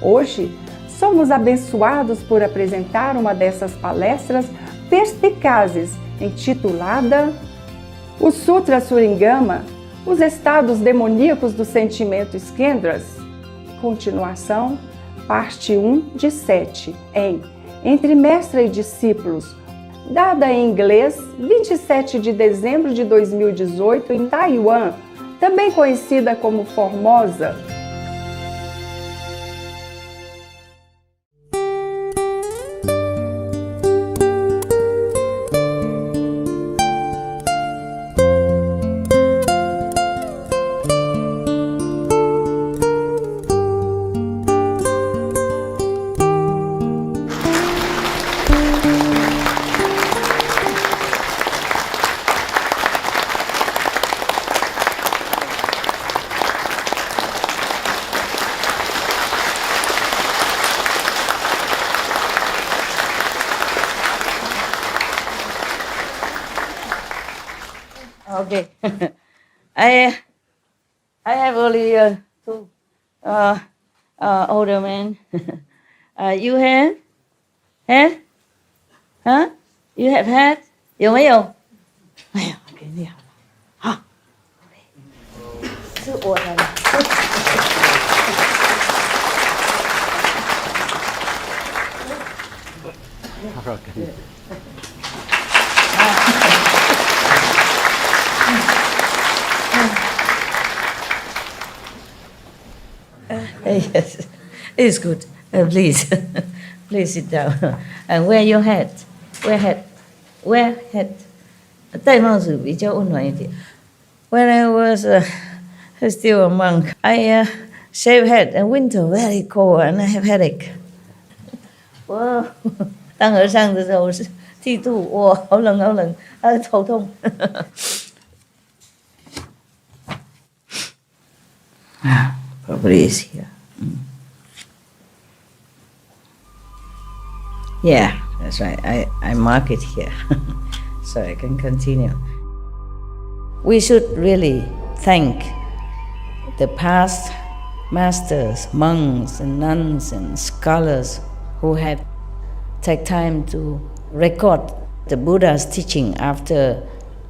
Hoje, somos abençoados por apresentar uma dessas palestras perspicazes, intitulada O Sutra Suringama, os estados demoníacos do sentimento Skendras. Continuação, parte 1 de 7, em Entre Mestre e Discípulos, dada em inglês, 27 de dezembro de 2018, em Taiwan, também conhecida como Formosa. Okay, I have only two older men. You have head? Huh? You have head? 有没有？哎呀，给你好了，好，是我的了。Yes, it's good. Please, please sit down. And wear your hat. Wear hat. Wear hat. 戴帽子比较温暖一点。When I was still a monk, I shave head in winter, very cold, and I have headache. 我当和尚的时候是剃度，哇，好冷好冷，头痛。Probably is here. Yeah, that's right. I mark it here so I can continue. We should really thank the past masters, monks and nuns and scholars who have taken time to record the Buddha's teaching after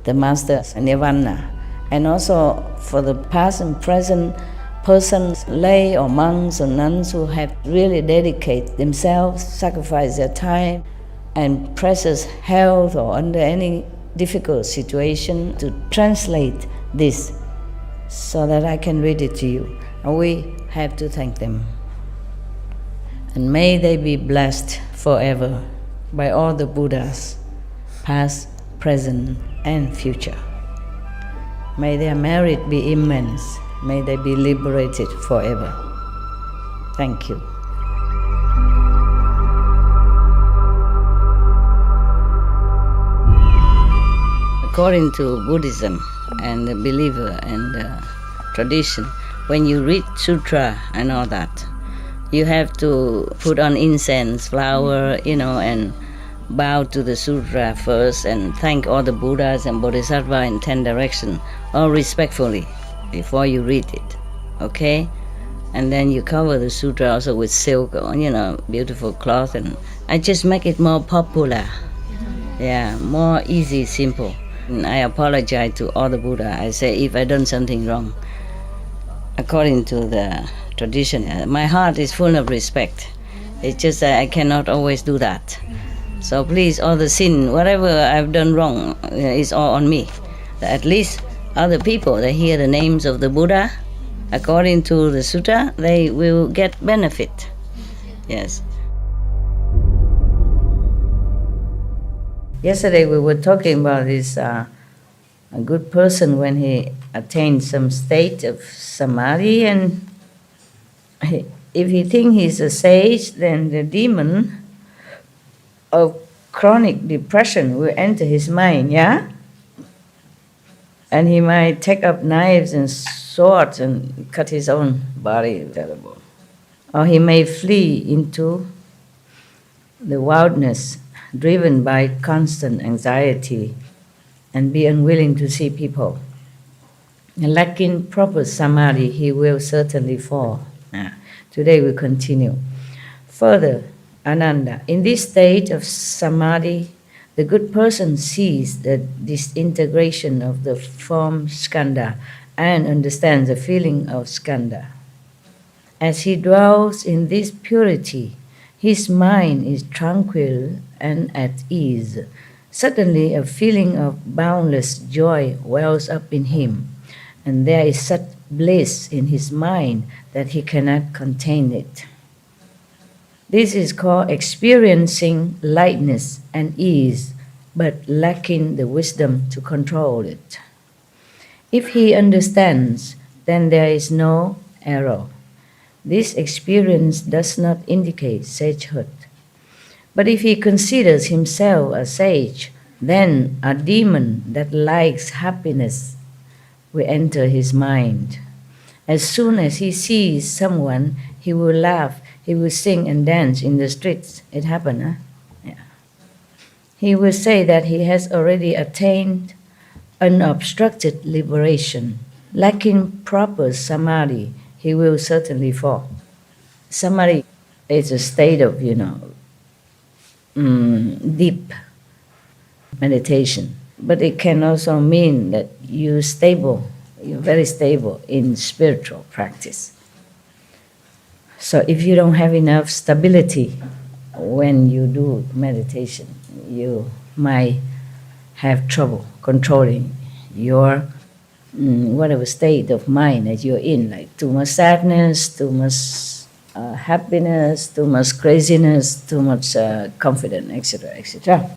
the master's nirvana, and also for the past and present persons, lay or monks or nuns who have really dedicated themselves, sacrificed their time and precious health or under any difficult situation to translate this so that I can read it to you. And we have to thank them. And may they be blessed forever by all the Buddhas, past, present, and future. May their merit be immense. May they be liberated forever. Thank you. According to Buddhism and the believer and the tradition, when you read sutra and all that, you have to put on incense, flower, and bow to the sutra first and thank all the Buddhas and Bodhisattvas in 10 directions, all respectfully, before you read it, okay? And then you cover the sutra also with silk or, beautiful cloth, and I just make it more popular. Yeah, more easy, simple. And I apologize to all the Buddha. I say if I done something wrong, according to the tradition, my heart is full of respect. It's just that I cannot always do that. So please, all the sin, whatever I've done wrong, is all on me. At least other people, they hear the names of the Buddha, according to the sutta, they will get benefit. Yes. Yesterday we were talking about this a good person when he attains some state of samadhi, and if he thinks he's a sage, then the demon of chronic depression will enter his mind, yeah? And he might take up knives and swords and cut his own body, terrible. Or he may flee into the wilderness, driven by constant anxiety and be unwilling to see people. Lacking proper samadhi, he will certainly fall Today we continue. Further, Ananda, in this state of samadhi, the good person sees the disintegration of the form skandha and understands the feeling of skandha. As he dwells in this purity, his mind is tranquil and at ease. Suddenly a feeling of boundless joy wells up in him, and there is such bliss in his mind that he cannot contain it. This is called experiencing lightness and ease, but lacking the wisdom to control it. If he understands, then there is no error. This experience does not indicate sagehood. But if he considers himself a sage, then a demon that likes happiness will enter his mind. As soon as he sees someone, he will laugh, he will sing and dance in the streets. It happened, huh? Yeah. He will say that he has already attained unobstructed liberation. Lacking proper samadhi, he will certainly fall. Samadhi is a state of, deep meditation. But it can also mean that you're very stable in spiritual practice. So if you don't have enough stability when you do meditation, you might have trouble controlling your whatever state of mind that you're in, like too much sadness, too much happiness, too much craziness, too much confidence, etc., etc.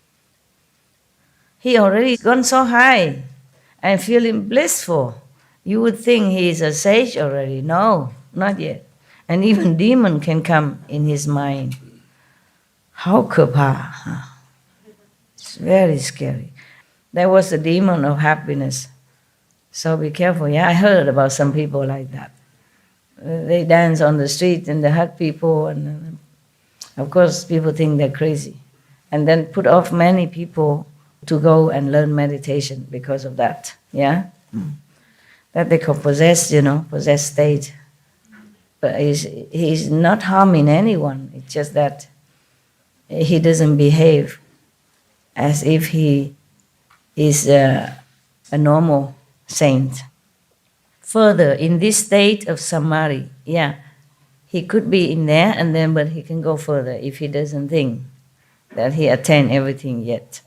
He already gone so high and feeling blissful. You would think he is a sage already. No, not yet. And even demon can come in his mind. How kapha? It's very scary. There was a demon of happiness. So be careful. Yeah, I heard about some people like that. They dance on the street and they hug people, and of course people think they're crazy, and then put off many people to go and learn meditation because of that. Yeah, that they call possessed state. But he's not harming anyone. It's just that he doesn't behave as if he is a normal saint. Further, in this state of samadhi, he could be in there and then, but he can go further if he doesn't think that he attained everything yet.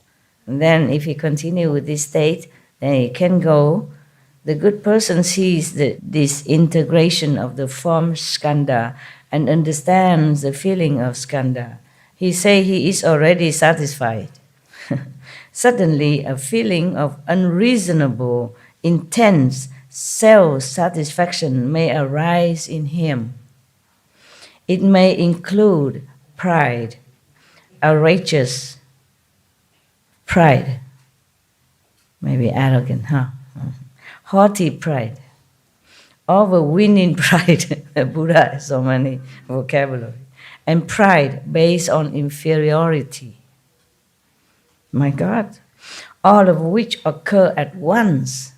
And then if he continue with this state, then he can go. The good person sees this integration of the form skandha and understands the feeling of skandha. He say he is already satisfied. Suddenly a feeling of unreasonable, intense self-satisfaction may arise in him. It may include pride, outrageous pride, maybe arrogant, haughty pride, overweening pride. Buddha has so many vocabulary. And pride based on inferiority. My God, all of which occur at once.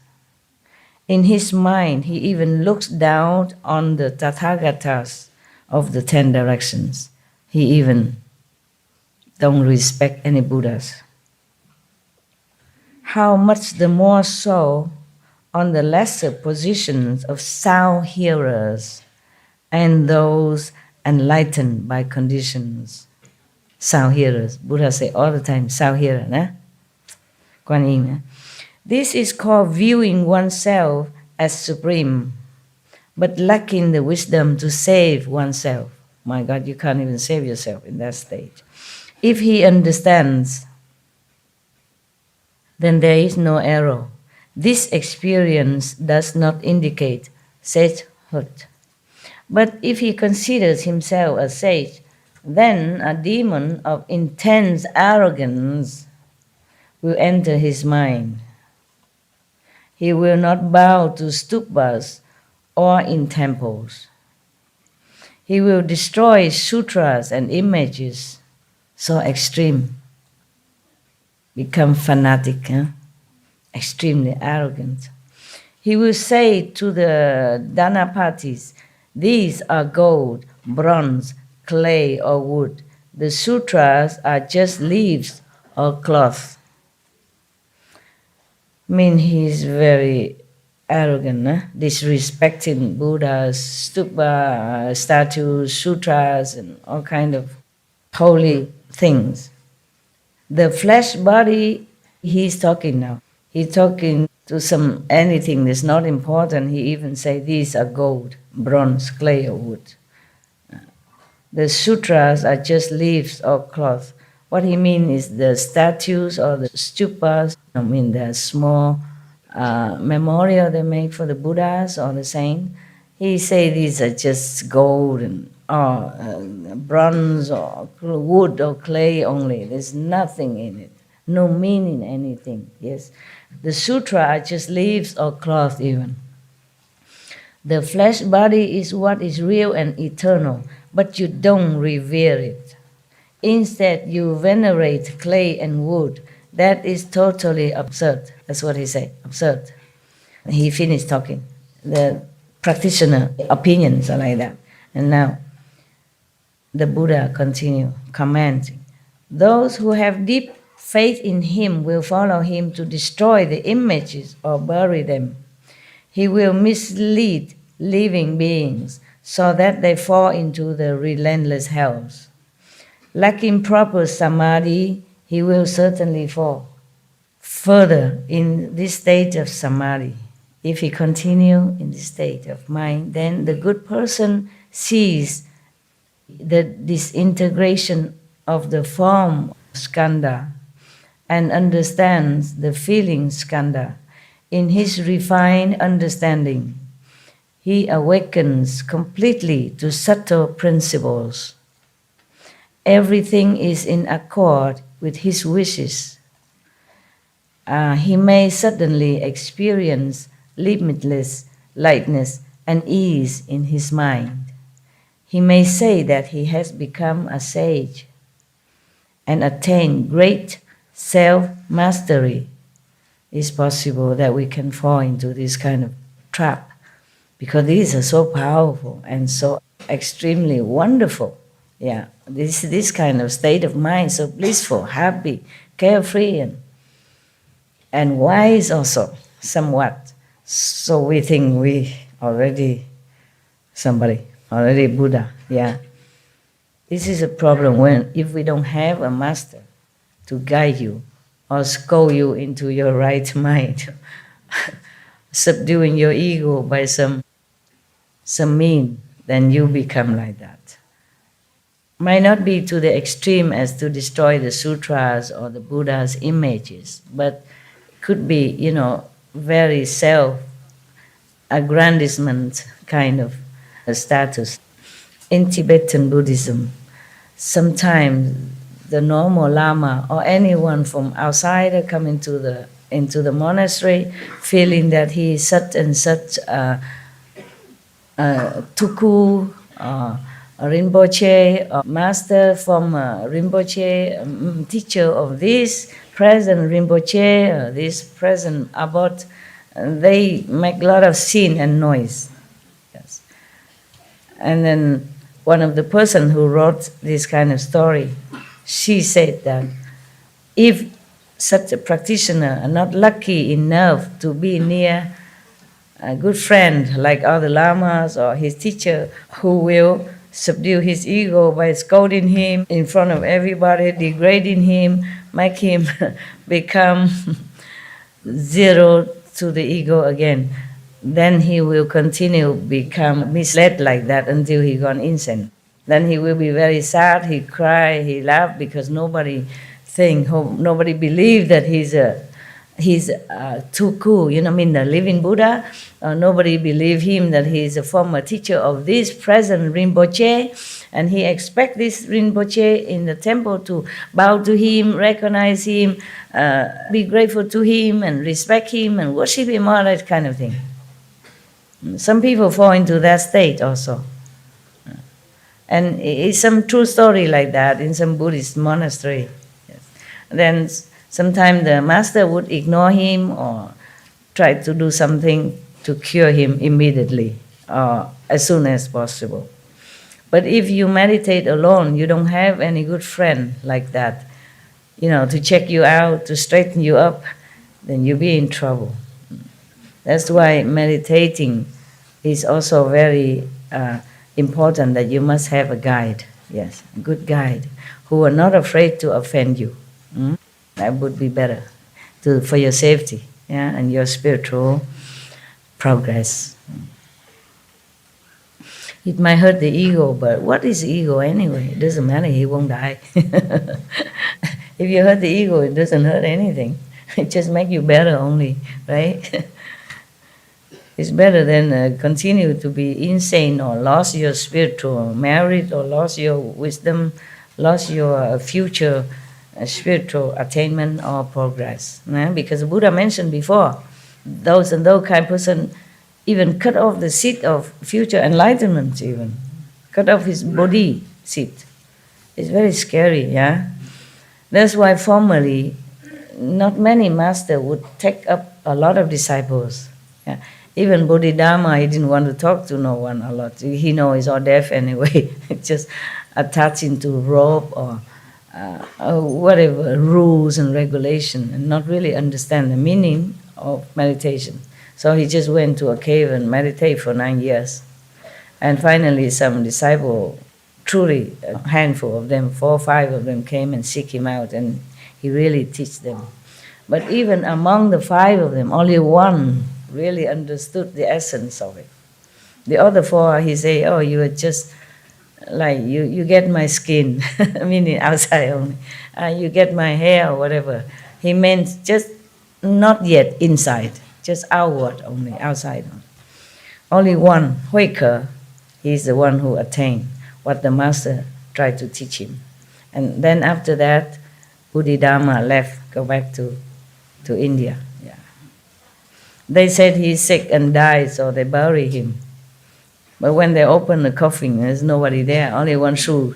In his mind, he even looks down on the Tathagatas of the 10 directions. He even don't respect any Buddhas. How much the more so on the lesser positions of sound hearers and those enlightened by conditions. Sound hearers. Buddha say all the time, sound hearer. Kuan Yin. This is called viewing oneself as supreme, but lacking the wisdom to save oneself. My God, you can't even save yourself in that stage. If he understands, then there is no error. This experience does not indicate sagehood. But if he considers himself a sage, then a demon of intense arrogance will enter his mind. He will not bow to stupas or in temples. He will destroy sutras and images so extreme, become fanatic, extremely arrogant. He will say to the Dhanapatis, "These are gold, bronze, clay, or wood. The sutras are just leaves or cloth. He's very arrogant, disrespecting Buddhas, stupa, statues, sutras, and all kind of holy things. The flesh body, he's talking now. He's talking to anything that's not important. He even say these are gold, bronze, clay, or wood. The sutras are just leaves or cloth. What he means is the statues or the stupas, the small memorial they make for the Buddhas or the saint. He say these are just gold and bronze or wood or clay only. There's nothing in it, no meaning anything. Yes, the sutra are just leaves or cloth even. The flesh body is what is real and eternal, but you don't revere it. Instead, you venerate clay and wood. That is totally absurd. That's what he said, absurd. He finished talking. The practitioner opinions are like that. And now, the Buddha continue commenting. Those who have deep faith in him will follow him to destroy the images or bury them. He will mislead living beings so that they fall into the relentless hells. Lacking proper samadhi, he will certainly fall further in this state of samadhi. If he continue in this state of mind, then the good person sees the disintegration of the form skandha and understands the feeling skandha. In his refined understanding, he awakens completely to subtle principles. Everything is in accord with his wishes. He may suddenly experience limitless lightness and ease in his mind. He may say that he has become a sage and attained great self-mastery. It's possible that we can fall into this kind of trap because these are so powerful and so extremely wonderful. Yeah, this kind of state of mind, so blissful, happy, carefree, and wise also, somewhat. So we think we already Buddha. Yeah. This is a problem if we don't have a master to guide you or scold you into your right mind, subduing your ego by some mean, then you become like that. Might not be to the extreme as to destroy the sutras or the Buddha's images, but could be, very self-aggrandizement kind of a status. In Tibetan Buddhism, sometimes the normal Lama or anyone from outside come into the monastery feeling that he is such and such Tuku, a Rinpoche, a master from Rinpoche, teacher of this present Rinpoche, this present abbot. They make a lot of scene and noise. Yes. And then one of the person who wrote this kind of story, she said that if such a practitioner are not lucky enough to be near a good friend like other lamas or his teacher who will subdue his ego by scolding him in front of everybody, degrading him, make him become zero to the ego again, then he will continue become misled like that until he gone insane. Then he will be very sad, he cry, he laugh because nobody believe that he's too cool, the living Buddha. Nobody believe him that he is a former teacher of this present Rinpoche, and he expect this Rinpoche in the temple to bow to him, recognize him, be grateful to him, and respect him, and worship him, all that kind of thing. Some people fall into that state also. And it's some true story like that in some Buddhist monastery. Yes. Then sometimes the master would ignore him or try to do something to cure him immediately or as soon as possible. But if you meditate alone, you don't have any good friend like that, to check you out, to straighten you up, then you'll be in trouble. That's why meditating is also very important, that you must have a guide, yes, a good guide, who are not afraid to offend you. That would be better for your safety, yeah, and your spiritual progress. It might hurt the ego, but what is ego anyway? It doesn't matter, he won't die. If you hurt the ego, it doesn't hurt anything. It just makes you better only, right? It's better than continue to be insane or lost your spiritual merit or lost your wisdom, lost your future spiritual attainment or progress. Because Buddha mentioned before, those kind of person even cut off the seed of future enlightenment, even cut off his body seed. It's very scary, yeah. That's why formerly, not many masters would take up a lot of disciples. Yeah. Even Bodhidharma, he didn't want to talk to no one a lot. He knows he's all deaf anyway. Just attached into rope or whatever rules and regulation, and not really understand the meaning of meditation. So he just went to a cave and meditate for 9 years. And finally some disciple, truly a handful of them, 4 or 5 of them came and seek him out, and he really teach them. But even among the 5 of them, only 1 really understood the essence of it. The other 4, he say, oh, you are just like, you get my skin, meaning outside only. You get my hair or whatever. He meant just not yet inside, just outward only, outside only. Only 1, Huike, he's the one who attained what the master tried to teach him. And then after that, Bodhidharma left, go back to India. Yeah. They said he's sick and died, so they bury him. But when they open the coffin, there's nobody there, only 1 shoe.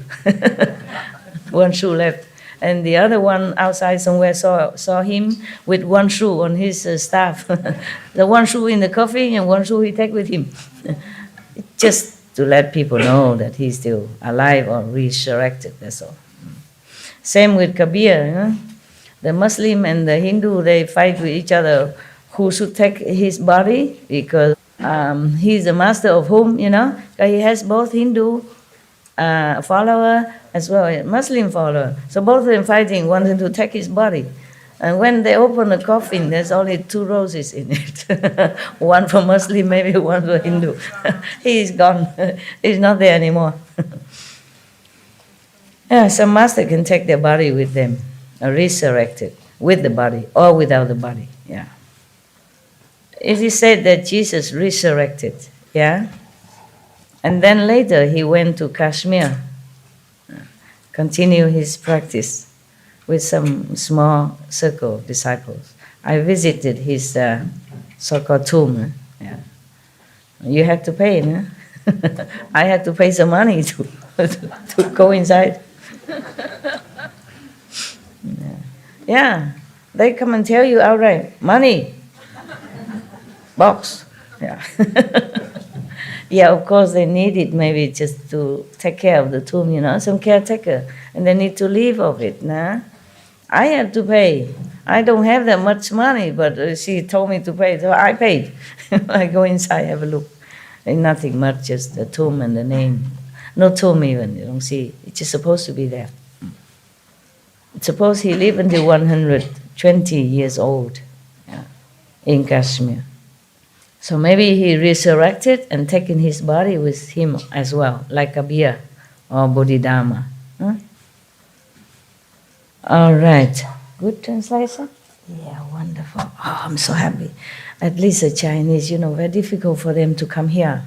1 shoe left. And the other one outside somewhere saw him with 1 shoe on his staff. The 1 shoe in the coffin and 1 shoe he take with him. Just to let people know that he's still alive or resurrected, that's all. Same with Kabir. The Muslim and the Hindu, they fight with each other who should take his body, because he's the master of whom, he has both Hindu follower as well as Muslim follower. So both of them fighting, wanting to take his body. And when they open the coffin, there's only 2 roses in it. 1 for Muslim, maybe 1 for Hindu. He is gone. He's not there anymore. Yeah, some master can take their body with them, resurrected, with the body or without the body. Yeah. It is said that Jesus resurrected, yeah? And then later he went to Kashmir, continue his practice with some small circle of disciples. I visited his so-called tomb. Yeah. You had to pay, no? I had to pay some money to go inside. Yeah, they come and tell you outright, money, box. Yeah. Yeah, of course they need it maybe just to take care of the tomb, some caretaker, and they need to live of it, nah? I have to pay. I don't have that much money, but she told me to pay, so I paid. I go inside, have a look. Ain't nothing much, just the tomb and the name. No tomb even, you don't see. It's just supposed to be there. Suppose he lived until 120 years old, yeah, in Kashmir. So maybe he resurrected and taken his body with him as well, like Kabir or Bodhidharma. Huh? All right. Good translation? Yeah, wonderful. Oh, I'm so happy. At least the Chinese, very difficult for them to come here.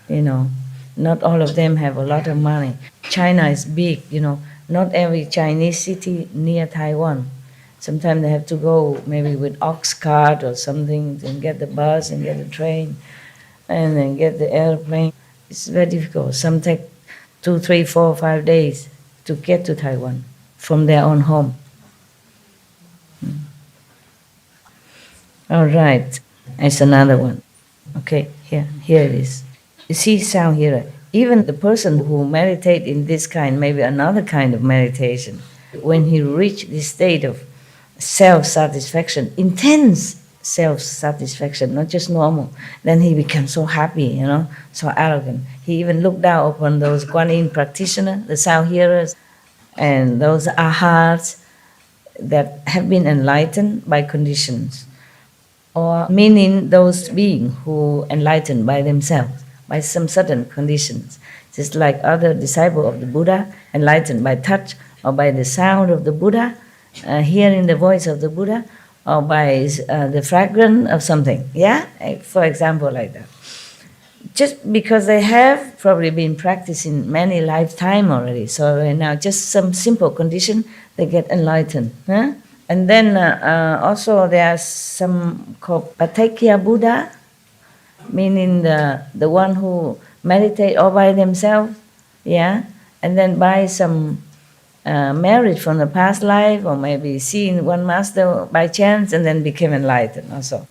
Not all of them have a lot of money. China is big, Not every Chinese city near Taiwan. Sometimes they have to go maybe with ox cart or something and get the bus and get the train and then get the airplane. It's very difficult. Some take 2, 3, 4, 5 days to get to Taiwan from their own home. All right, it's another one. Okay, here it is. You see sound here, Even the person who meditate in this kind, maybe another kind of meditation, when he reached this state of self-satisfaction, intense self-satisfaction, not just normal, then he becomes so happy, so arrogant. He even looked down upon those Kuan Yin practitioners, the sound hearers, and those ahats that have been enlightened by conditions, or meaning those beings who enlightened by themselves, by some certain conditions, just like other disciples of the Buddha, enlightened by touch or by the sound of the Buddha, hearing the voice of the Buddha, or by the fragrance of something, for example, like that. Just because they have probably been practicing many lifetimes already, so right now just some simple condition, they get enlightened. And then also there are some called Patekya Buddha, meaning the one who meditate all by themselves, and then by some merit from the past life, or maybe seeing one master by chance and then became enlightened also.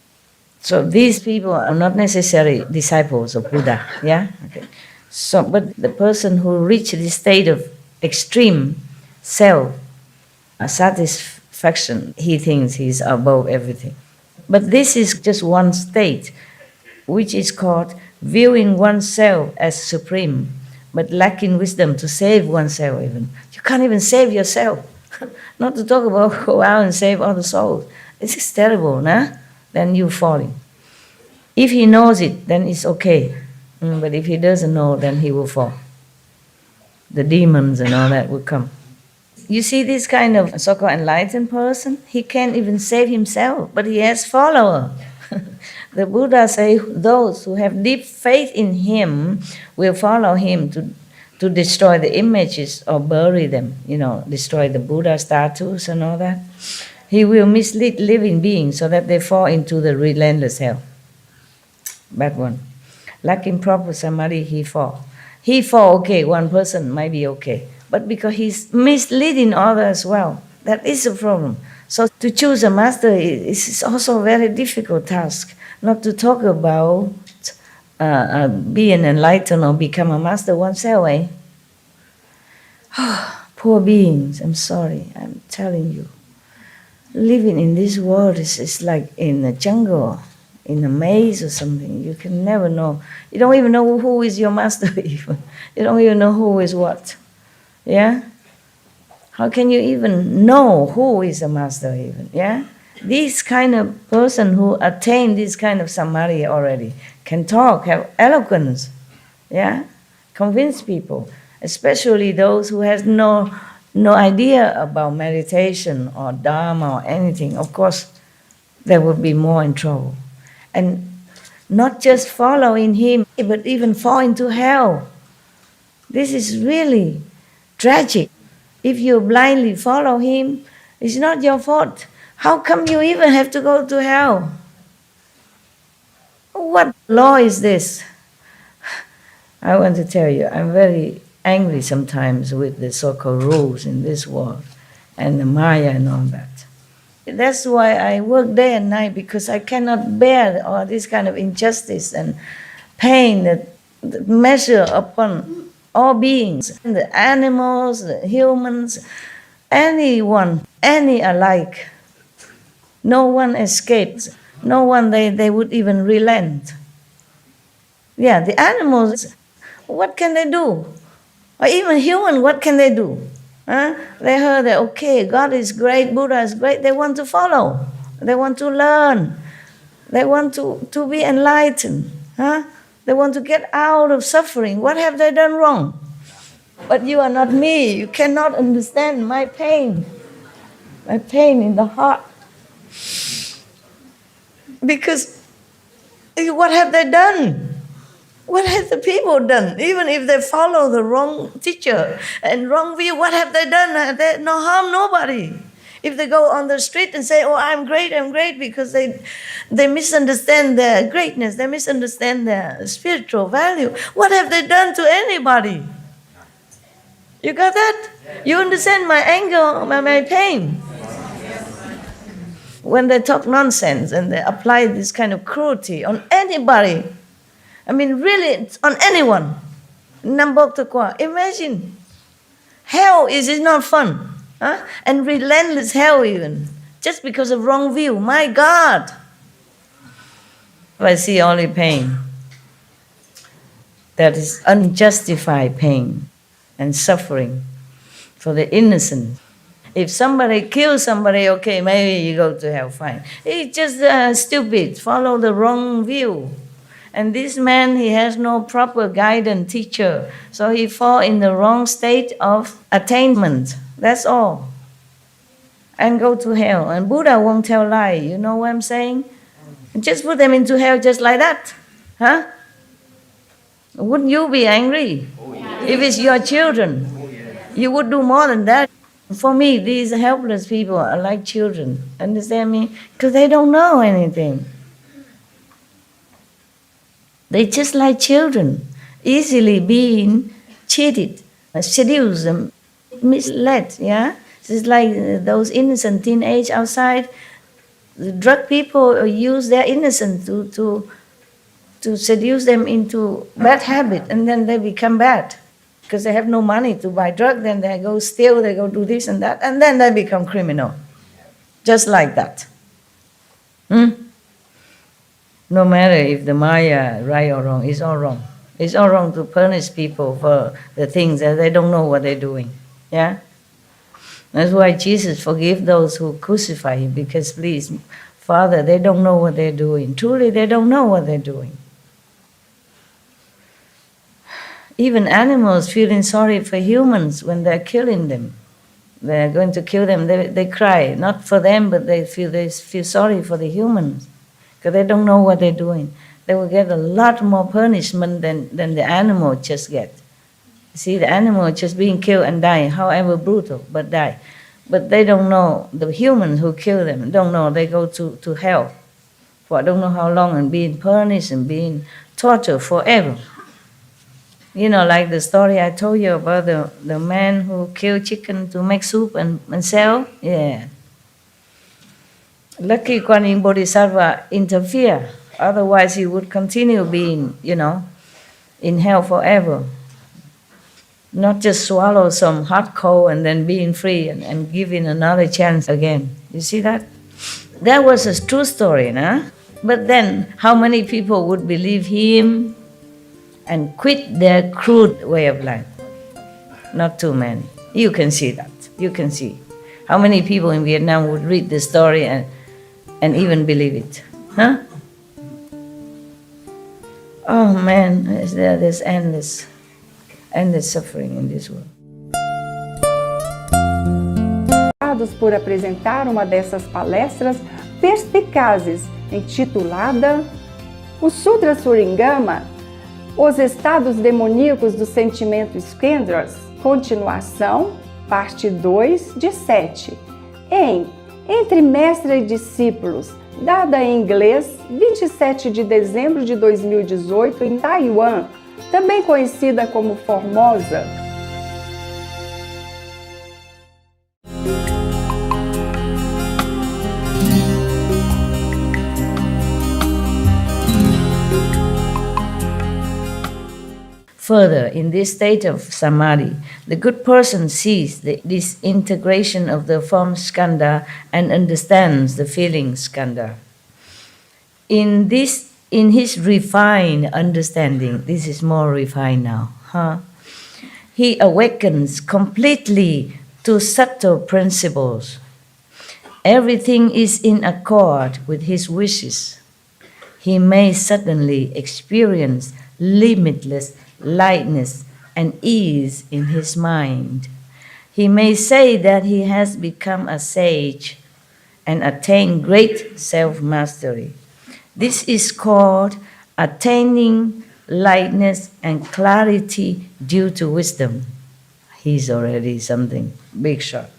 So these people are not necessarily disciples of Buddha, Okay. So, but the person who reached this state of extreme self-satisfaction, he thinks he's above everything. But this is just one state, which is called viewing oneself as supreme, but lacking wisdom to save oneself even. You can't even save yourself. Not to talk about go out and save other souls. This is terrible, Then you're falling. If he knows it, then it's okay. But if he doesn't know, then he will fall. The demons and all that will come. You see this kind of so-called enlightened person, he can't even save himself, but he has followers. The Buddha says those who have deep faith in him will follow him to destroy the images or bury them, destroy the Buddha statues and all that. He will mislead living beings so that they fall into the relentless hell. Bad one. Lacking proper samadhi, he fall. He fall, okay, one person might be okay. But because he's misleading others as well, that is a problem. So to choose a master is also a very difficult task. Not to talk about being enlightened or become a master oneself, Poor beings, I'm sorry, I'm telling you. Living in this world is like in a jungle, in a maze or something. You can never know. You don't even know who is your master even. You don't even know who is what. How can you even know who is a master even? This kind of person who attain this kind of samadhi already can talk, have eloquence, convince people, especially those who has no idea about meditation or dharma or anything. Of course, they would be more in trouble. And not just following him, but even fall into hell. This is really tragic. If you blindly follow him, it's not your fault. How come you even have to go to hell? What law is this? I want to tell you, I'm very angry sometimes with the so-called rules in this world and the Maya and all that. That's why I work day and night, because I cannot bear all this kind of injustice and pain that measure upon all beings, the animals, the humans, anyone, any alike. No one escapes. No one they would even relent. The animals, what can they do? Or even human, what can they do? They heard that, okay, God is great, Buddha is great. They want to follow. They want to learn. They want to be enlightened. They want to get out of suffering. What have they done wrong? But you are not me. You cannot understand my pain in the heart. Because what have they done? What have the people done? Even if they follow the wrong teacher and wrong view, what have they done? They no harm nobody. If they go on the street and say, I'm great, because they misunderstand their greatness, they misunderstand their spiritual value. What have they done to anybody? You got that? You understand my anger, my pain? When they talk nonsense and they apply this kind of cruelty on anybody, really on anyone, Nam bốc thực quả. Imagine. Hell is not fun. Huh? And relentless hell even. Just because of wrong view. My God. I see only pain. That is unjustified pain and suffering for the innocent. If somebody kills somebody, okay, maybe you go to hell, fine. It's just stupid, follow the wrong view. And this man, he has no proper guidance, teacher. So he fall in the wrong state of attainment. That's all. And go to hell. And Buddha won't tell lie. You know what I'm saying? Just put them into hell just like that. Huh? Wouldn't you be angry? Oh, yeah. If it's your children, oh, yeah. You would do more than that. For me, these helpless people are like children. Understand me? Because they don't know anything. They just like children, easily being cheated, seduced, misled. Yeah, it's like those innocent teenage outside. The drug people use their innocence to seduce them into bad habit, and then they become bad because they have no money to buy drugs. Then they go steal, they go do this and that, and then they become criminal, just like that. No matter if the Maya right or wrong, it's all wrong. It's all wrong to punish people for the things that they don't know what they're doing. Yeah. That's why Jesus forgive those who crucify him, because please, Father, they don't know what they're doing. Truly, they don't know what they're doing. Even animals feeling sorry for humans when they're killing them. They're going to kill them, they cry, not for them, but they feel sorry for the humans, because they don't know what they're doing. They will get a lot more punishment than the animal just get. See, the animal just being killed and dying, however brutal, but die. But they don't know, the humans who kill them don't know, they go to hell for I don't know how long and being punished and being tortured forever. You know, like the story I told you about the man who killed chicken to make soup and sell? Yeah. Lucky Kuan Yin Bodhisattva interfere, otherwise he would continue being, in hell forever. Not just swallow some hot coal and then being free and giving another chance again. You see that? That was a true story, nah? But then, how many people would believe him and quit their crude way of life? Not too many. You can see that. You can see. How many people in Vietnam would read the story and even believe it? Huh? Oh man, there's endless suffering in this world. Por apresentar uma dessas palestras perspicazes, intitulada O Sutra Suringama, Os Estados Demoníacos do Sentimento Skendras, continuação, parte 2 de 7, Entre Mestre e Discípulos, dada em inglês, 27 de dezembro de 2018 em Taiwan, também conhecida como Formosa. Further, in this state of samadhi, the good person sees the disintegration of the form skandha and understands the feeling skandha. In his refined understanding, this is more refined now, he awakens completely to subtle principles. Everything is in accord with his wishes. He may suddenly experience limitless lightness and ease in his mind. He may say that he has become a sage and attained great self-mastery. This is called attaining lightness and clarity due to wisdom. He's already something big shot.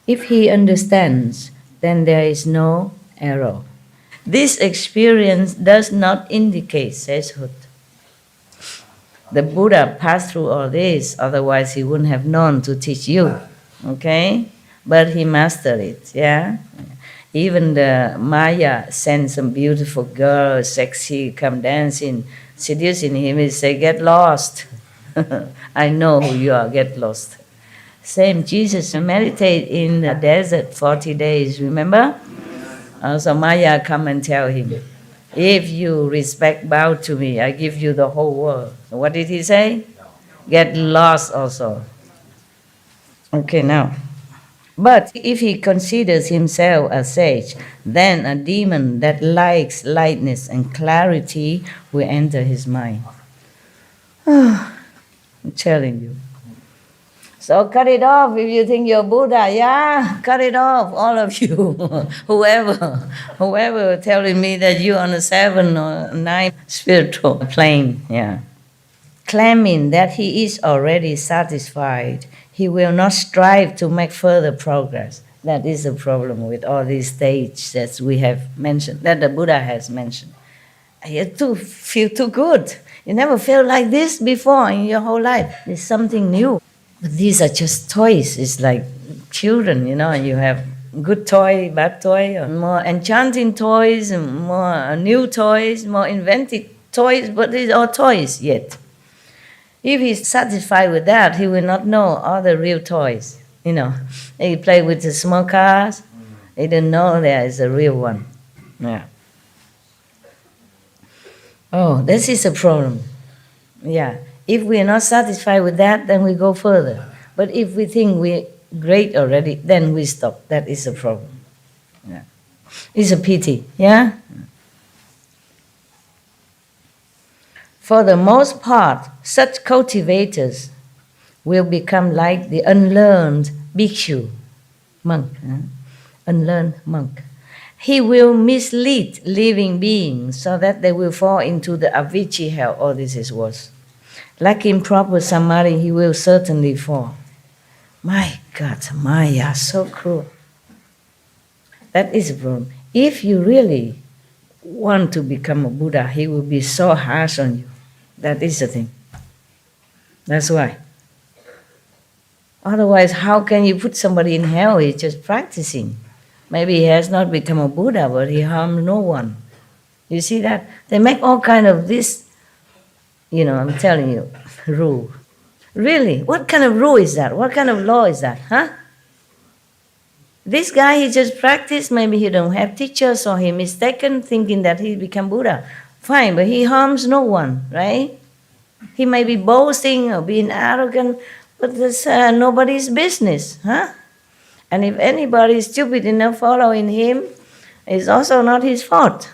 If he understands, then there is no error. This experience does not indicate sagehood. The Buddha passed through all this, otherwise he wouldn't have known to teach you, okay? But he mastered it, yeah? Even the Maya sent some beautiful girl, sexy, come dancing, seducing him. He say, get lost. I know who you are, get lost. Same, Jesus meditate in the desert 40 days, remember? So Maya come and tell him, if you respect, bow to me, I give you the whole world. What did he say? Get lost also. Okay, now. But if he considers himself a sage, then a demon that likes lightness and clarity will enter his mind. I'm telling you. So cut it off if you think you're Buddha. Yeah, cut it off, all of you. whoever telling me that you're on a 7 or 9 spiritual plane. Yeah. Claiming that he is already satisfied, he will not strive to make further progress. That is the problem with all these stages that we have mentioned, that the Buddha has mentioned. You feel too good. You never felt like this before in your whole life. It's something new. But these are just toys. It's like children, you have good toy, bad toy, or more enchanting toys, and more new toys, more inventive toys, but these are toys yet. If he's satisfied with that, he will not know all the real toys. He play with the small cars. He didn't know there is a real one. Yeah. Oh, this is a problem. Yeah. If we are not satisfied with that, then we go further. But if we think we're great already, then we stop. That is a problem. Yeah. It's a pity. Yeah? For the most part, such cultivators will become like the unlearned bhikshu, monk, unlearned monk. He will mislead living beings so that they will fall into the avicii hell. Oh, this is worse. Like improper samadhi, he will certainly fall. My God, Maya, so cruel. That is a problem. If you really want to become a Buddha, he will be so harsh on you. That is the thing. That's why. Otherwise, how can you put somebody in hell? He's just practicing. Maybe he has not become a Buddha, but he harmed no one. You see that? They make all kind of this, I'm telling you, rule. Really? What kind of rule is that? What kind of law is that? Huh? This guy, he just practiced. Maybe he don't have teachers, or he mistaken thinking that he become Buddha. Fine, but he harms no one, right? He may be boasting or being arrogant, but that's nobody's business, huh? And if anybody is stupid enough following him, it's also not his fault.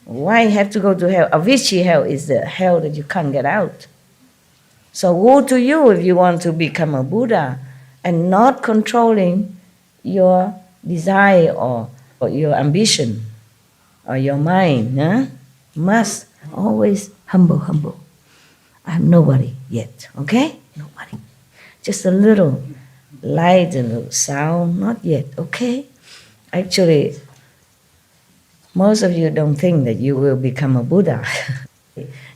Why have to go to hell? Avicii hell is the hell that you can't get out. So woe to you if you want to become a Buddha and not controlling your desire or your ambition or your mind. Huh? Must always humble. I'm nobody yet, okay? Nobody. Just a little light, a little sound, not yet, okay? Actually, most of you don't think that you will become a Buddha.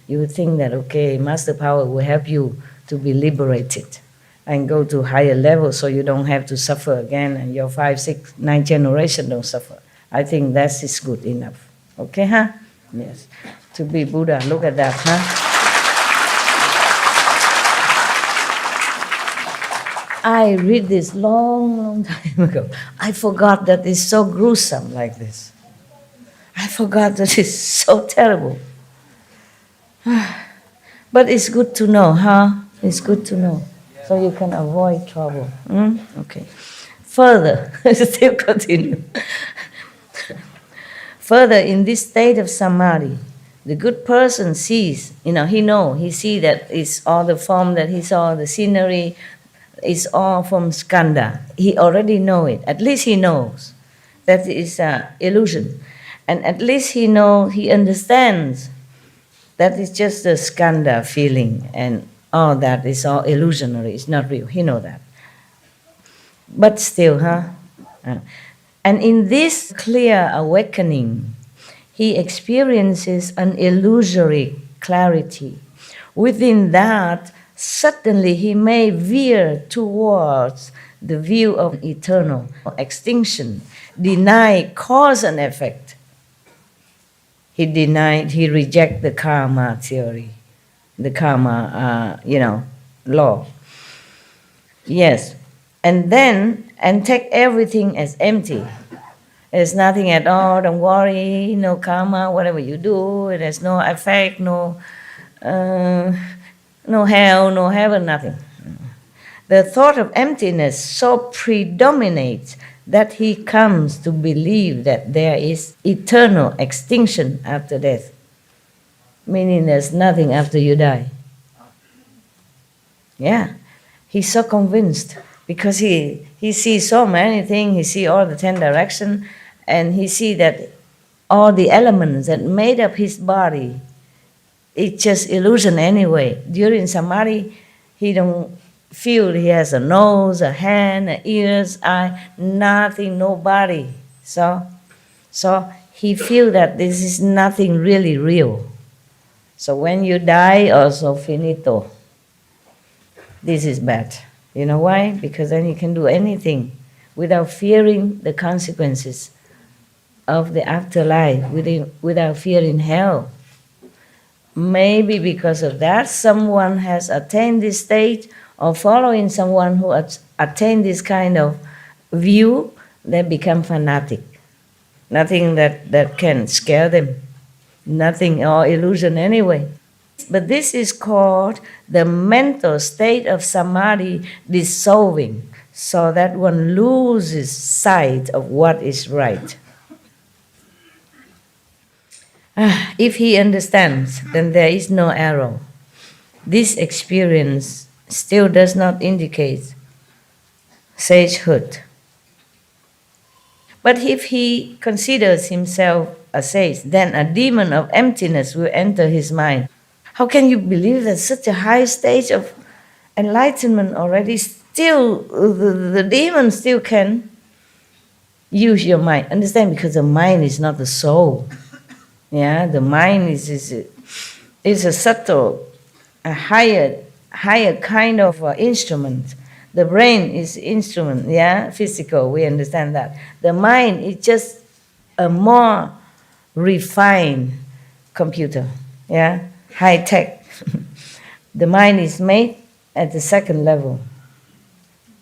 You think that, okay, Master Power will help you to be liberated and go to higher levels so you don't have to suffer again and your 5, 6, 9 generation don't suffer. I think that is good enough. Okay, huh? Yes. To be Buddha, look at that, huh? I read this long time ago. I forgot that it's so gruesome like this. I forgot that it's so terrible. But it's good to know, huh? It's good to know. So you can avoid trouble. Okay. Further, still continue. Further, in this state of samadhi, the good person sees, he see that it's all the form that he saw, the scenery, it's all from skandha. He already know it. At least he knows that is an illusion. And at least he understands that it's just a skandha feeling and all that is all illusionary. It's not real. He knows that. But still, and in this clear awakening, he experiences an illusory clarity. Within that, suddenly he may veer towards the view of eternal extinction, deny cause and effect. He reject the karma theory. the karma, law. Yes. And take everything as empty. There's nothing at all, don't worry, no karma, whatever you do, there's no effect, no hell, no heaven, nothing. The thought of emptiness so predominates that he comes to believe that there is eternal extinction after death, meaning there's nothing after you die. Yeah, he's so convinced because he sees so many things, he sees all the 10 directions, and he sees that all the elements that made up his body, it's just illusion anyway. During samadhi, he don't feel he has a nose, a hand, ears, eye, nothing, no body. So he feels that this is nothing really real. So when you die, also finito. This is bad. You know why? Because then you can do anything without fearing the consequences of the afterlife, without fearing hell. Maybe because of that, someone has attained this state, or following someone who attained this kind of view, they become fanatic. Nothing that can scare them. Nothing, or illusion anyway. But this is called the mental state of samadhi dissolving, so that one loses sight of what is right. If he understands, then there is no error. This experience still does not indicate sagehood. But if he considers himself a sage, then a demon of emptiness will enter his mind. How can you believe that such a high stage of enlightenment already still, the demon still can use your mind? Understand, because the mind is not the soul. Yeah, the mind is a subtle, a higher kind of instrument. The brain is instrument, yeah, physical, we understand that. The mind is just a more refined computer, yeah, high tech. The mind is made at the second level.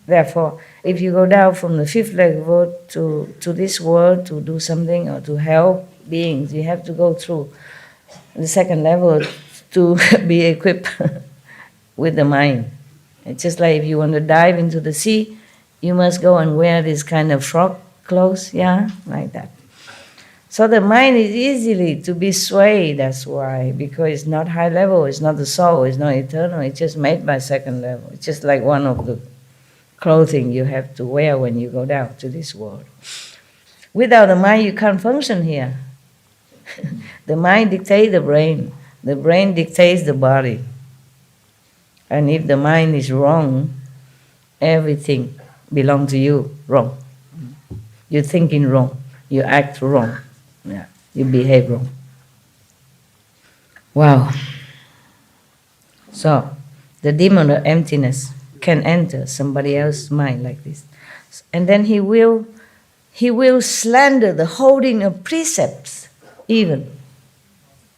Therefore, if you go down from the fifth level to this world to do something or to help beings, you have to go through the second level to be equipped with the mind. It's just like if you want to dive into the sea, you must go and wear this kind of frog clothes, yeah, like that. So the mind is easily to be swayed, that's why, because it's not high level, it's not the soul, it's not eternal, it's just made by second level. It's just like one of the clothing you have to wear when you go down to this world. Without the mind, you can't function here. The mind dictates the brain dictates the body. And if the mind is wrong, everything belongs to you wrong. You're thinking wrong, you act wrong, yeah, you behave wrong. Wow. So, the demon of emptiness can enter somebody else's mind like this. And then he will slander the holding of precepts even.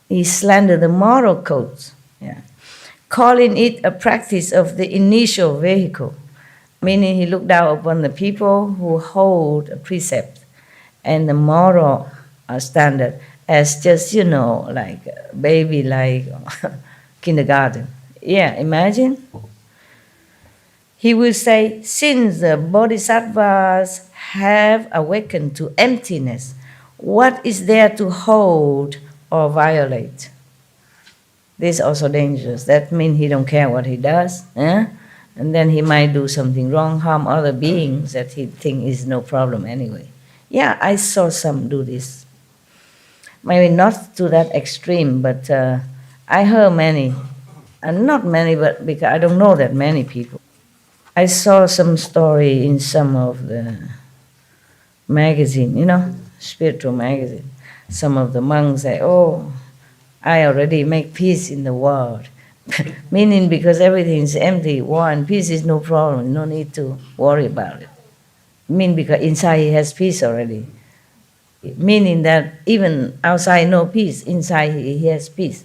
He slandered the moral codes, yeah, calling it a practice of the initial vehicle, meaning he looked down upon the people who hold a precept and the moral standard as just, like baby, like kindergarten. Yeah, imagine. He will say, since the bodhisattvas have awakened to emptiness, what is there to hold or violate? This is also dangerous. That means he don't care what he does. And then he might do something wrong, harm other beings that he think is no problem anyway. Yeah, I saw some do this. Maybe not to that extreme, but I heard many. And not many, but because I don't know that many people. I saw some story in some of the magazine, spiritual magazine. Some of the monks say, oh, I already make peace in the world. Meaning because everything is empty, war and peace is no problem, no need to worry about it. Meaning because inside he has peace already. Meaning that even outside no peace, inside he has peace.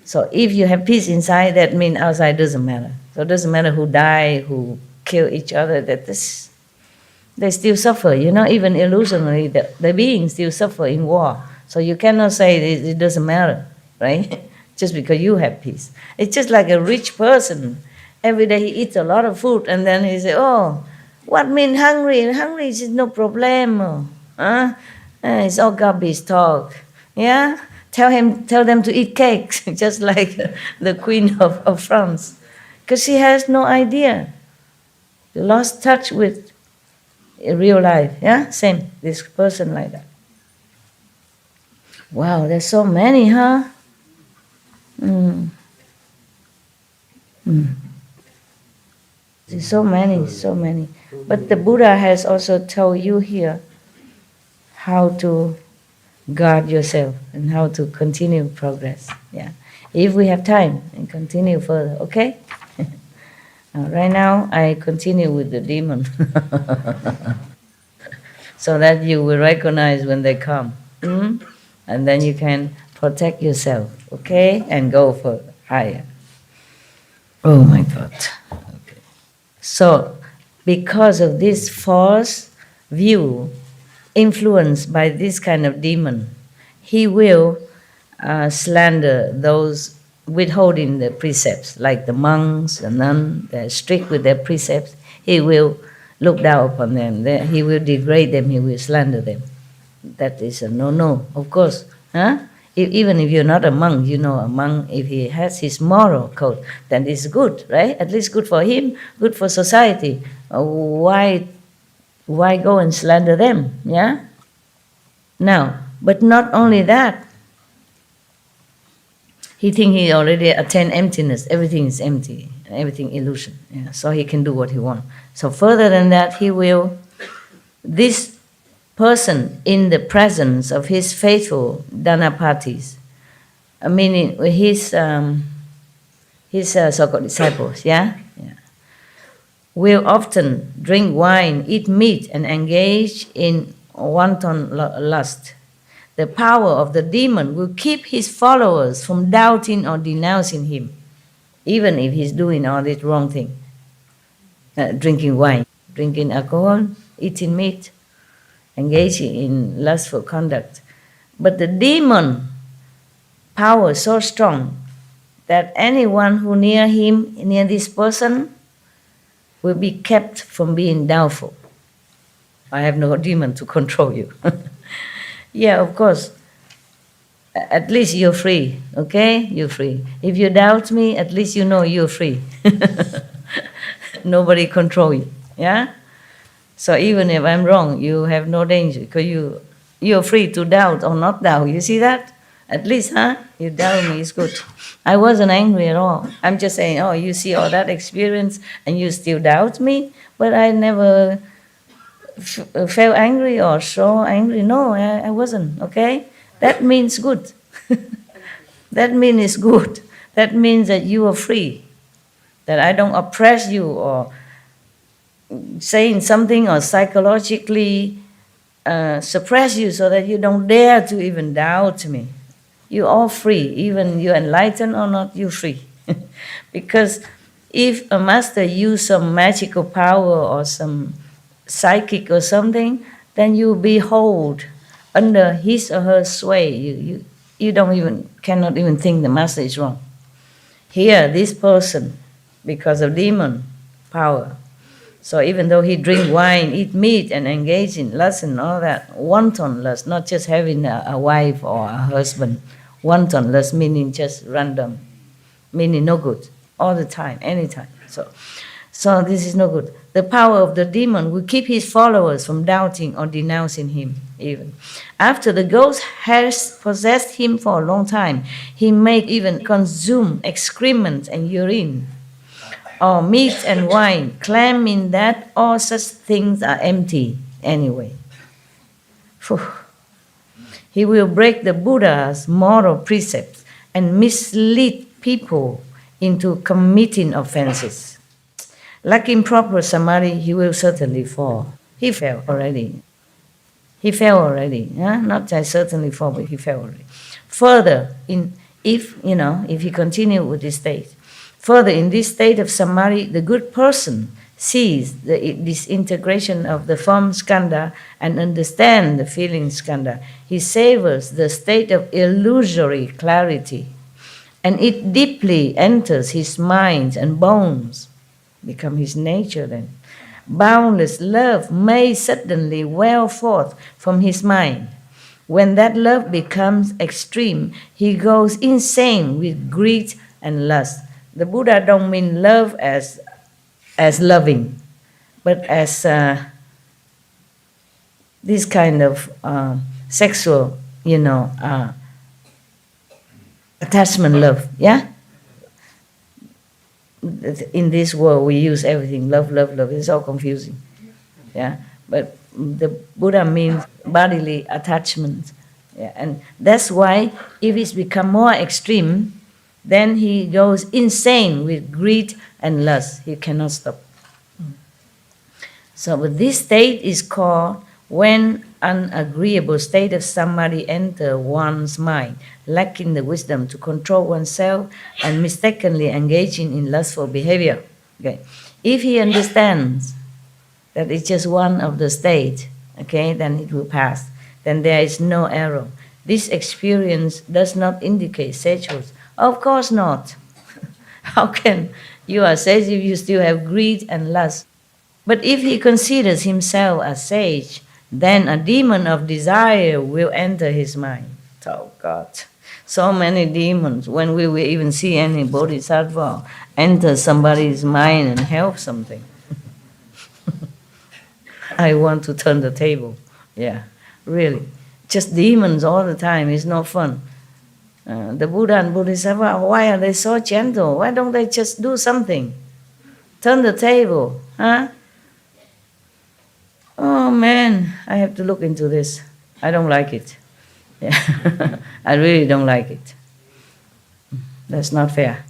So if you have peace inside, that means outside doesn't matter. So it doesn't matter who die, who kill each other, they still suffer. Even illusionary, the beings still suffer in war. So you cannot say it doesn't matter, right? Just because you have peace. It's just like a rich person. Every day he eats a lot of food and then he says, oh, what mean hungry? Hungry is no problem. It's all garbage talk. Yeah? Tell them to eat cakes, just like the Queen of France. Because she has no idea. Lost touch with real life. Yeah? Same, this person like that. Wow, there's so many, huh? There's so many. But the Buddha has also told you here how to guard yourself and how to continue progress. Yeah, if we have time and continue further, okay? Right now, I continue with the demon, so that you will recognize when they come, and then you can protect yourself, okay, and go for higher. Oh my God. Okay. So, because of this false view, influenced by this kind of demon, he will slander those withholding the precepts, like the monks, the nuns, they're strict with their precepts. He will look down upon them. He will degrade them. He will slander them. That is a no-no, of course. Huh? Even if you're not a monk, a monk, if he has his moral code, then it's good, right? At least good for him, good for society. Why go and slander them? Yeah? Now, but not only that, he thinks he already attained emptiness. Everything is empty, everything illusion. Yeah? So he can do what he wants. So further than that, this person in the presence of his faithful Dhanapatis, meaning his so-called disciples, yeah, will often drink wine, eat meat, and engage in wanton lust. The power of the demon will keep his followers from doubting or denouncing him, even if he's doing all this wrong thing, drinking wine, drinking alcohol, eating meat, engaging in lustful conduct. But the demon power is so strong that anyone who near this person, will be kept from being doubtful. I have no demon to control you. Yeah, of course. At least you're free, okay? You're free. If you doubt me, at least you know you're free. Nobody control you, yeah? So even if I'm wrong, you have no danger because you're free to doubt or not doubt. You see that? At least, huh? You doubt me, it's good. I wasn't angry at all. I'm just saying, oh, you see all that experience and you still doubt me? But I never felt angry or so angry. No, I wasn't, okay? That means good. That means it's good. That means that you are free. That I don't oppress you or saying something or psychologically suppress you so that you don't dare to even doubt me. You're all free. Even you're enlightened or not, you're free. Because if a master use some magical power or some psychic or something, then you behold under his or her sway. You cannot even think the master is wrong. Here, this person, because of demon power, so even though he drink wine, eat meat, and engage in lust and all that, wanton lust, not just having a wife or a husband, wanton lust meaning just random, meaning no good, all the time, anytime. So this is no good. The power of the demon will keep his followers from doubting or denouncing him even. After the ghost has possessed him for a long time, he may even consume excrement and urine, or meat and wine, claiming that all such things are empty anyway. He will break the Buddha's moral precepts and mislead people into committing offenses. Lacking proper samadhi, he will certainly fall. He fell already. Not just certainly fall, but he fell already. Further, in if he continued with this state. Further, in this state of samadhi, the good person sees the disintegration of the form skandha and understands the feeling skandha. He savors the state of illusory clarity, and it deeply enters his mind and bones, become his nature then. Boundless love may suddenly well forth from his mind. When that love becomes extreme, he goes insane with greed and lust. The Buddha don't mean love as loving, but as this kind of sexual, attachment love, yeah? In this world, we use everything, love, love, love. It's all confusing, yeah? But the Buddha means bodily attachment, yeah? And that's why if it's become more extreme, then he goes insane with greed and lust. He cannot stop. So but this state is called when an agreeable state of samadhi enters one's mind, lacking the wisdom to control oneself and mistakenly engaging in lustful behavior. Okay. If he understands that it's just one of the state, okay, then it will pass. Then there is no error. This experience does not indicate sagehood. Of course not. How can you are sage if you still have greed and lust? But if he considers himself as sage, then a demon of desire will enter his mind. Oh God, so many demons. When we will even see any bodhisattva enter somebody's mind and help something. I want to turn the table. Yeah, really. Just demons all the time is not fun. The Buddha and Bodhisattva, why are they so gentle? Why don't they just do something? Turn the table, huh? Oh man, I have to look into this. I don't like it. Yeah. I really don't like it. That's not fair.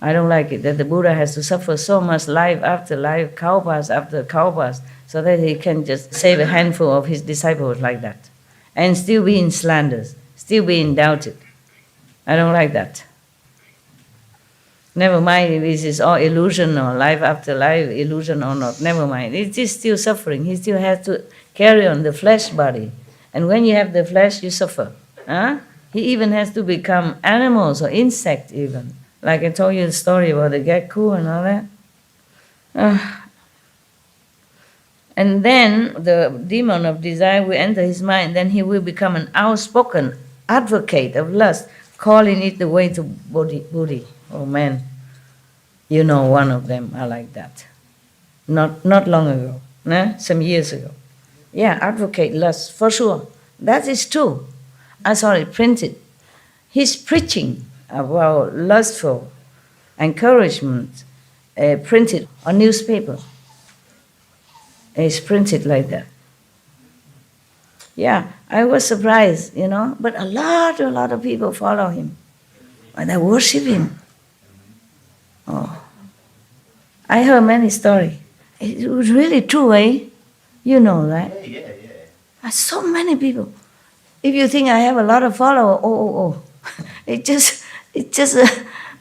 I don't like it that the Buddha has to suffer so much life after life, kalpas after kalpas, so that he can just save a handful of his disciples like that. And still being slandered, still being doubted. I don't like that. Never mind if this is all illusion or life after life, illusion or not, never mind. It is still suffering. He still has to carry on the flesh body. And when you have the flesh, you suffer. Huh? He even has to become animals or insect even. Like I told you the story about the gecko and all that. And then the demon of desire will enter his mind. Then he will become an outspoken advocate of lust, calling it the way to Buddhi. Oh man, you know one of them are like that. Not long ago, some years ago. Yeah, advocate lust, for sure. That is true. I saw it printed. He's preaching about lustful encouragement, printed on newspaper. It's printed like that. Yeah, I was surprised, but a lot of people follow him. And they worship him. Oh, I heard many stories. It was really true, eh? You know that. Yeah. So many people. If you think I have a lot of followers, it's just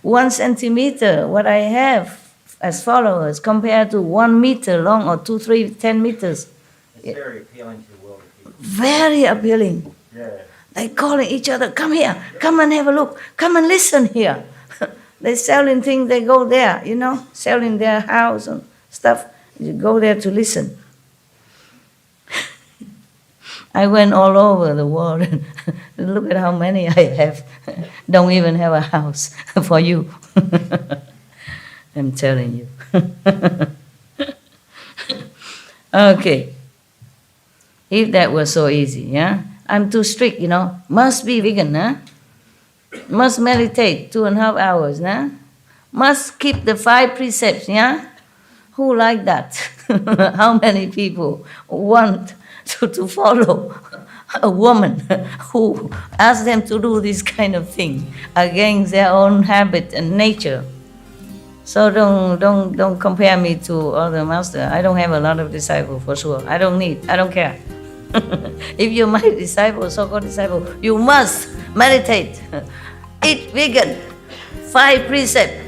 1 centimeter what I have as followers compared to 1 meter long or 2, 3, 10 meters. It's very appealing to the world of people. Very appealing. Yeah. They calling each other, come here, come and have a look, come and listen here. They selling things, they go there, selling their house and stuff. You go there to listen. I went all over the world and look at how many I have. Don't even have a house for you. I'm telling you. Okay. If that was so easy, yeah? I'm too strict, Must be vegan, huh? Must meditate 2.5 hours, nah? Must keep the 5 precepts, yeah? Who like that? How many people want to follow a woman who asks them to do this kind of thing against their own habit and nature? So don't compare me to other masters. I don't have a lot of disciples for sure. I don't care. If you're my disciple, so-called disciple, you must meditate. eat vegan, 5 precepts.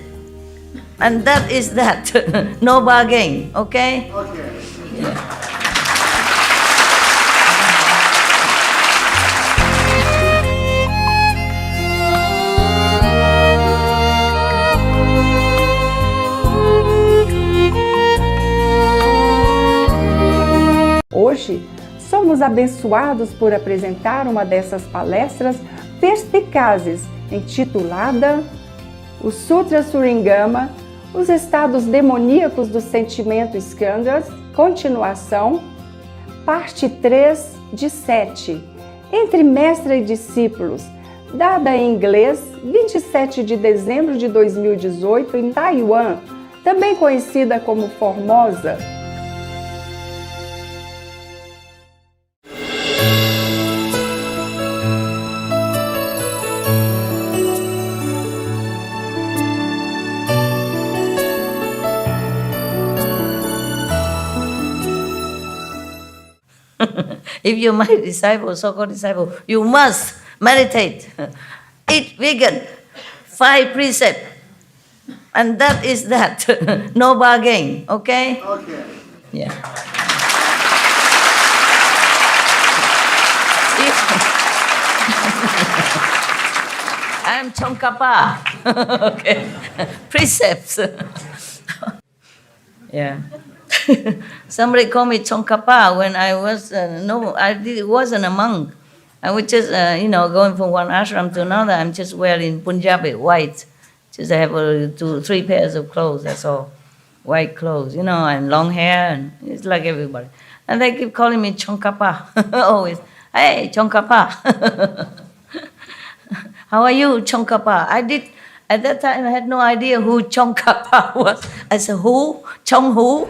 And that is that. No bargain, okay? Okay. Yeah. Hoje, somos abençoados por apresentar uma dessas palestras perspicazes, intitulada O Sutra Suringama, os estados demoníacos do sentimento Skandhas, continuação, parte 3 de 7, entre mestre e discípulos, dada em inglês, 27 de dezembro de 2018, em Taiwan, também conhecida como Formosa. If you're my disciple, so-called disciple, you must meditate, eat vegan, 5 precepts. And that is that. No bargain, okay? Okay. Yeah. I'm Tsongkhapa. Okay. Precepts. Yeah. Somebody called me Tsongkhapa when I was, wasn't a monk. I was just, going from one ashram to another. I'm just wearing Punjabi, white. Just I have 2-3 pairs of clothes, that's all. White clothes, and long hair, and it's like everybody. And they keep calling me Tsongkhapa. Always, hey, Tsongkhapa. How are you, Tsongkhapa? At that time, I had no idea who Tsongkhapa was. I said, who? Chong who?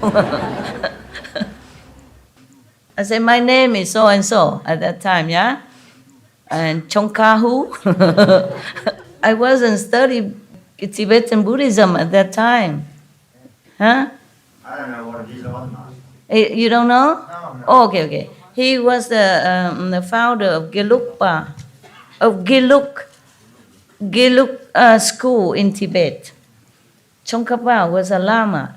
I said, my name is so-and-so at that time, yeah? And Tsongkha who? I wasn't studying Tibetan Buddhism at that time. Huh? I don't know what it is or not. You don't know? No. Oh, okay. He was the founder of Gelugpa, of Gelug school in Tibet. Tsongkhapa was a lama,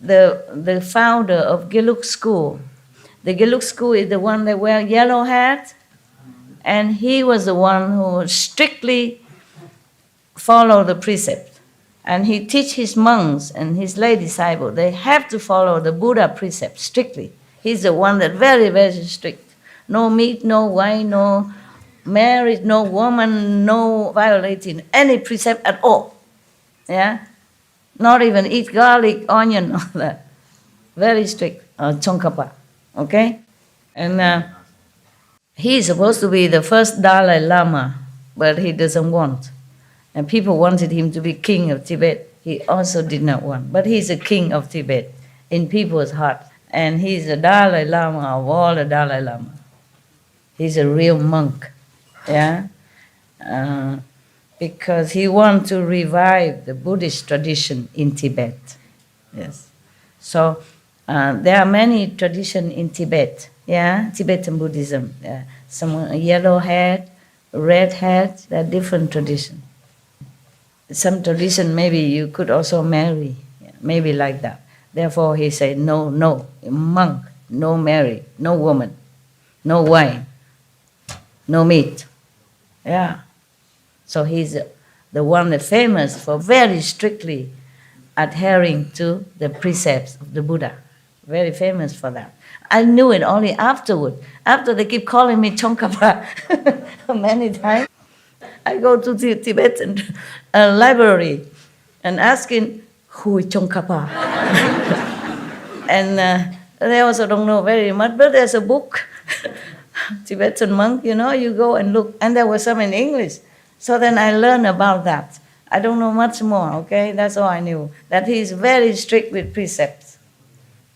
the founder of Gelug school. The Gelug school is the one that wear yellow hat, and he was the one who strictly followed the precept. And he teach his monks and his lay disciples, they have to follow the Buddha precept strictly. He's the one that very, very strict. No meat, no wine, no marriage, no woman, no violating any precept at all. Yeah? Not even eat garlic, onion, all that. Very strict, Tsongkhapa. Okay? And he's supposed to be the first Dalai Lama, but he doesn't want. And people wanted him to be king of Tibet. He also did not want. But he's a king of Tibet in people's heart. And he's the Dalai Lama of all the Dalai Lama. He's a real monk. Yeah? Because he wants to revive the Buddhist tradition in Tibet. Yes. So there are many traditions in Tibet. Yeah? Tibetan Buddhism. Some yellow hat, red hat, there are different traditions. Some tradition, maybe you could also marry, maybe like that. Therefore, he said, no, monk, no marry, no woman, no wine, no meat. Yeah. So he's the one that's famous for very strictly adhering to the precepts of the Buddha. Very famous for that. I knew it only afterward. After they keep calling me Tsongkhapa many times. I go to the Tibetan library and asking, who is Tsongkhapa? And they also don't know very much, but there's a book, Tibetan monk, you go and look. And there was some in English. So then I learned about that. I don't know much more, okay? That's all I knew. That he's very strict with precepts.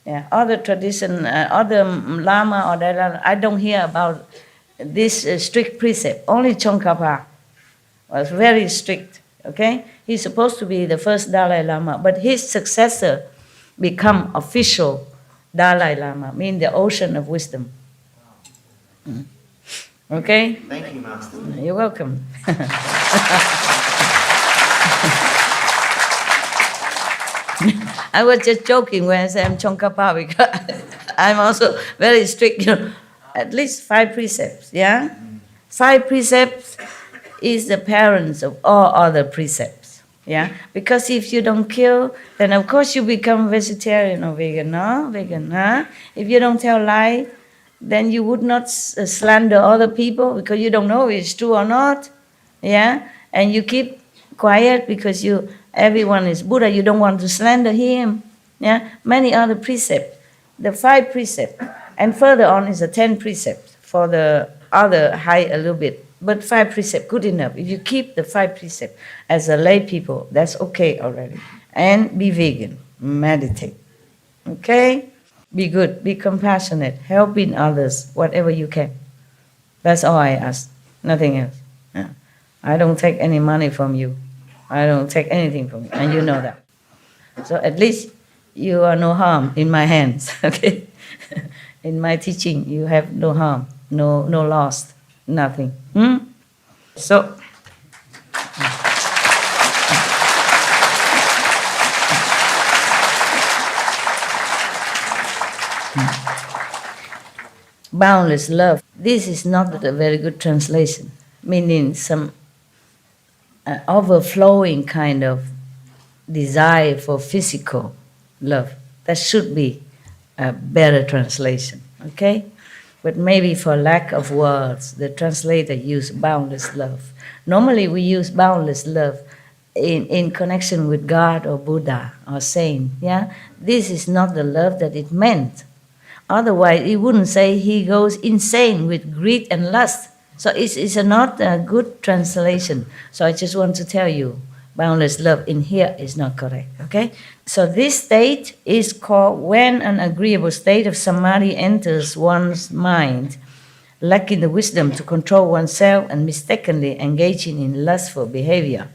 Yeah, other tradition, other Lama or Dalai Lama, I don't hear about this strict precept. Only Tsongkhapa was very strict, okay? He's supposed to be the first Dalai Lama, but his successor become official Dalai Lama, mean the ocean of wisdom. Okay? Thank you, Master. You're welcome. I was just joking when I said I'm Chongkapa because I'm also very strict, at least 5 precepts, yeah? 5 precepts is the parents of all other precepts, yeah? Because if you don't kill, then of course you become vegetarian or vegan, no? Vegan, huh? If you don't tell lie, then you would not slander other people because you don't know if it's true or not, yeah? And you keep quiet because everyone is Buddha, you don't want to slander him, yeah? Many other precepts, the 5 precepts, and further on is the 10 precepts for the other high a little bit, but 5 precepts, good enough. If you keep the 5 precepts as a lay people, that's okay already. And be vegan, meditate, okay? Be good, be compassionate, helping others, whatever you can. That's all I ask, nothing else. Yeah. I don't take any money from you. I don't take anything from you, and you know that. So at least you are no harm in my hands, okay? In my teaching, you have no harm, no loss, nothing. So, boundless love. This is not a very good translation, meaning some overflowing kind of desire for physical love. That should be a better translation, okay? But maybe for lack of words, the translator used boundless love. Normally we use boundless love in connection with God or Buddha or saint, yeah? This is not the love that it meant. Otherwise, it wouldn't say he goes insane with greed and lust. So it's not a good translation. So I just want to tell you, boundless love in here is not correct, okay? So this state is called when an agreeable state of samadhi enters one's mind, lacking the wisdom to control oneself and mistakenly engaging in lustful behavior.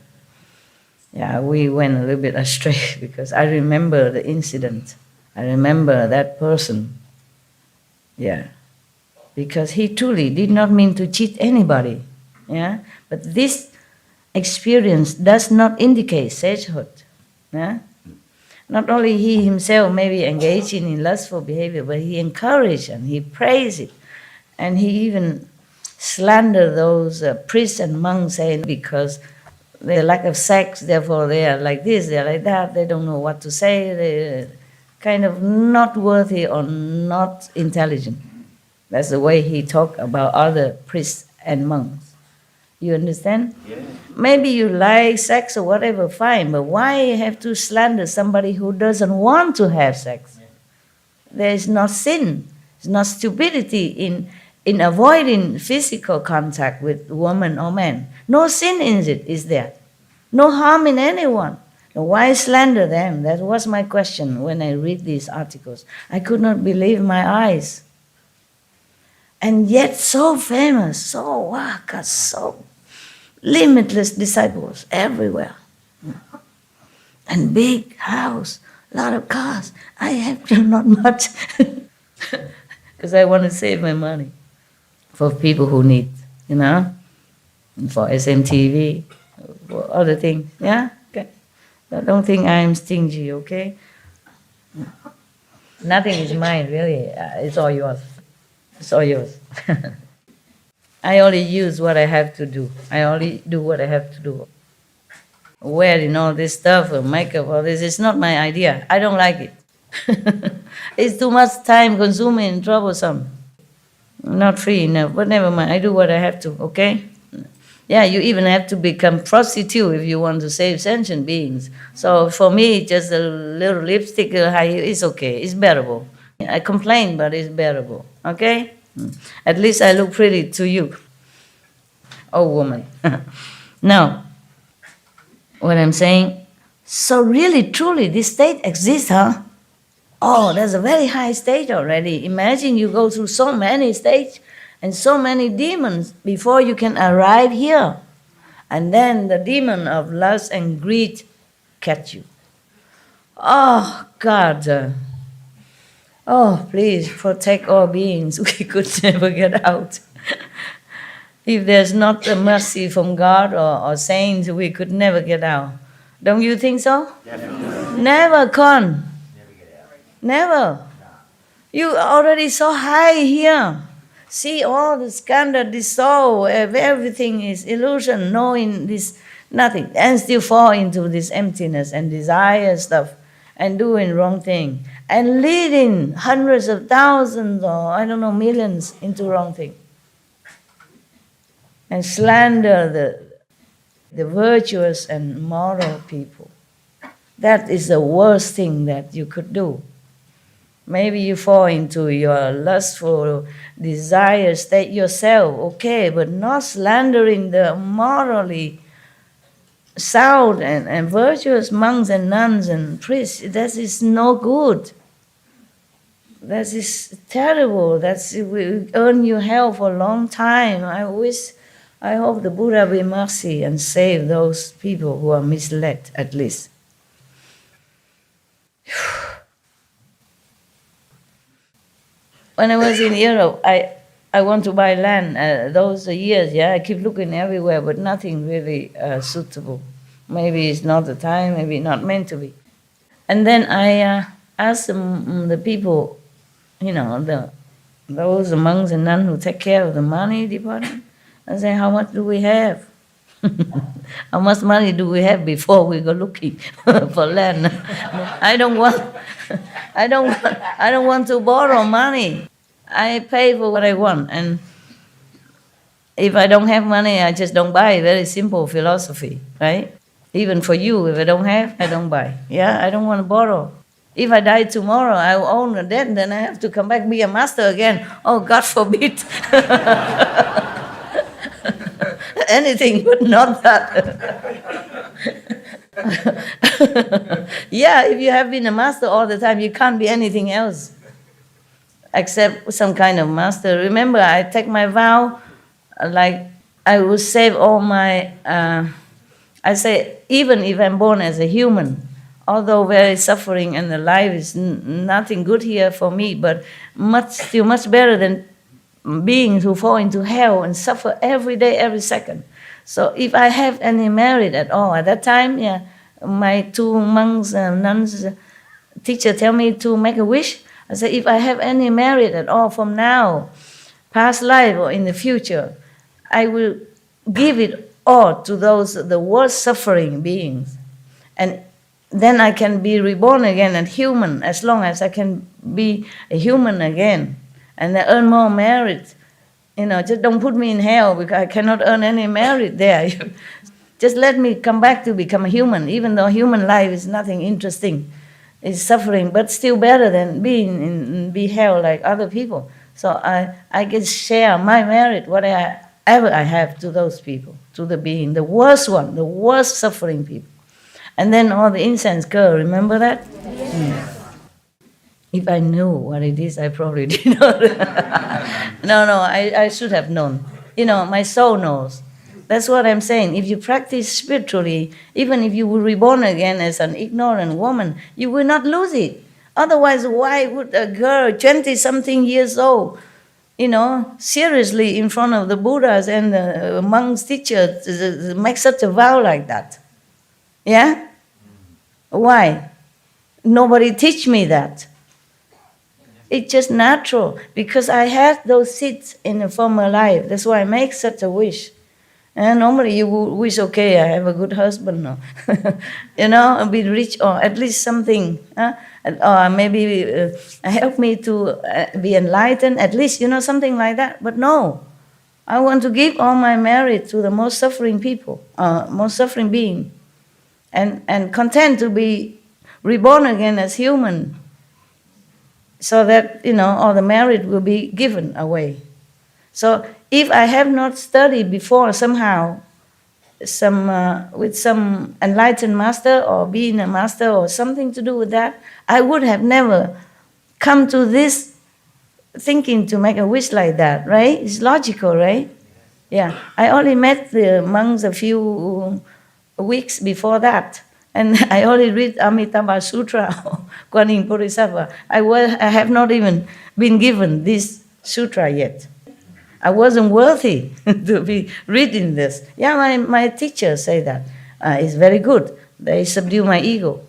Yeah, we went a little bit astray because I remember the incident. I remember that person. Yeah, because he truly did not mean to cheat anybody. Yeah, but this experience does not indicate sagehood. Yeah? Not only he himself may be engaging in lustful behavior, but he encouraged and he praised it. And he even slandered those priests and monks saying because they lack of sex, therefore they are like this, they are like that, they don't know what to say, they're kind of not worthy or not intelligent. That's the way he talked about other priests and monks. You understand? Yeah. Maybe you like sex or whatever, fine, but why have to slander somebody who doesn't want to have sex? Yeah. There is no sin, there's no stupidity in avoiding physical contact with woman or man. No sin in it, is there? No harm in anyone. Why slander them? That was my question when I read these articles. I could not believe my eyes. And yet so famous, got so limitless disciples everywhere. And big house, a lot of cars. I have not much. Because I want to save my money for people who need, and for SMTV, for other things, yeah? Okay. I don't think I'm stingy, okay? Nothing is mine, really. It's all yours. It's all yours. I only use what I have to do. I only do what I have to do. Wearing all this stuff, makeup, all this, it's not my idea. I don't like it. It's too much time consuming and troublesome. Not free enough, but never mind. I do what I have to, okay? Yeah, you even have to become prostitute if you want to save sentient beings. So for me, just a little lipstick, it's okay. It's bearable. I complain, but it's bearable, okay? At least I look pretty to you. Oh, woman. Now, what I'm saying, so really, truly, this state exists, huh? Oh, there's a very high state already. Imagine you go through so many states and so many demons before you can arrive here. And then the demon of lust and greed catch you. Oh, God. Oh, please protect all beings. We could never get out. If there's not a mercy from God or saints, we could never get out. Don't you think so? Definitely. Never, Con. Never get out. Never. You already so high here. See all the scandal dissolve, everything is illusion, knowing this, nothing, and still fall into this emptiness and desire stuff and doing wrong thing and leading hundreds of thousands or I don't know millions into wrong thing and slander the virtuous and moral people. That is the worst thing that you could do. Maybe you fall into your lustful desire state yourself, okay, but not slandering the morally sound and virtuous monks and nuns and priests. That is no good. That is terrible. That will earn you hell for a long time. I hope the Buddha be mercy and save those people who are misled, at least. When I was in Europe, I want to buy land. Those years, I keep looking everywhere, but nothing really suitable. Maybe it's not the time, maybe not meant to be. And then I asked the people, those monks and nuns who take care of the money department, I say, how much do we have? How much money do we have before we go looking for land? I don't want to borrow money. I pay for what I want, and if I don't have money, I just don't buy. Very simple philosophy, right? Even for you, if I don't have, I don't buy. I don't want to borrow. If I die tomorrow, I will own a debt, then I have to come back be a master again. Oh, God forbid. Anything but not that. If you have been a master all the time, you can't be anything else except some kind of master. Remember, I take my vow, like I will save all my, I say, even if I'm born as a human, although very suffering and the life is nothing good here for me, but still much better than beings who fall into hell and suffer every day, every second. So if I have any merit at all, at that time, my two monks and nuns, teacher tell me to make a wish. I say, if I have any merit at all from now, past life or in the future, I will give it all to the worst suffering beings. And then I can be reborn again and human, as long as I can be a human again. And I earn more merit. Just don't put me in hell because I cannot earn any merit there. Just let me come back to become a human, even though human life is nothing interesting. It's suffering, but still better than be hell like other people. So I can share my merit, whatever I have, to those people, to the being, the worst one, the worst suffering people. And then all the incense girl, remember that? Yes. If I knew what it is, I probably did not. No, I should have known. My soul knows. That's what I'm saying. If you practice spiritually, even if you were reborn again as an ignorant woman, you will not lose it. Otherwise, why would a girl, 20-something years old, seriously in front of the Buddhas and the monks, teachers, make such a vow like that? Yeah? Why? Nobody teach me that. It's just natural, because I had those seeds in a former life. That's why I make such a wish. And normally you would wish, okay, I have a good husband, or, be rich, or at least something, or maybe help me to be enlightened, at least, something like that. But no, I want to give all my merit to the most suffering people, most suffering being, and content to be reborn again as human, so that, all the merit will be given away. So if I have not studied before somehow, with some enlightened master or being a master or something to do with that, I would have never come to this thinking to make a wish like that, right? It's logical, right? Yeah. I only met the monks a few weeks before that. And I only read Amitabha Sutra or Guanyin Bodhisattva. I have not even been given this sutra yet. I wasn't worthy to be reading this. Yeah, my teachers say that. It's very good. They subdue my ego.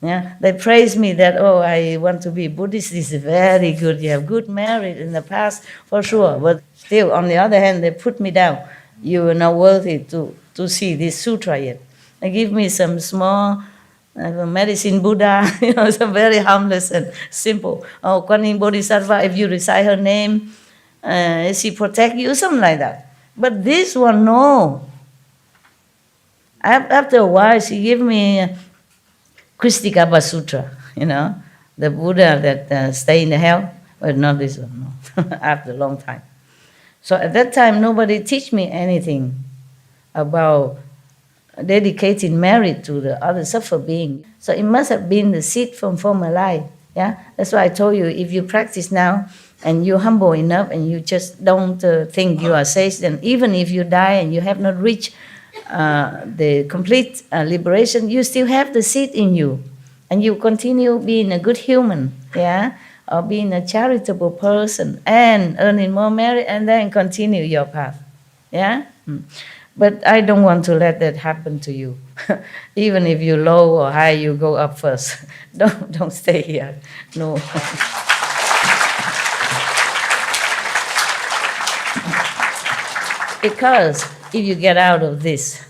Yeah, they praise me that, oh, I want to be Buddhist. This is very good. You have good merit in the past, for sure. But still, on the other hand, they put me down. You are not worthy to see this sutra yet. They give me some small medicine Buddha, some very harmless and simple. Oh, Kuan Yin Bodhisattva, if you recite her name, she protect you, something like that. But this one, no. After a while, she gave me Kristikapa Sutra, the Buddha that stay in the hell. But not this one, no. After a long time. So at that time, nobody teach me anything about dedicating merit to the other suffer being. So it must have been the seed from former life. Yeah, that's why I told you, if you practice now and you're humble enough and you just don't think you are sage, then even if you die and you have not reached the complete liberation, you still have the seed in you, and you continue being a good human, yeah, or being a charitable person and earning more merit, and then continue your path, yeah. But I don't want to let that happen to you. Even if you're low or high, you go up first. Don't stay here. No. Because if you get out of this,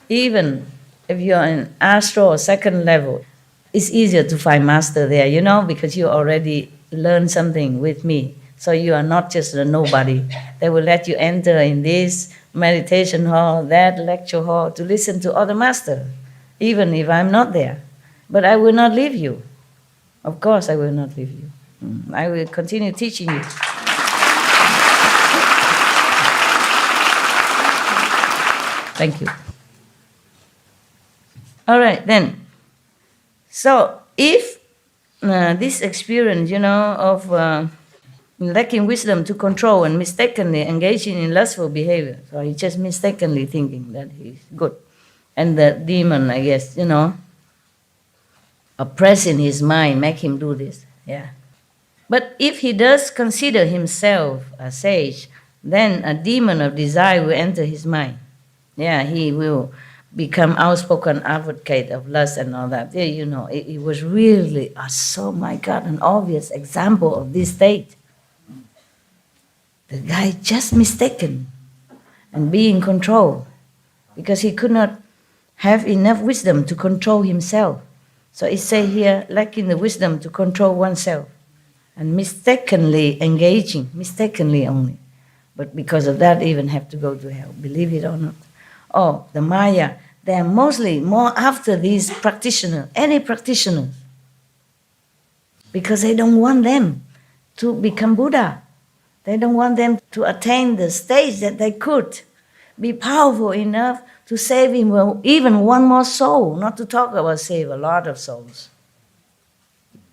even if you're in astral or second level, it's easier to find master there, because you already learned something with me. So you are not just a nobody. They will let you enter in this meditation hall, that lecture hall, to listen to other master, even if I'm not there. But I will not leave you. Of course I will not leave you. I will continue teaching you. Thank you. All right, then. So if this experience, of lacking wisdom to control and mistakenly engaging in lustful behavior, so he's just mistakenly thinking that he's good. And the demon, I guess, oppressing his mind, make him do this. Yeah. But if he does consider himself a sage, then a demon of desire will enter his mind. Yeah, he will become outspoken advocate of lust and all that. Yeah, it was really, my God, an obvious example of this state. The guy just mistaken and be in control because he could not have enough wisdom to control himself. So it says here, lacking the wisdom to control oneself and mistakenly engaging, mistakenly only. But because of that, even have to go to hell, believe it or not. Oh, the Maya, they are mostly more after these practitioners, any practitioners, because they don't want them to become Buddha. They don't want them to attain the stage that they could be powerful enough to save even one more soul, not to talk about save a lot of souls.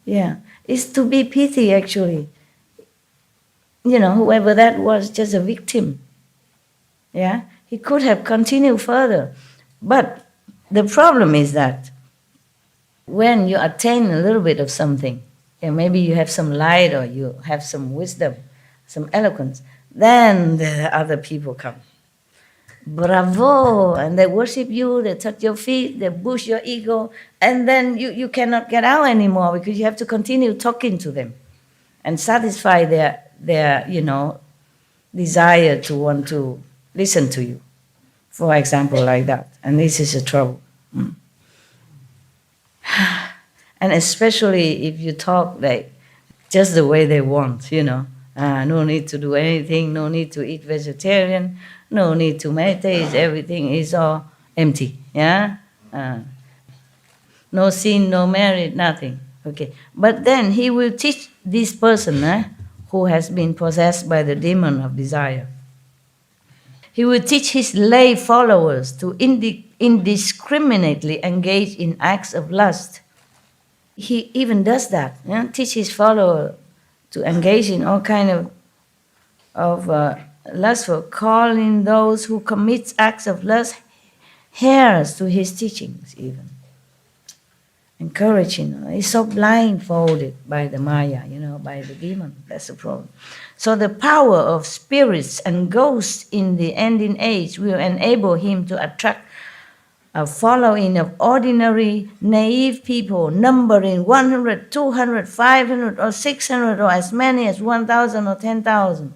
Yeah, it's to be pity actually. Whoever that was, just a victim. Yeah, he could have continued further. But the problem is that when you attain a little bit of something, maybe you have some light or you have some wisdom, some eloquence, then the other people come. Bravo! And they worship you, they touch your feet, they boost your ego, and then you cannot get out anymore because you have to continue talking to them and satisfy their desire to want to listen to you. For example, like that. And this is the trouble. And especially if you talk like just the way they want, no need to do anything, no need to eat vegetarian, no need to meditate, everything is all empty, yeah? No sin, no merit, nothing, okay. But then he will teach this person who has been possessed by the demon of desire. He will teach his lay followers to indiscriminately engage in acts of lust. He even does that, teach his followers to engage in all kind of lustful, calling those who commit acts of lust heirs to his teachings even. encouraging. He's so blindfolded by the Maya, by the demon. That's the problem. So the power of spirits and ghosts in the ending age will enable him to attract a following of ordinary, naive people numbering 100, 200, 500, or 600, or as many as 1,000 or 10,000.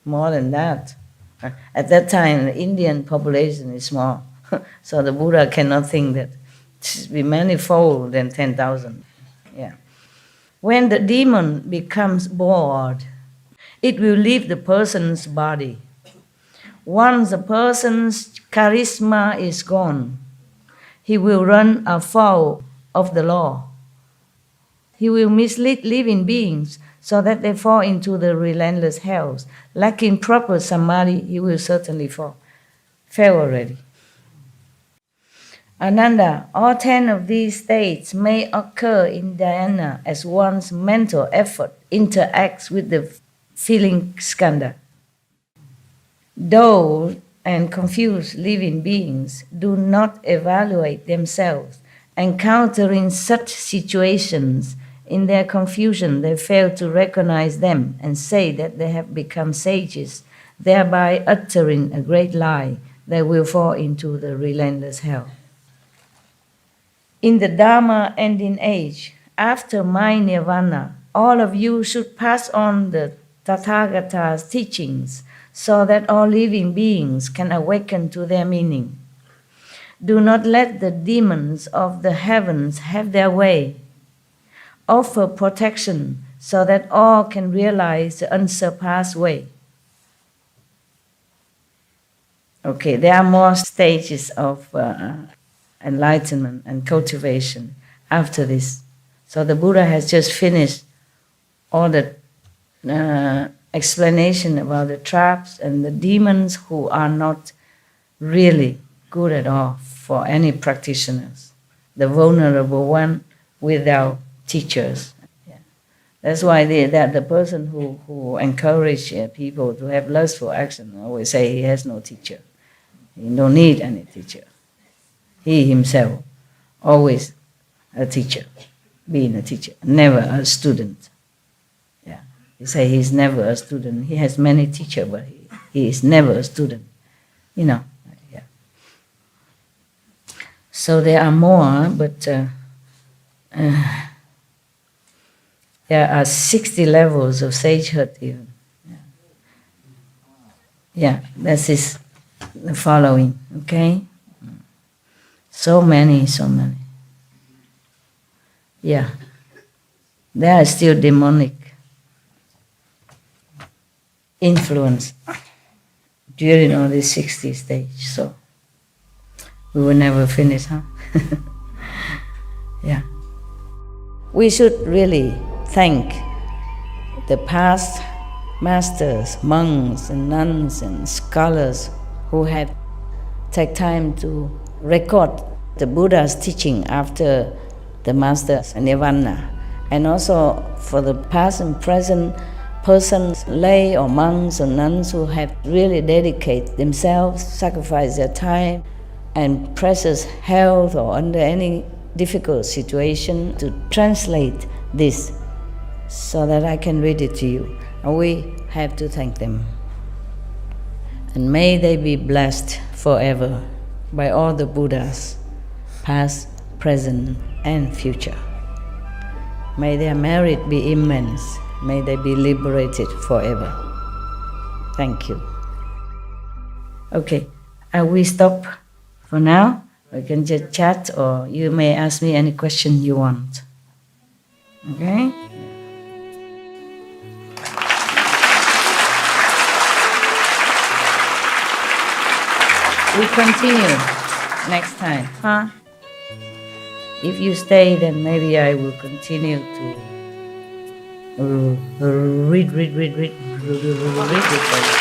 More than that. At that time, the Indian population is small. So the Buddha cannot think that it should be manifold than 10,000. Yeah. When the demon becomes bored, it will leave the person's body. Once a person's charisma is gone, he will run afoul of the law. He will mislead living beings so that they fall into the relentless hells. Lacking proper samadhi, he will certainly fall. Fell already. Ananda, all 10 of these states may occur in dhyana as one's mental effort interacts with the feeling skandha. Dull and confused living beings do not evaluate themselves. Encountering such situations, in their confusion they fail to recognize them and say that they have become sages, thereby uttering a great lie. They will fall into the relentless hell. In the Dharma ending age, after my nirvana, all of you should pass on the Tathagata's teachings so that all living beings can awaken to their meaning. Do not let the demons of the heavens have their way. Offer protection so that all can realize the unsurpassed way. Okay, there are more stages of enlightenment and cultivation after this. So the Buddha has just finished all the explanation about the traps and the demons who are not really good at all for any practitioners. The vulnerable one without teachers. Yeah. That's why the person who encourages people to have lustful action always say he has no teacher. He don't need any teacher. He himself always a teacher, being a teacher, never a student. Yeah, he say he's never a student. He has many teachers, but he is never a student. Yeah. So there are more, but there are 60 levels of sagehood even. Yeah, this is the following. Okay. So many. Yeah. There are still demonic influence during all these 60 stages. So we will never finish, huh? Yeah. We should really thank the past masters, monks and nuns and scholars who have taken time to record the Buddha's teaching after the master's nirvana, and also for the past and present persons, lay or monks or nuns who have really dedicated themselves, sacrificed their time and precious health or under any difficult situation to translate this so that I can read it to you. And we have to thank them. And may they be blessed forever by all the Buddhas, past, present, and future. May their merit be immense. May they be liberated forever. Thank you. Okay, we stop for now. We can just chat, or you may ask me any question you want. Okay? We continue next time, huh? If you stay, then maybe I will continue to read it for you.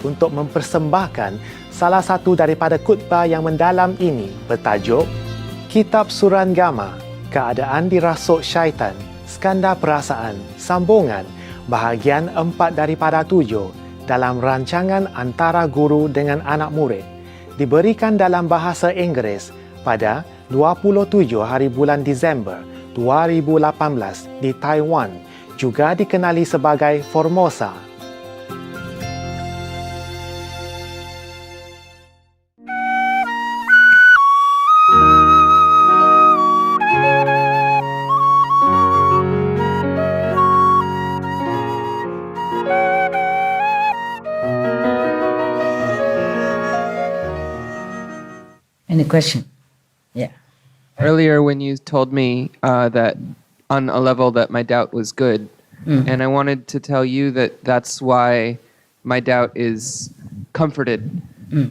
Untuk mempersembahkan salah satu daripada khutbah yang mendalam ini bertajuk Kitab Suran Gama keadaan dirasuk syaitan, skandar perasaan, sambungan, bahagian 4 daripada 7 dalam rancangan antara guru dengan anak murid diberikan dalam bahasa Inggeris pada 27 hari bulan Disember 2018 di Taiwan, juga dikenali sebagai Formosa. Any question? Yeah. Earlier, when you told me that on a level that my doubt was good, and I wanted to tell you that that's why my doubt is comforted,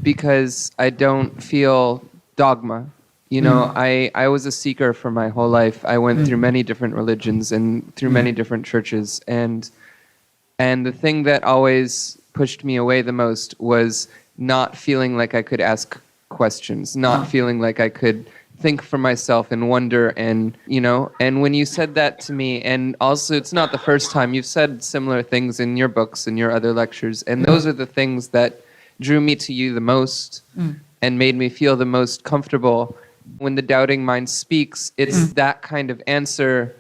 because I don't feel dogma. You know, I was a seeker for my whole life. I went through many different religions and through many different churches, and the thing that always pushed me away the most was not feeling like I could ask questions, not feeling like I could think for myself and wonder, and and when you said that to me, and also it's not the first time you've said similar things in your books and your other lectures, and those are the things that drew me to you the most and made me feel the most comfortable. When the doubting mind speaks, it's that kind of answer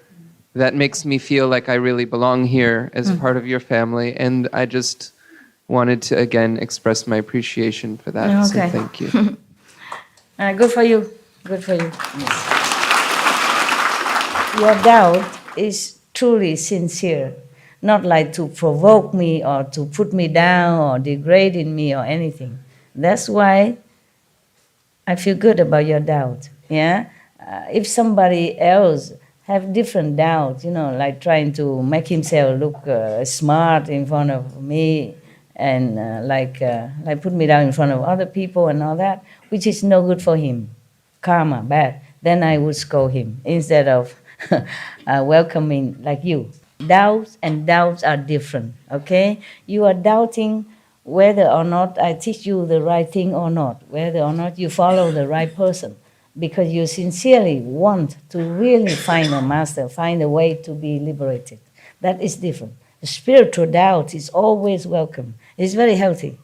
that makes me feel like I really belong here as part of your family, and I just wanted to again express my appreciation for that. So Okay. thank you. Good for you. Good for you. Yes. Your doubt is truly sincere, not like to provoke me or to put me down or degrade in me or anything. That's why I feel good about your doubt. Yeah. If somebody else have different doubts, like trying to make himself look smart in front of me, and like put me down in front of other people and all that, which is no good for him, karma, bad, then I would scold him instead of welcoming like you. Doubts and doubts are different, okay? You are doubting whether or not I teach you the right thing or not, whether or not you follow the right person, because you sincerely want to really find a master, find a way to be liberated. That is different. The spiritual doubt is always welcome. It's very healthy.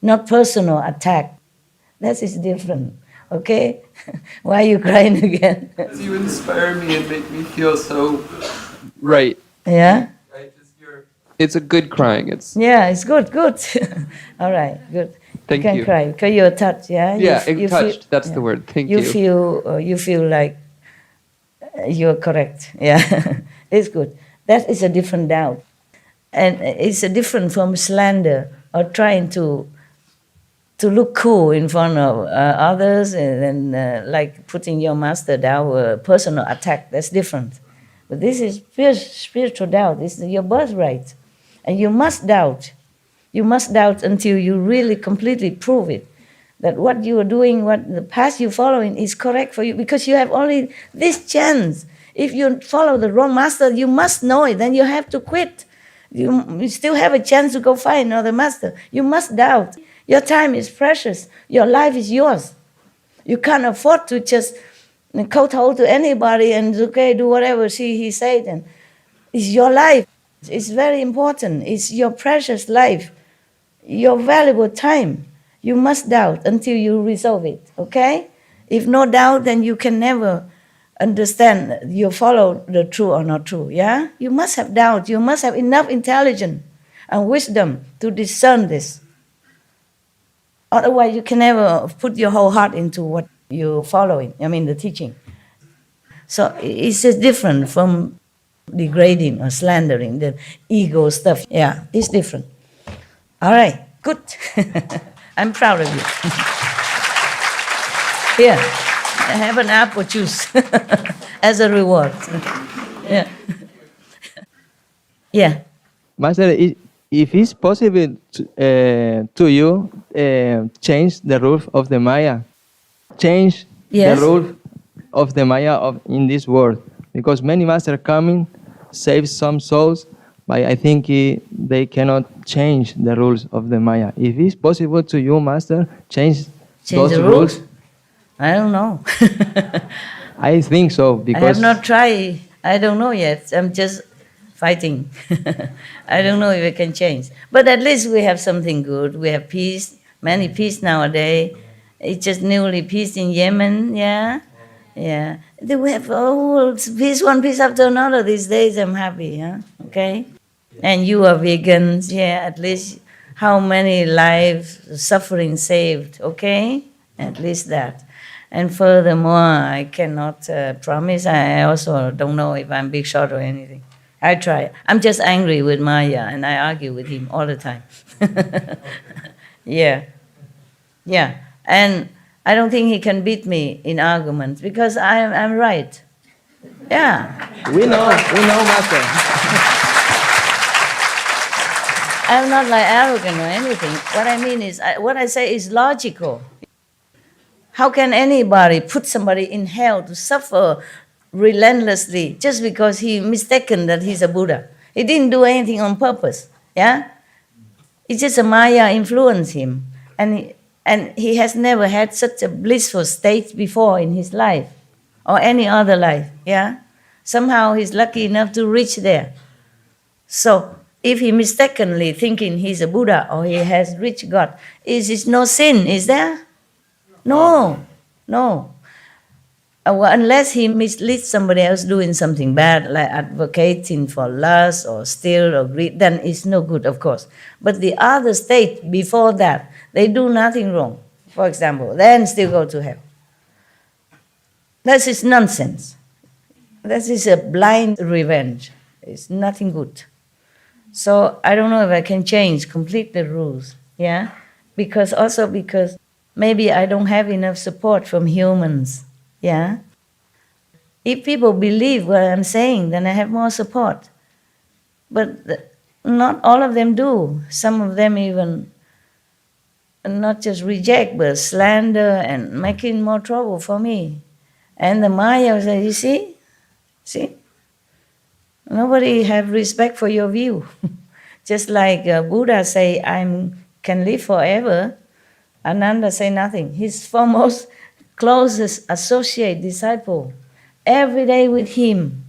Not personal attack. That is different. Okay? Why are you crying again? Because you inspire me and make me feel so right. Yeah? It's a good crying. Yeah, it's good. All right, good. Thank you. Can you. cry because you're touched, yeah? Yeah, You touched. feel, That's the word. Thank you. You feel like you're correct. Yeah, it's good. That is a different doubt. And it's a different from slander or trying to look cool in front of others and like putting your master down, personal attack. That's different. But this is spiritual doubt. This is your birthright. And you must doubt. You must doubt until you really completely prove it. That what you are doing, what the path you're following is correct for you, because you have only this chance. If you follow the wrong master, you must know it. Then you have to quit. You still have a chance to go find another master. You must doubt. Your time is precious. Your life is yours. You can't afford to just kowtow to anybody and okay, do whatever he said. And it's your life. It's very important. It's your precious life, your valuable time. You must doubt until you resolve it. Okay? If no doubt, then you can never understand you follow the true or not true. Yeah? You must have doubt. You must have enough intelligence and wisdom to discern this. Otherwise, you can never put your whole heart into what you're following, the teaching. So it's just different from degrading or slandering, the ego stuff. Yeah, it's different. All right, good. I'm proud of you. Here, have an apple juice as a reward. Yeah. Yeah. Master, if it's possible to you, change the rule of the Maya. Change Yes. the rule of the Maya in this world. Because many masters coming, save some souls, but I think they cannot change the rules of the Maya. If it's possible to you, Master, change those the rules? I don't know. I think so I because have not tried. I don't know yet. I'm just fighting. I don't know if it can change. But at least we have something good. We have peace, many peace nowadays. It's just newly peace in Yemen, yeah? Yeah. We have peace, one peace after another these days. I'm happy, huh? Okay? And you are vegans, yeah, at least how many lives suffering saved, okay? At least that. And furthermore, I cannot promise. I also don't know if I'm big shot or anything. I try. I'm just angry with Maya, and I argue with him all the time. Yeah. Yeah. And I don't think he can beat me in arguments because I'm right. Yeah. we know, Master. I'm not like arrogant or anything. What I mean is, what I say is logical. How can anybody put somebody in hell to suffer relentlessly just because he mistaken that he's a Buddha? He didn't do anything on purpose, yeah? It's just a Maya influenced him. And he has never had such a blissful state before in his life or any other life, yeah? Somehow he's lucky enough to reach there. So if he mistakenly thinking he's a Buddha or he has reached God, is it no sin, is there? No. Unless he misleads somebody else doing something bad, like advocating for lust or steal or greed, then it's no good, of course. But the other state before that, they do nothing wrong, for example, then still go to hell. That is nonsense. That is a blind revenge. It's nothing good. So I don't know if I can change complete the rules, yeah? Because maybe I don't have enough support from humans, yeah? If people believe what I'm saying, then I have more support. But not all of them do. Some of them even not just reject, but slander and making more trouble for me. And the Maya say, you see? Nobody have respect for your view. Just like Buddha say, I can live forever, Ananda say nothing. His foremost closest associate, disciple, every day with him.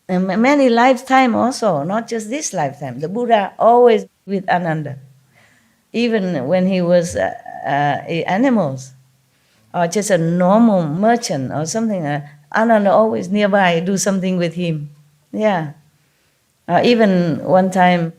And many lifetime also, not just this lifetime. The Buddha always with Ananda. Even when he was animals, or just a normal merchant or something, Ananda always nearby, do something with him. Yeah. Even one time,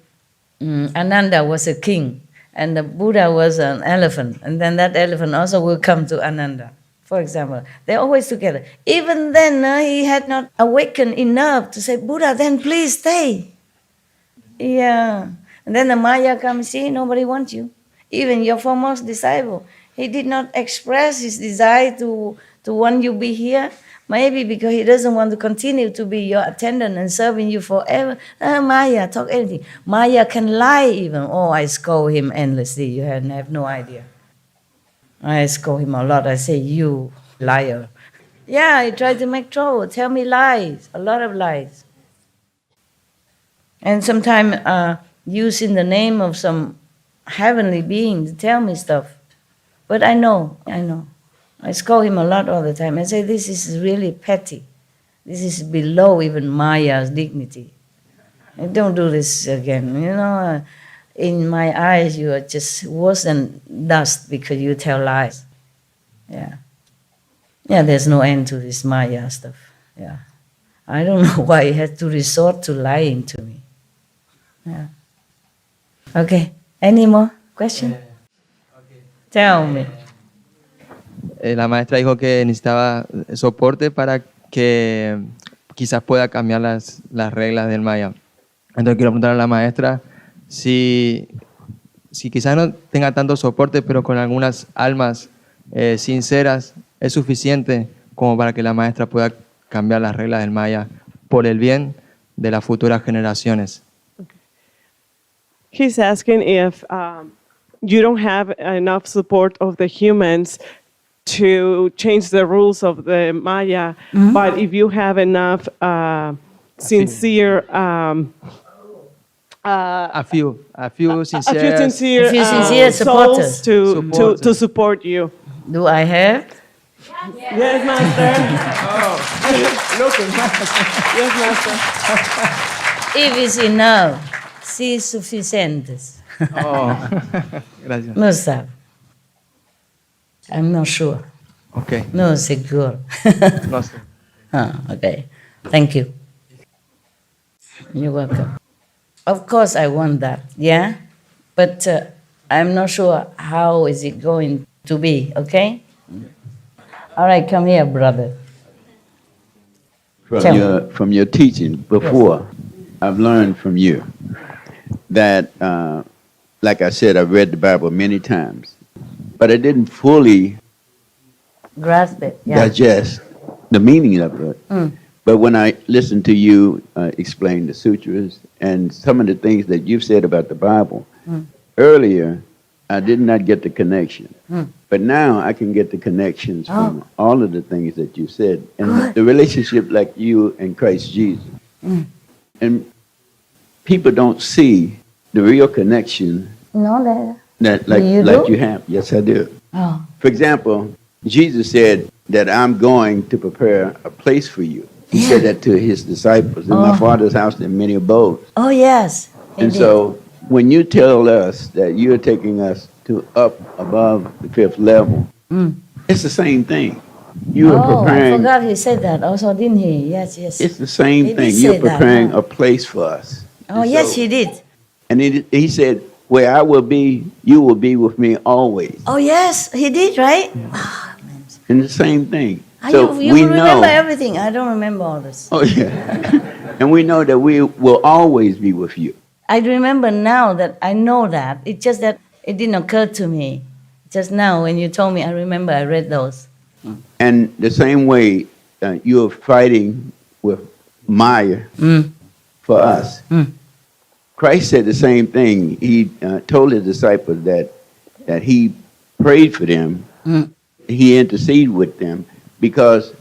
Ananda was a king, and the Buddha was an elephant, and then that elephant also will come to Ananda, for example. They're always together. Even then, he had not awakened enough to say, Buddha, then please stay. Yeah. And then the Maya comes, see, nobody wants you. Even your foremost disciple, he did not express his desire to want you be here. Maybe because he doesn't want to continue to be your attendant and serving you forever. Maya, talk anything. Maya can lie even. Oh, I scold him endlessly. You have no idea. I scold him a lot. I say, you liar. Yeah, he tried to make trouble, tell me lies, a lot of lies. And sometimes using the name of some heavenly being to tell me stuff. But I know. I scold him a lot all the time. I say, this is really petty. This is below even Maya's dignity. Don't do this again. In my eyes, you are just worse than dust because you tell lies. Yeah. Yeah, there's no end to this Maya stuff. Yeah. I don't know why he had to resort to lying to me. Yeah. Okay. Any more questions? Tell me. La maestra dijo que necesitaba soporte para que quizás pueda cambiar las reglas del Maya. Entonces quiero preguntar a la maestra si quizás no tenga tanto soporte, pero con algunas almas sinceras es suficiente como para que la maestra pueda cambiar las reglas del Maya por el bien de las futuras generaciones. He's asking if you don't have enough support of the humans to change the rules of the Maya, but if you have enough sincere, a few sincere supporters souls to support you. Do I have? Yes, Master. Yes, Master. If it's enough, si es suficiente. Oh, gracias. No sabe. I'm not sure. Okay. No secure. No sé. Okay. Thank you. You're welcome. Of course, I want that, yeah? But I'm not sure how is it going to be, okay? All right, come here, brother. Tell me. From your teaching before, I've learned from you that, like I said, I've read the Bible many times, but I didn't fully Grasp it, yeah. digest the meaning of it. But when I listened to you explain the sutras and some of the things that you've said about the Bible, earlier I did not get the connection. But now I can get the connections from all of the things that you said. And the relationship like you and Christ Jesus. And people don't see the real connection No, that like you have. Yes, I do. Oh. For example, Jesus said that I'm going to prepare a place for you. He said that to his disciples. In my Father's house there are many abodes. Oh, yes. And so when you tell us that you're taking us to up above the fifth level, it's the same thing. You are I preparing. forgot he said that also, didn't he? Yes, yes. It's the same He did thing. say You're that, preparing huh? a place for us. Oh, And yes, so- he did. And he said, where I will be, you will be with me always. Oh, yes, he did, right? And the same thing. Ah, So you we remember know. everything. I don't remember all this. Oh, yeah. And we know that we will always be with you. I remember now that I know that. It's just that it didn't occur to me. Just now when you told me, I remember I read those. And the same way you're fighting with Maya for us. Christ said the same thing. He told his disciples that he prayed for them. He interceded with them because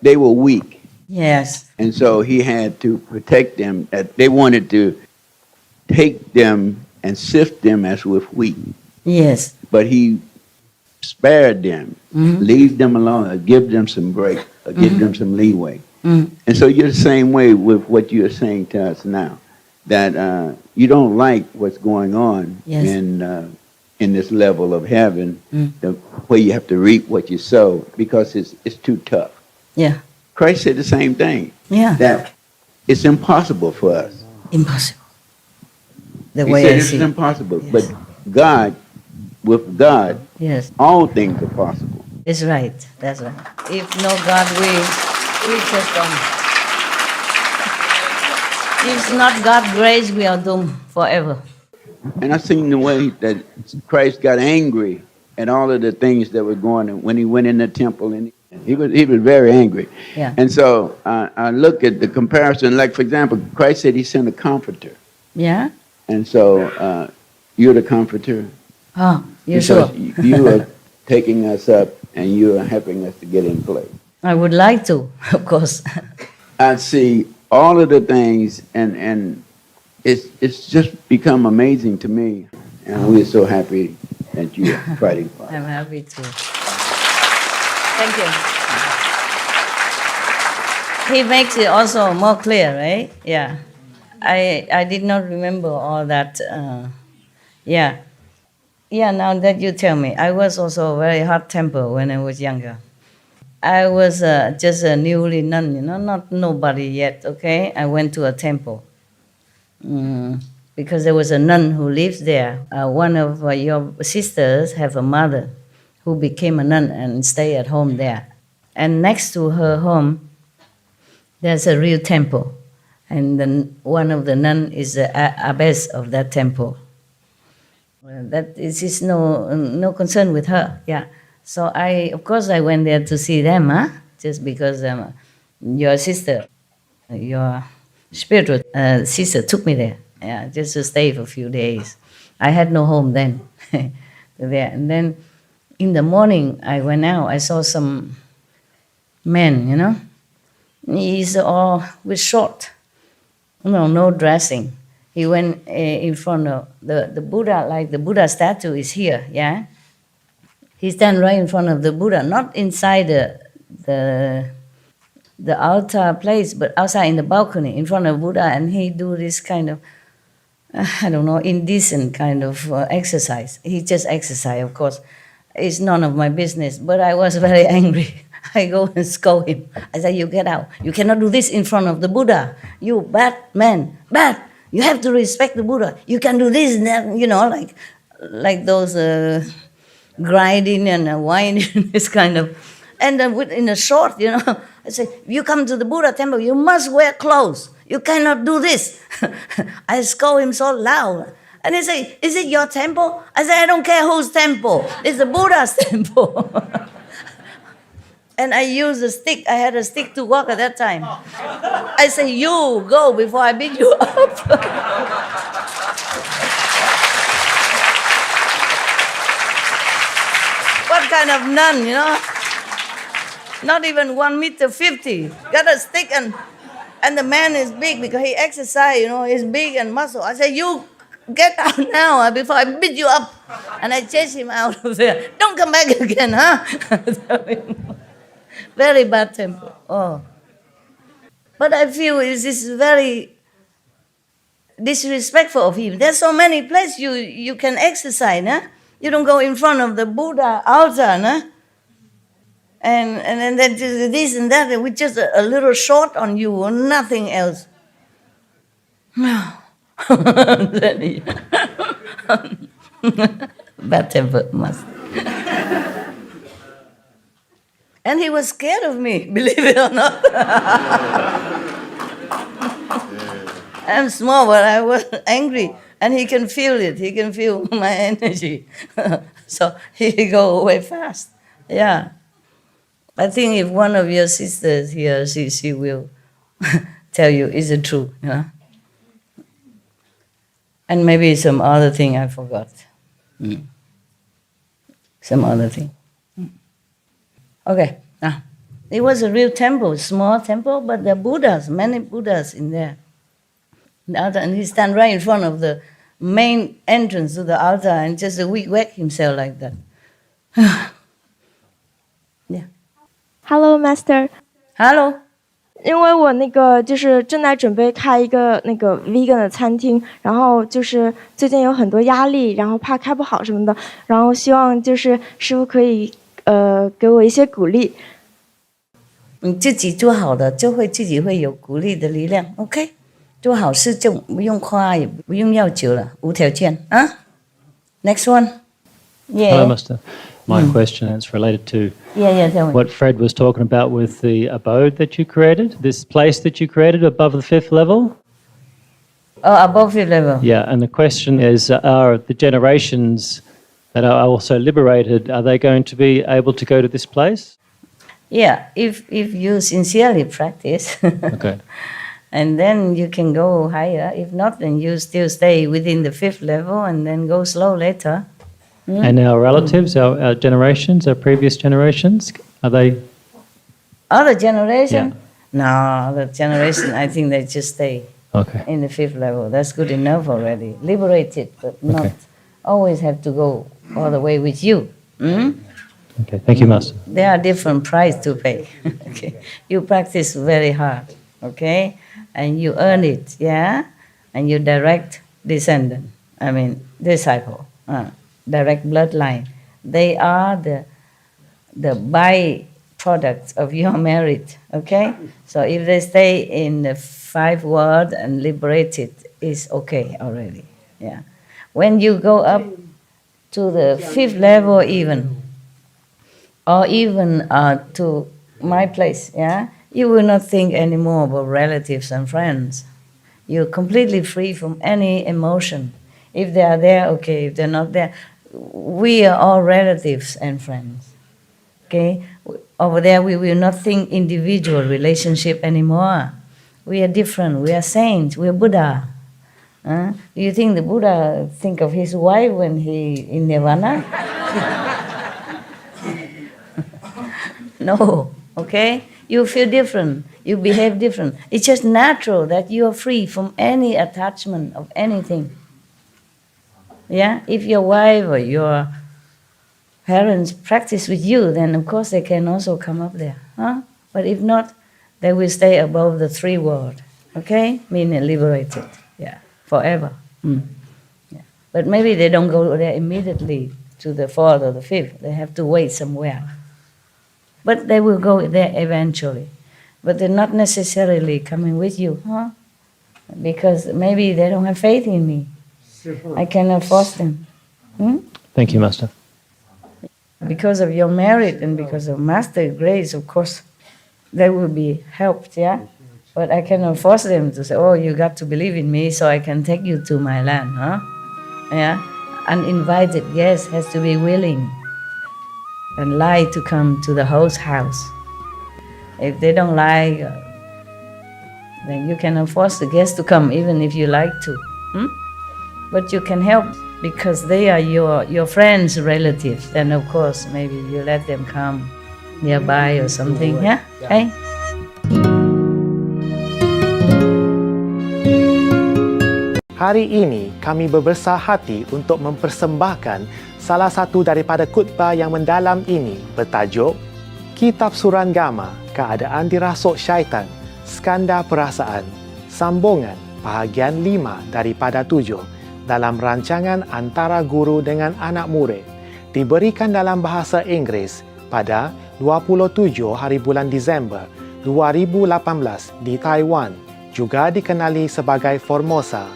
they were weak. Yes. And so he had to protect them. That they wanted to take them and sift them as with wheat. Yes. But he spared them, leave them alone, or give them some break, or give them some leeway. And so you're the same way with what you're saying to us now, that you don't like what's going on Yes. in this level of heaven, where you have to reap what you sow because it's too tough. Yeah. Christ said the same thing, Yeah. that it's impossible for us. Impossible. The He way said I it's see. impossible, Yes. but God, with God, Yes. all things are possible. It's right. That's right. If no God, we just don't. If it's not God's grace, we are doomed forever. And I seen the way that Christ got angry at all of the things that were going on when he went in the temple, and he was very angry. Yeah. And so I look at the comparison. Like, for example, Christ said he sent a comforter, Yeah? and so you're the comforter. Oh, you sure? Because you are taking us up and you are helping us to get in place. I would like to, of course. I see all of the things, and it's just become amazing to me, and we're so happy that you're fighting for us. I'm happy to. Thank you. He makes it also more clear, right? Yeah. I did not remember all that. Yeah. Yeah, now that you tell me, I was also very hot-tempered when I was younger. I was just a newly nun, not nobody yet, okay? I went to a temple because there was a nun who lives there. One of your sisters have a mother who became a nun and stay at home there. And next to her home, there's a real temple. And one of the nun is the abbess of that temple. That is no concern with her, yeah. So of course I went there to see them, just because your sister, your spiritual sister took me there, yeah, just to stay for a few days. I had no home then, there. And then in the morning I went out, I saw some men, he's all with short, no dressing. He went in front of the Buddha, like the Buddha statue is here, yeah? he stand right in front of the Buddha, not inside the altar place, but outside in the balcony in front of Buddha, and he do this kind of, I don't know, indecent kind of exercise. He just exercise, of course. It's none of my business, but I was very angry. I go and scold him. I say, you get out. You cannot do this in front of the Buddha. You bad man, bad. You have to respect the Buddha. You can do this and that, you know, like those grinding and whining, this kind of. And then in a short, you know, I say, you come to the Buddha temple, you must wear clothes. You cannot do this. I scold him so loud. And he say, is it your temple? I say, I don't care whose temple. It's the Buddha's temple. And I use a stick. I had a stick to walk at that time. I say, you go before I beat you up. What kind of nun, you know? Not even 1.50 meters. Got a stick and the man is big because he exercise, you know, he's big and muscle. I say, you get out now before I beat you up. And I chase him out of there. Don't come back again, huh? Very bad temper. Oh. But I feel this is very disrespectful of him. There's so many places you can exercise, huh? You don't go in front of the Buddha altar, huh? And then this and that, with just a little short on you or nothing else. Bad temper must. And he was scared of me, believe it or not. I'm small, but I was angry. And he can feel it. He can feel my energy. So he go away fast. Yeah. I think if one of your sisters here, she will tell you, is it true? You know? And maybe some other thing I forgot. Some other thing. Okay, now, it was a real temple, small temple, but there are Buddhas, many Buddhas in there. The altar, and he stand right in front of the main entrance to the altar and just whack himself like that. Yeah. Hello, Master. Hello. 因为我就是正在准备开一个vegan 的餐厅，然后就是最近有很多压力，然后怕开不好什么的，然后希望就是师父可以给我一些鼓励。你自己做好的，就会自己会有鼓励的力量。OK， 做好事就不用夸，也不用要求了，无条件啊。Next one. Yeah. Hello, Master. My question is related to tell me. what Fred was talking about with the abode that you created, this place that you created above the 5th level. Oh, above 5th level. Yeah, and the question is, are the generations that are also liberated, are they going to be able to go to this place? Yeah, if you sincerely practice, Okay. And then you can go higher. If not, then you still stay within the 5th level and then go slow later. And our relatives, our generations, our previous generations, are they? Other generation? Yeah. No, other generation, I think they just stay in the 5th level. That's good enough already. Liberated, but not always have to go all the way with you. Okay, thank you, Master. There are different price to pay. Okay, you practice very hard, okay, and you earn it, yeah, and you direct descendant. I mean disciple, direct bloodline. They are the byproducts of your merit. Okay, so if they stay in the 5 world and liberated, is okay already. Yeah, when you go up to the 5th level even, or even to my place, yeah, you will not think anymore about relatives and friends. You're completely free from any emotion. If they are there, okay. If they're not there, we are all relatives and friends. Okay, over there we will not think individual relationship anymore. We are different. We are saints. We are Buddha. Do you think the Buddha think of his wife when he in nirvana? No, okay? You feel different. You behave different. It's just natural that you are free from any attachment of anything. Yeah? If your wife or your parents practice with you, then of course they can also come up there. Huh? But if not, they will stay above the three world. Okay? Meaning liberated. Yeah. Forever. Yeah. But maybe they don't go there immediately to the fourth or the fifth. They have to wait somewhere. But they will go there eventually. But they're not necessarily coming with you, huh? Because maybe they don't have faith in me. I cannot force them. Thank you, Master. Because of your merit and because of Master grace, of course, they will be helped, yeah? But I cannot force them to say, oh, you got to believe in me so I can take you to my land, huh? Yeah? Uninvited guest has to be willing and like to come to the host house. If they don't like, then you cannot force the guests to come even if you like to. But you can help because they are your friends, relatives. Then of course maybe you let them come nearby or something, yeah? Hey? Hari ini kami berbesar hati untuk mempersembahkan salah satu daripada khutbah yang mendalam ini bertajuk Kitab Suranggama, Keadaan Dirasuk Syaitan, Skandar Perasaan, Sambungan, bahagian 5 daripada 7 dalam rancangan antara guru dengan anak murid, diberikan dalam bahasa Inggeris pada 27 hari bulan Disember 2018 di Taiwan, juga dikenali sebagai Formosa.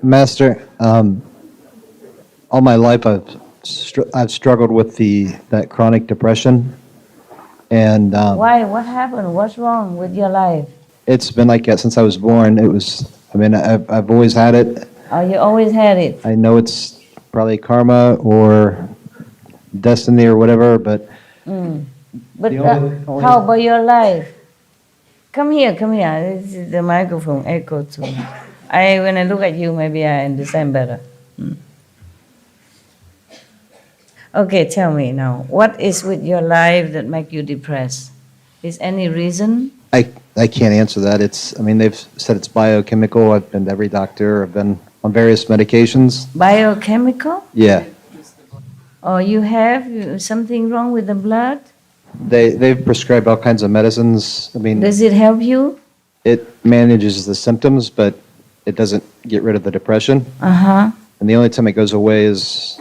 Master, all my life I've struggled with that chronic depression, and Why? What happened? What's wrong with your life? it's been like that since I was born. I've always had it. Oh, you always had it. I know it's probably karma or destiny or whatever, but But The only- how about your life? Come here. This is the microphone echo to me. When I look at you, maybe I understand better. Okay, tell me now. What is with your life that make you depressed? Is any reason? I can't answer that. They've said it's biochemical. I've been to every doctor. I've been on various medications. Biochemical? Yeah. Or you have something wrong with the blood? They've prescribed all kinds of medicines. Does it help you? It manages the symptoms, but it doesn't get rid of the depression. Uh-huh. And the only time it goes away is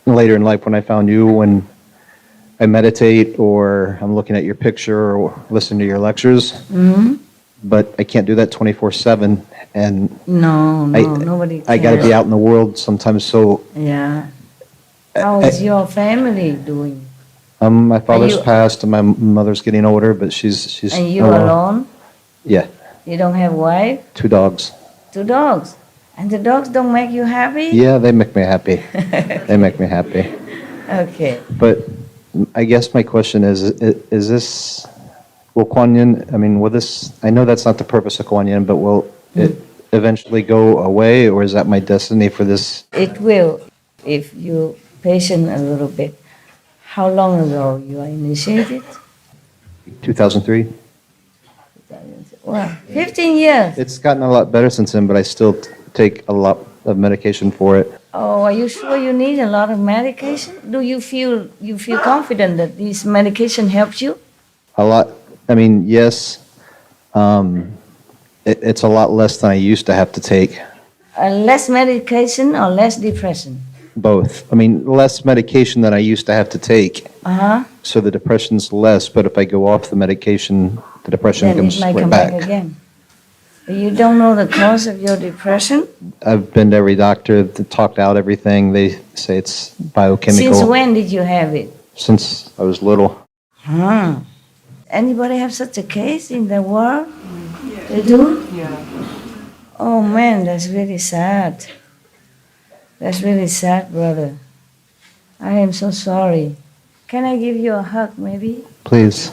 later in life when I found you, when I meditate or I'm looking at your picture or listening to your lectures. But I can't do that 24/7. And No, nobody I got to cares. be out in the world sometimes. So Yeah. How is your family doing? my father's you- passed and my mother's getting older, but she's And you oh, well. alone? Yeah, You don't have wife? 2 dogs. 2 dogs? And the dogs don't make you happy? Yeah, they make me happy. They make me happy. Okay. But I guess my question is this, will Kuan Yin, will this, I know that's not the purpose of Kuan Yin, but will it eventually go away, or is that my destiny for this? It will, if you're patient a little bit. How long ago you are initiated? 2003? Well, 15 years. It's gotten a lot better since then, but I still take a lot of medication for it. Oh, are you sure you need a lot of medication? Do you feel confident that this medication helps you? A lot, yes. It's a lot less than I used to have to take. Less medication or less depression? Both. Less medication than I used to have to take. Uh-huh. So the depression's less, but if I go off the medication, the depression Then comes it might right come back. back again. You don't know the cause of your depression? I've been to every doctor, talked out everything. They say it's biochemical. Since when did you have it? Since I was little. Anybody have such a case in the world? They do? Yeah. Oh man, that's really sad. That's really sad, brother. I am so sorry. Can I give you a hug, maybe? Please.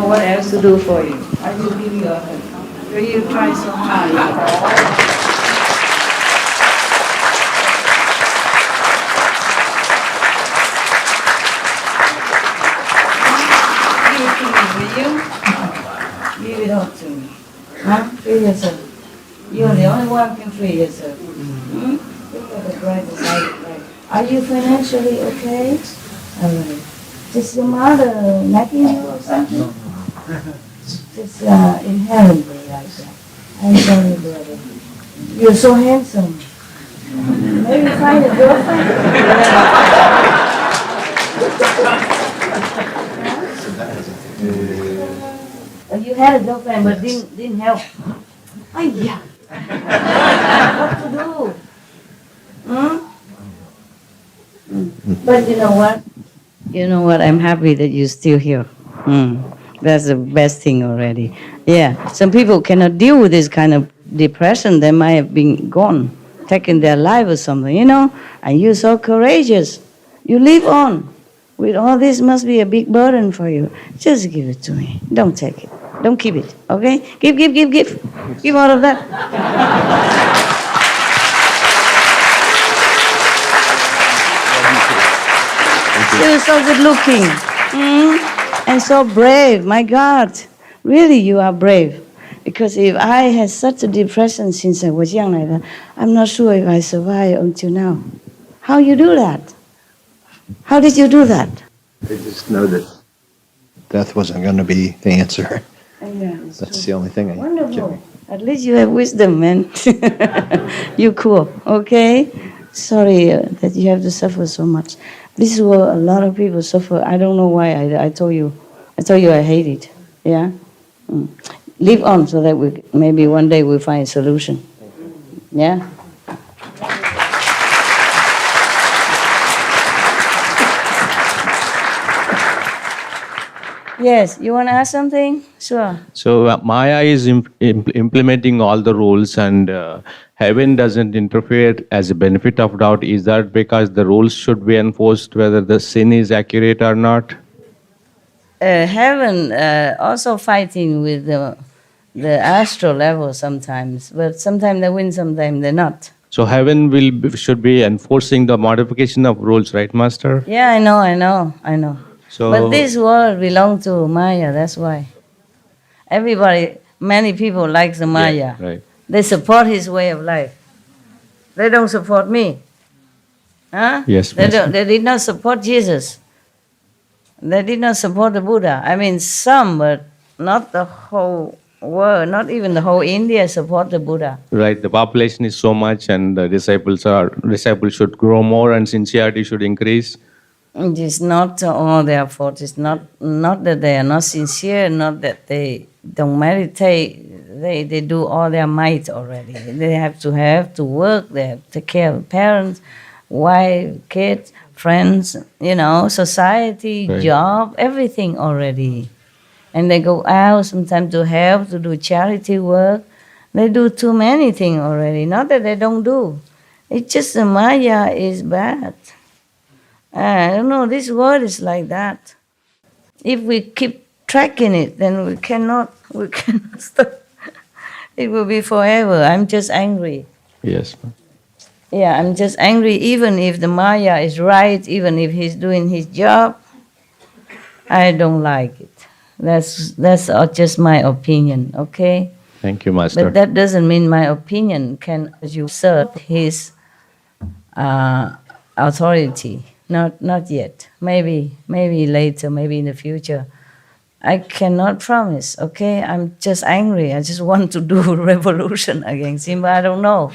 know what else to do for you. I will give you a hug. Will you try so hard? Give it up to me. Huh? Free yourself. You're the only one who can free yourself. Hmm? Look at the brighter side of life. Are you financially okay? All right. Is your mother nagging you or something? No. Just inherently like that. I'm sorry, brother. You're so handsome. Maybe find a girlfriend? You had a girlfriend but didn't help. Oh yeah. What to do? But you know what? You know what? I'm happy that you're still here. That's the best thing already. Yeah. Some people cannot deal with this kind of depression. They might have been gone, taken their life or something, you know? And you're so courageous. You live on. With all this must be a big burden for you. Just give it to me. Don't take it. Don't keep it, okay? Give. Give all of that. You're so good looking. And so brave, my God. Really, you are brave. Because if I had such a depression since I was young like that, I'm not sure if I survived until now. How you do that? How did you do that? I just know that death wasn't going to be the answer. Yeah, That's the only thing I wonderful. At least you have wisdom, man. You're cool, okay? Sorry that you have to suffer so much. This is what a lot of people suffer. I don't know why. I told you I hate it. Yeah? Live on so that maybe one day we'll find a solution. Yeah? Yes, you want to ask something? Sure. So Maya is implementing all the rules, and heaven doesn't interfere as a benefit of doubt. Is that because the rules should be enforced whether the sin is accurate or not? Heaven also fighting with the astral level sometimes, but sometimes they win, sometimes they're not. So heaven should be enforcing the modification of rules, right, Master? Yeah, I know. So, but this world belongs to Maya, that's why. Many people like the Maya. yeah, right. They support his way of life. They don't support me. Huh? Yes, they did not support Jesus. They did not support the Buddha. I mean, some, but not the whole world, not even the whole India support the Buddha. Right, the population is so much, and the disciples should grow more, and sincerity should increase. It is not all their fault. It's not that they are not sincere, not that they don't meditate. They do all their might already. They have to work. They have to take care of parents, wife, kids, friends, society, right. Job, everything already. And they go out sometimes to help, to do charity work. They do too many things already. Not that they don't do. It's just the Maya is bad. I don't know, this world is like that. If we keep tracking it, then we cannot stop. It will be forever. I'm just angry. Yes. Yeah, I'm just angry even if the Maya is right, even if he's doing his job. I don't like it. That's just my opinion, okay? Thank you, Master. But that doesn't mean my opinion can usurp his authority. Not yet. Maybe later, maybe in the future. I cannot promise, okay? I'm just angry. I just want to do revolution against him, but I don't know,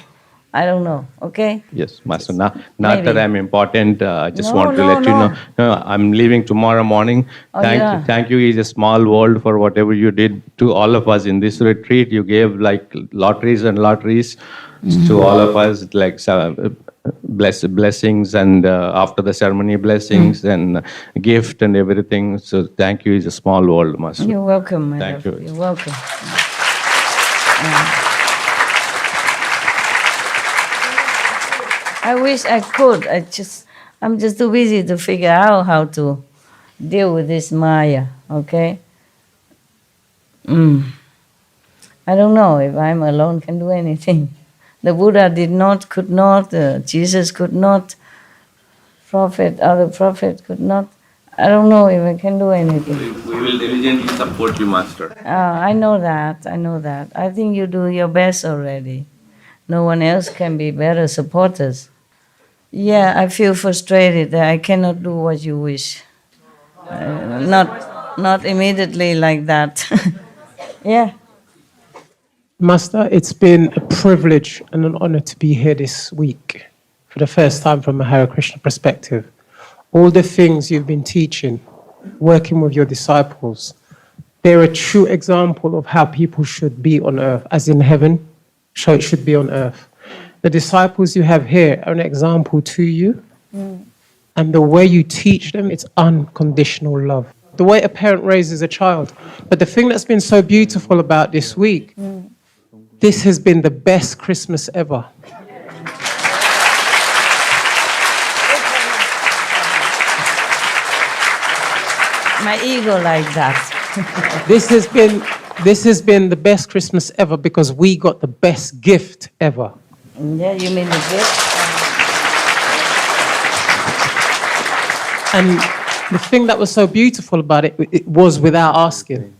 okay? Yes, Master. Not that I'm important. I just want to let you know. No, I'm leaving tomorrow morning. Thank you. It's a small world for whatever you did to all of us in this retreat. You gave like lotteries to all of us, like blessings and after the ceremony blessings and gift and everything. So thank you. It's a small world, Master. You're welcome, my Thank love. you. You're welcome. I wish I could. I'm just too busy to figure out how to deal with this Maya, okay? I don't know if I'm alone can do anything. The Buddha could not, Jesus could not, other prophet could not. I don't know if I can do anything. We will diligently support you, Master. I know that. I think you do your best already. No one else can be better supporters. Yeah, I feel frustrated that I cannot do what you wish. Not immediately like that. Yeah. Master, it's been a privilege and an honor to be here this week for the first time from a Hare Krishna perspective. All the things you've been teaching, working with your disciples, they're a true example of how people should be on earth, as in heaven, so it should be on earth. The disciples you have here are an example to you, and the way you teach them, it's unconditional love. The way a parent raises a child. But the thing that's been so beautiful about this week, this has been the best Christmas ever. My ego like that. This has been the best Christmas ever because we got the best gift ever. Yeah, you mean the gift? And the thing that was so beautiful about it, it was without asking.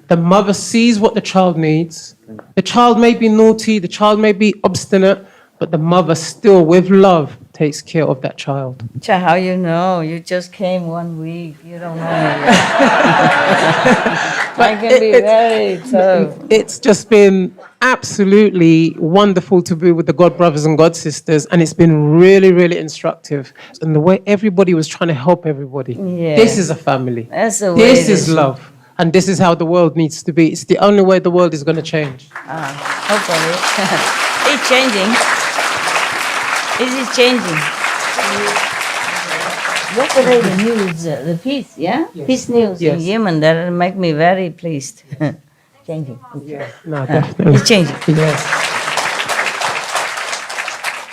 The mother sees what the child needs. The child may be naughty, the child may be obstinate, but the mother still, with love, takes care of that child. How you know? You just came 1 week. You don't know me yet. I can be very tough. It's just been absolutely wonderful to be with the God brothers and God sisters, and it's been really, really instructive. And the way everybody was trying to help everybody. Yeah. This is a family. That's the way This is love. And this is how the world needs to be. It's the only way the world is going to change. Hopefully. It's changing. It is changing. Yesterday the news, the peace, yeah? Peace news in Yemen, that make me very pleased. Changing. No, definitely. It's changing. Yes.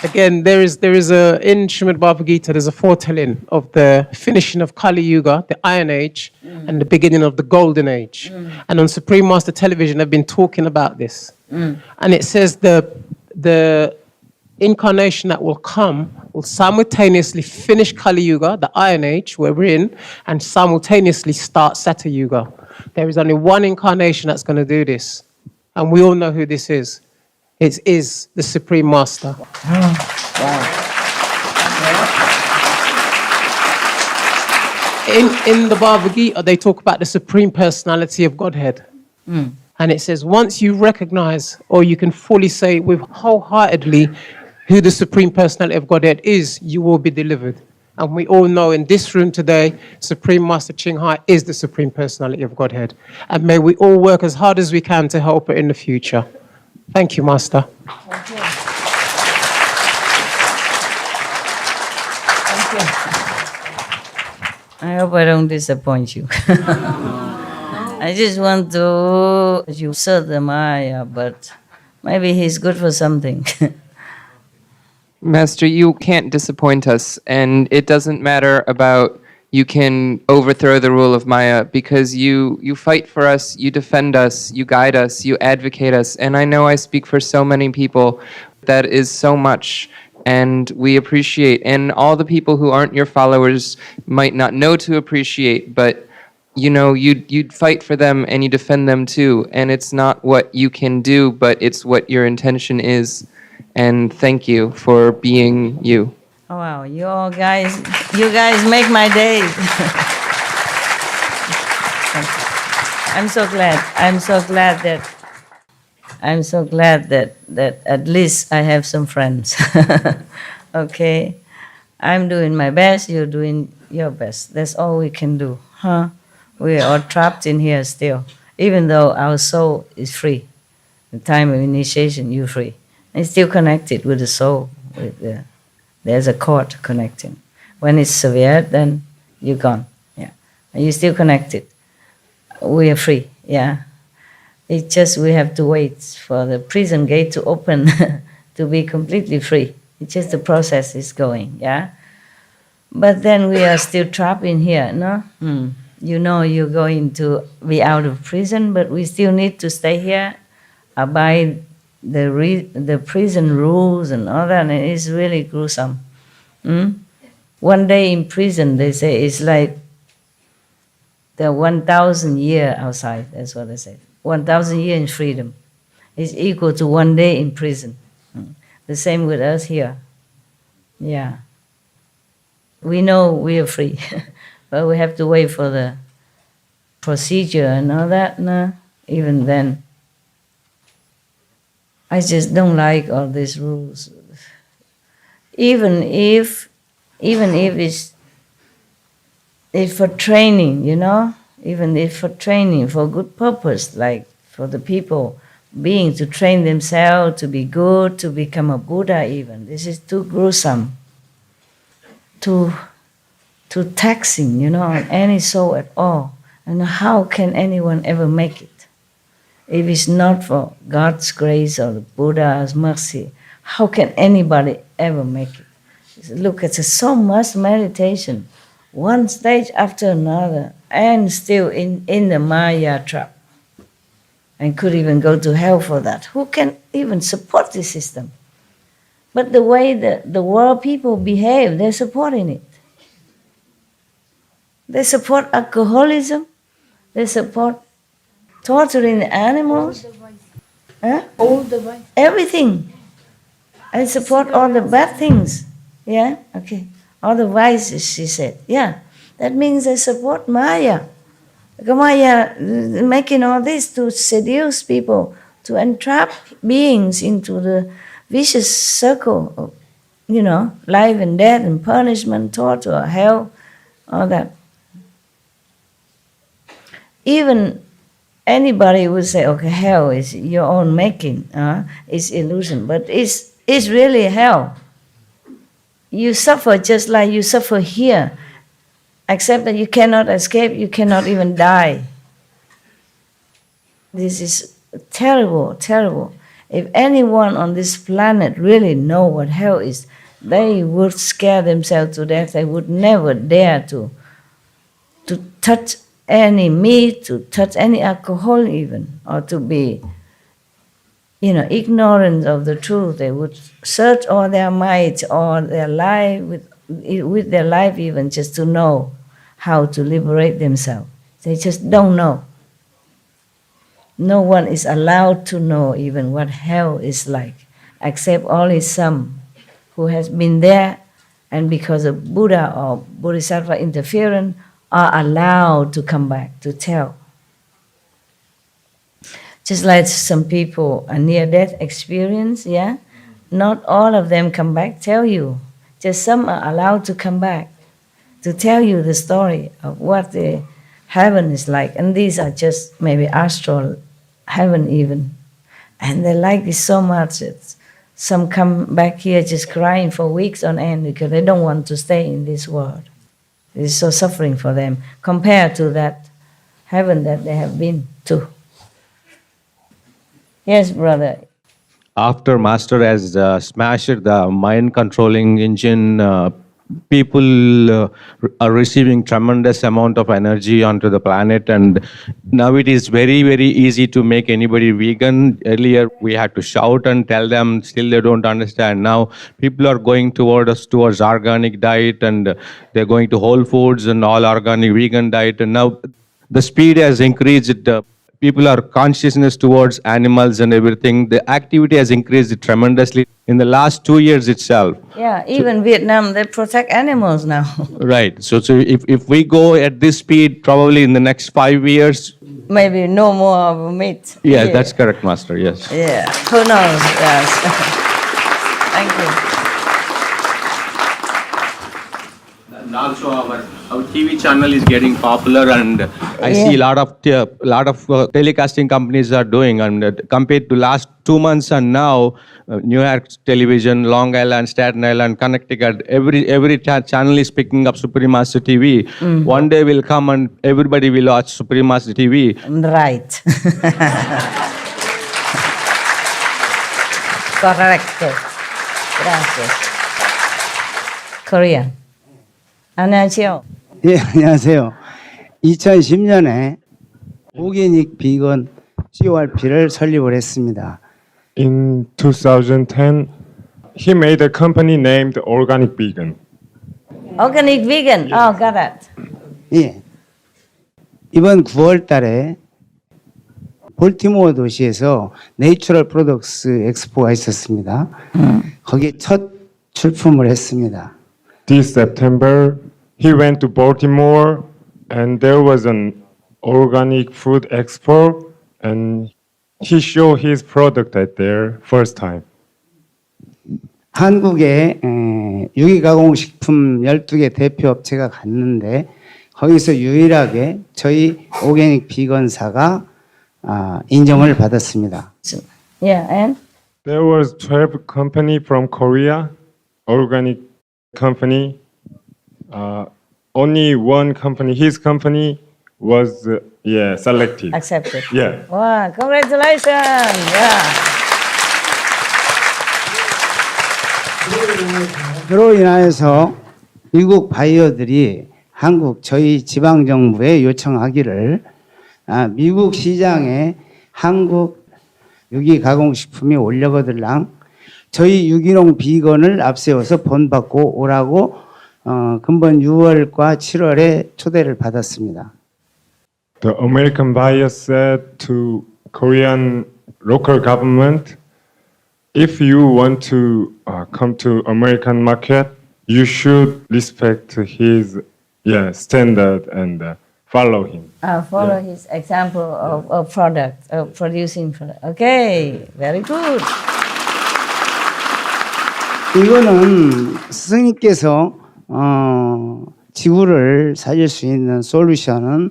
Again, there is in Srimad Bhagavad Gita, there's a foretelling of the finishing of Kali Yuga, the Iron Age, and the beginning of the Golden Age. And on Supreme Master Television, they've been talking about this. And it says the incarnation that will come will simultaneously finish Kali Yuga, the Iron Age, where we're in, and simultaneously start Sata Yuga. There is only one incarnation that's going to do this. And we all know who this is. It is the Supreme Master. In the Bhagavad Gita, they talk about the Supreme Personality of Godhead. And it says, once you recognize, or you can fully say with wholeheartedly who the Supreme Personality of Godhead is, you will be delivered. And we all know in this room today, Supreme Master Ching Hai is the Supreme Personality of Godhead. And may we all work as hard as we can to help her in the future. Thank you, Master. Thank you. I hope I don't disappoint you. I just want to you serve the Maya, but maybe he's good for something. Master, you can't disappoint us, and it doesn't matter about you can overthrow the rule of Maya, because you fight for us, you defend us, you guide us, you advocate us, and I know I speak for so many people. That is so much, and we appreciate, and all the people who aren't your followers might not know to appreciate, but you know, you'd fight for them and you defend them too, and it's not what you can do, but it's what your intention is. And thank you for being you. Oh, wow, you guys make my day. I'm so glad that at least I have some friends. Okay, I'm doing my best. You're doing your best. That's all we can do, huh? We are trapped in here still, even though our soul is free. The time of initiation, you're free. It's still connected with the soul. There's a cord connecting. When it's severed, then you're gone. Yeah, and you're still connected. We are free. Yeah, it's just we have to wait for the prison gate to open to be completely free. It's just the process is going. Yeah, but then we are still trapped in here. No. you know you're going to be out of prison, but we still need to stay here, abide the prison rules and all that, and it's really gruesome. One day in prison, they say, it's like the 1,000 year outside. That's what they say. 1,000 year in freedom is equal to 1 day in prison. The same with us here. Yeah. We know we are free, but we have to wait for the procedure and all that. No, even then. I just don't like all these rules. Even if it's for training, you know, even if for training, for good purpose, like for the people being to train themselves to be good, to become a Buddha even. This is too gruesome, too taxing, you know, on any soul at all. And how can anyone ever make it? If it's not for God's grace or the Buddha's mercy, how can anybody ever make it? Look, it's so much meditation, one stage after another, and still in the Maya trap. And could even go to hell for that. Who can even support this system? But the way the world people behave, they're supporting it. They support alcoholism. They support torturing the animals. All the vice. Everything. I support all the bad things. Yeah? Okay. All the vices, she said. Yeah. That means I support Maya. Maya making all this to seduce people, to entrap beings into the vicious circle of, you know, life and death and punishment, torture, hell, all that. Even anybody would say, okay, hell is your own making, it's illusion, but it's really hell. You suffer just like you suffer here, except that you cannot escape, you cannot even die. This is terrible, terrible. If anyone on this planet really know what hell is, they would scare themselves to death. They would never dare to touch any meat, to touch any alcohol even, or to be, you know, ignorant of the truth. They would search all their might, all their life, with their life even, just to know how to liberate themselves. They just don't know. No one is allowed to know even what hell is like, except only some who has been there, and because of Buddha or Bodhisattva interference, are allowed to come back to tell. Just like some people, a near-death experience, yeah? Not all of them come back, tell you. Just some are allowed to come back to tell you the story of what the heaven is like. And these are just maybe astral heaven even. And they like this so much. Some come back here just crying for weeks on end because they don't want to stay in this world. It's so suffering for them compared to that heaven that they have been to. Yes, brother. After Master has smashed the mind-controlling engine, people are receiving tremendous amount of energy onto the planet, and now it is very, very easy to make anybody vegan. Earlier we had to shout and tell them, still they don't understand. Now people are going towards organic diet, and they're going to Whole Foods and all organic vegan diet, and now the speed has increased. People are consciousness towards animals and everything. The activity has increased tremendously in the last 2 years itself. Yeah, even Vietnam, they protect animals now. Right. So if we go at this speed, probably in the next 5 years. Maybe no more of meat. Yes, yeah. That's correct, Master. Yes. Yeah. Who knows? Yes. Thank you. And also our TV channel is getting popular, and I see a lot of telecasting companies are doing, and compared to last 2 months and now, New York Television, Long Island, Staten Island, Connecticut, every channel is picking up Supreme Master TV. One day will come and everybody will watch Supreme Master TV. Right. Correcto. Gracias. Korea. 안녕하세요. 예, 안녕하세요. 2010년에 오게닉 비건 CORP를 설립을 했습니다. In 2010, he made a company named Organic Vegan. Organic vegan. Oh, got it. 예. 이번 9월 달에 볼티모어 도시에서 내추럴 프로덕스 엑스포가 있었습니다. 거기에 첫 출품을 했습니다. This September, he went to Baltimore and there was an organic food expo and he showed his product at there first time. 한국에 유기가공식품 12개 대표 업체가 갔는데 거기서 유일하게 저희 오게닉 비건사가 인정을 받았습니다. Yeah, and? There was 12 company from Korea, organic company. Only one company, his company was selected. Accepted. Yeah. Wow, congratulations. Yeah. 그로 인하여서 미국 바이어들이 한국 저희 지방 정부에 요청하기를 미국 시장에 한국 유기 가공식품이 올려거들랑 저희 유기농 비건을 앞세워서 본받고 오라고 금번 6월과 7월에 초대를 받았습니다. The American buyer said to Korean local government, if you want to come to American market, you should respect his standard and follow him. Follow his example of product, of producing product. Okay, very good. 이거는 스승님께서 지구를 살릴 수 있는 솔루션은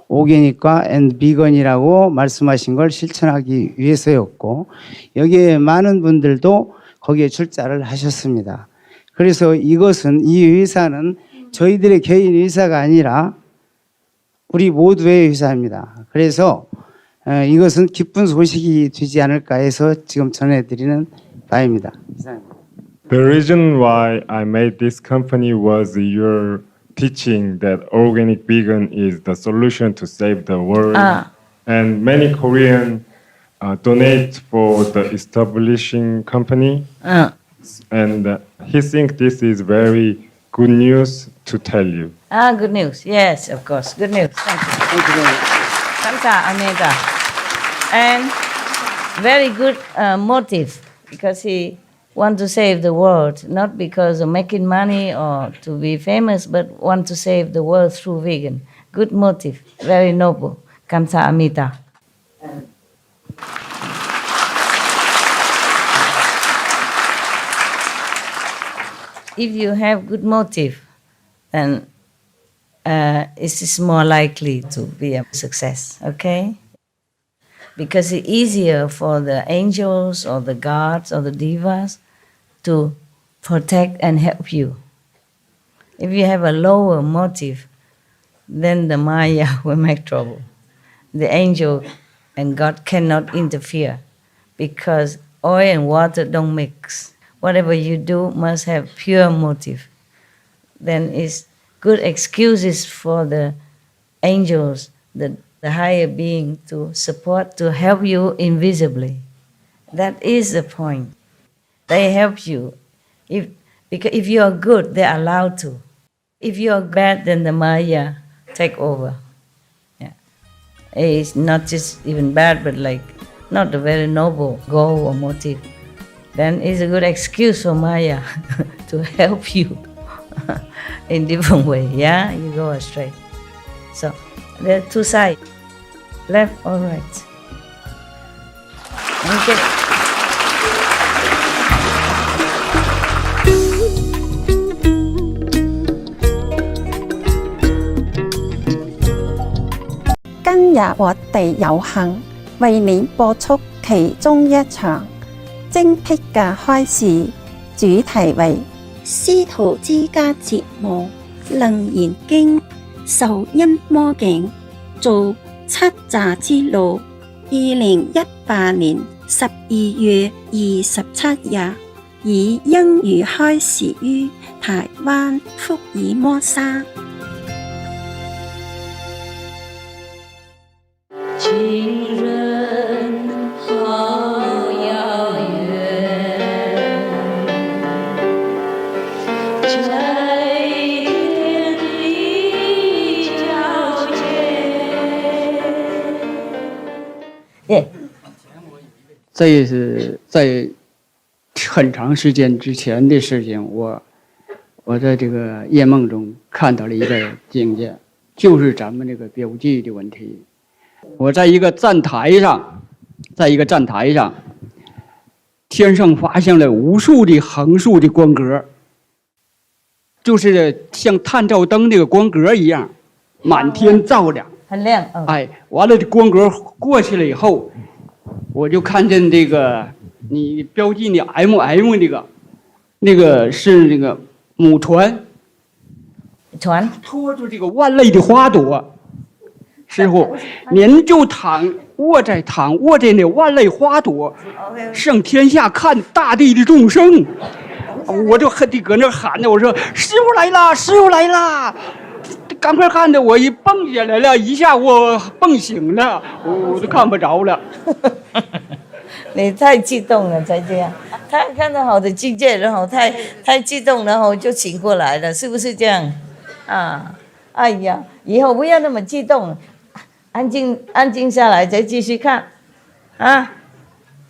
오게닉과 앤 비건이라고 말씀하신 걸 실천하기 위해서였고 여기에 많은 분들도 거기에 출자를 하셨습니다. 그래서 이것은 이 의사는 저희들의 개인 의사가 아니라 우리 모두의 의사입니다. 그래서 이것은 기쁜 소식이 되지 않을까 해서 지금 전해드리는 바입니다. The reason why I made this company was your teaching that organic vegan is the solution to save the world. And many Koreans donate for the establishing company. And he thinks this is very good news to tell you. Good news. Yes, of course. Good news. Thank you. Thank you very much. 감사합니다. And very good motive because he want to save the world, not because of making money or to be famous, but want to save the world through vegan. Good motive, very noble. 감사합니다. If you have good motive, then it is more likely to be a success, okay? Because it's easier for the angels or the gods or the devas to protect and help you. If you have a lower motive, then the Maya will make trouble. The angel and God cannot interfere because oil and water don't mix. Whatever you do must have pure motive. Then it's good excuses for the angels, the higher being to support, to help you invisibly. That is the point. They help you. Because if you are good, they're allowed to. If you are bad, then the Maya take over. Yeah. It's not just even bad, but like not a very noble goal or motive. Then it's a good excuse for Maya to help you in different way. Yeah, you go astray. So there are two sides, left or right. Okay.今日我哋有幸為您播出其中一場精辟嘅開示，主題為師徒之家節目《楞嚴經》受陰魔境做七匝之路，2018年12月27日以英語開示於台灣福爾摩沙。这也是在很长时间之前的事情，我在这个夜梦中看到了一个境界，就是咱们这个标记的问题。我在一个站台上，天上发现了无数的横竖的光格，就是像探照灯这个光格一样，满天照亮，很亮。哎，完了这光格过去了以后，我就看见这个你标记的 MM 那个是那个母船拖着这个万类的花朵。师傅，您就卧在那万类花朵，向天下看大地的众生。我就恨地搁那喊着，我说师傅来啦，师傅来啦！赶快看着我一蹦起来了，一下我蹦醒了，我都看不着了。你太激动了才这样，他看到好的境界，然后太激动，然后就醒过来了，是不是这样？啊，哎呀，以后不要那么激动，安静下来再继续看，啊，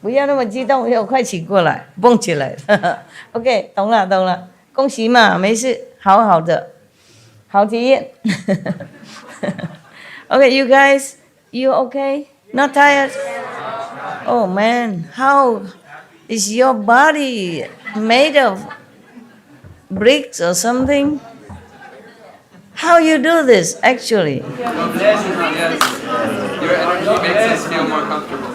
不要那么激动，要快醒过来，蹦起来。OK， 懂了，恭喜嘛，没事，好的，好体验。Okay, you guys, you okay? Not tired? Oh man, how is your body made of bricks or something? How you do this actually? Your energy makes us feel more comfortable.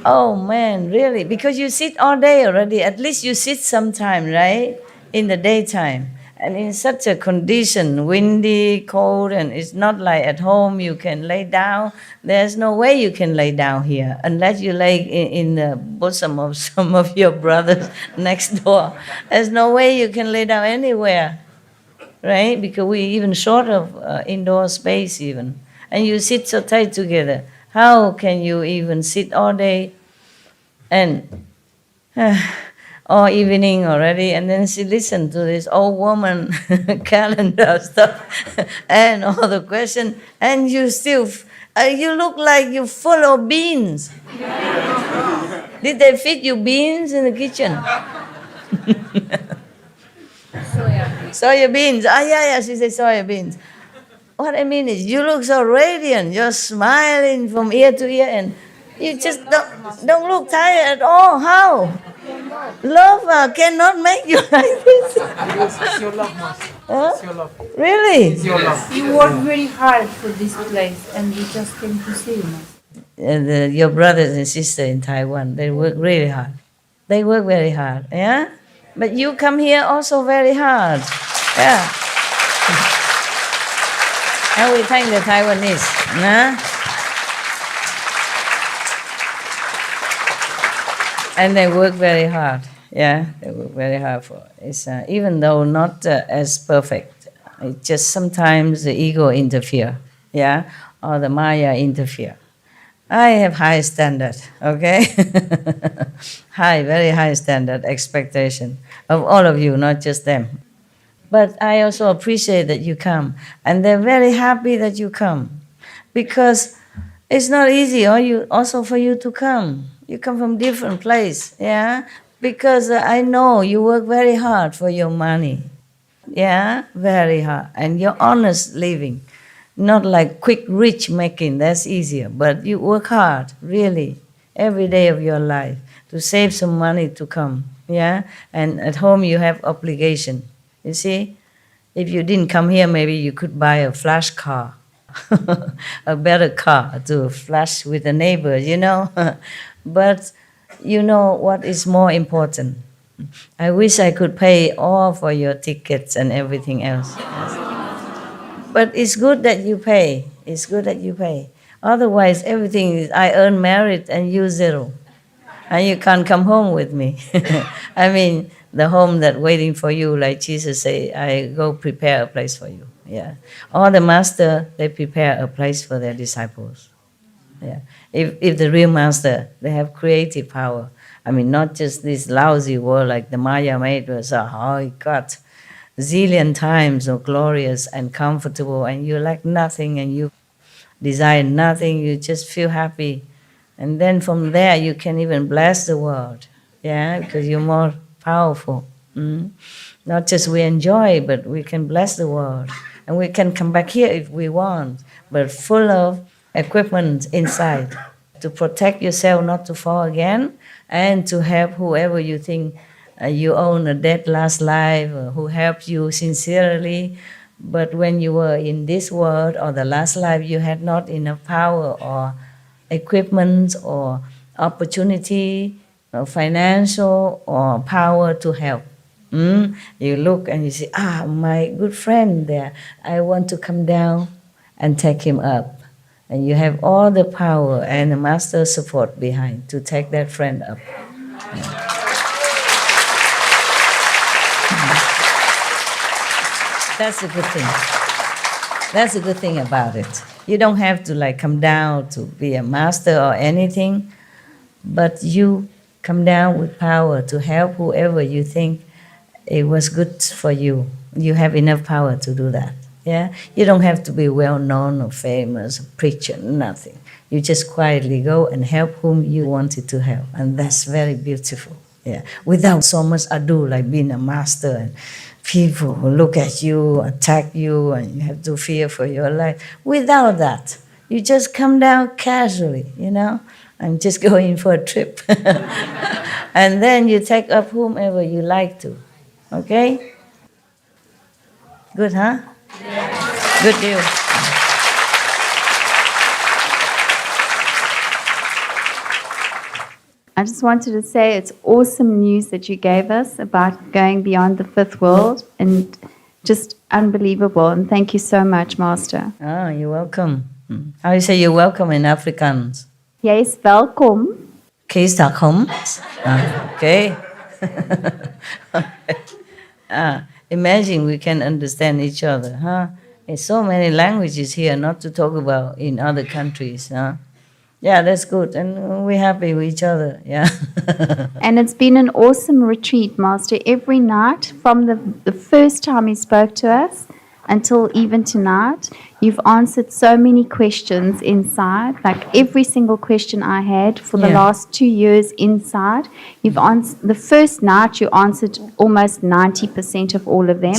Oh man, really? Because you sit all day already. At least you sit sometime, right? In the daytime. And in such a condition, windy, cold, and it's not like at home you can lay down. There's no way you can lay down here unless you lay in the bosom of some of your brothers next door. There's no way you can lay down anywhere, right? Because we're even short of indoor space even. And you sit so tight together. How can you even sit all day and all evening already, and then she listened to this old woman calendar stuff and all the questions, and you still, you look like you're full of beans. Did they feed you beans in the kitchen? Soya beans. Yeah, she said soya beans. What I mean is, you look so radiant. You're smiling from ear to ear, and you just don't look tired at all. How? Love cannot make you like this. It's your love, Master. Huh? It's your love. Really? It's your love. You worked very hard for this place, and we just came to see you, Master. Your brothers and sisters in Taiwan, they work really hard. They work very hard, yeah? But you come here also very hard, yeah. And we thank the Taiwanese, huh? And they work very hard, yeah? They work very hard for it. It's, even though not as perfect, it's just sometimes the ego interfere, yeah? Or the Maya interfere. I have high standard, okay? Very high standard expectation of all of you, not just them. But I also appreciate that you come, and they're very happy that you come, because it's not easy also for you to come. You come from different place, yeah? Because I know you work very hard for your money, yeah? Very hard, and you're honest living. Not like quick rich making, that's easier, but you work hard, really, every day of your life to save some money to come, yeah? And at home you have obligation, you see? If you didn't come here, maybe you could buy a flash car, a better car to flash with the neighbors, you know? But you know what is more important? I wish I could pay all for your tickets and everything else. But it's good that you pay. It's good that you pay. Otherwise, everything is, I earn merit and you zero. And you can't come home with me. I mean, the home that waiting for you, like Jesus say, I go prepare a place for you. Yeah. All the master, they prepare a place for their disciples. Yeah. If the real master, they have creative power. I mean, not just this lousy world like the Maya made was, oh, God, zillion times so glorious and comfortable, and you lack nothing, and you desire nothing, you just feel happy And then from there, you can even bless the world, yeah, because you're more powerful. Not just we enjoy, but we can bless the world. And we can come back here if we want, but full of equipment inside to protect yourself not to fall again, and to help whoever you think you own a dead last life, or who helped you sincerely. But when you were in this world or the last life, you had not enough power or equipment or opportunity or financial or power to help. You look and you say, my good friend there, I want to come down and take him up. And you have all the power and the master support behind to take that friend up. That's a good thing. That's a good thing about it. You don't have to come down to be a master or anything, but you come down with power to help whoever you think it was good for you. You have enough power to do that. Yeah, you don't have to be well known or famous, preacher, nothing. You just quietly go and help whom you wanted to help, and that's very beautiful. Yeah, without so much ado, like being a master and people who look at you, attack you, and you have to fear for your life. Without that, you just come down casually, I'm just going for a trip. And then you take up whomever you like to. Okay? Good, huh? Yeah. Good deal. I just wanted to say it's awesome news that you gave us about going beyond the fifth world, and just unbelievable. And thank you so much, Master. Oh, you're welcome. How do you say you're welcome in Afrikaans? Jy is welkom. Welkom. Okay. Imagine we can understand each other, huh? There's so many languages here, not to talk about in other countries, huh? Yeah, that's good, and we're happy with each other, yeah. And it's been an awesome retreat, Master. Every night, from the first time you spoke to us until even tonight, you've answered so many questions inside. Like every single question I had for the last 2 years inside, you've answered. The first night you answered almost 90% of all of them.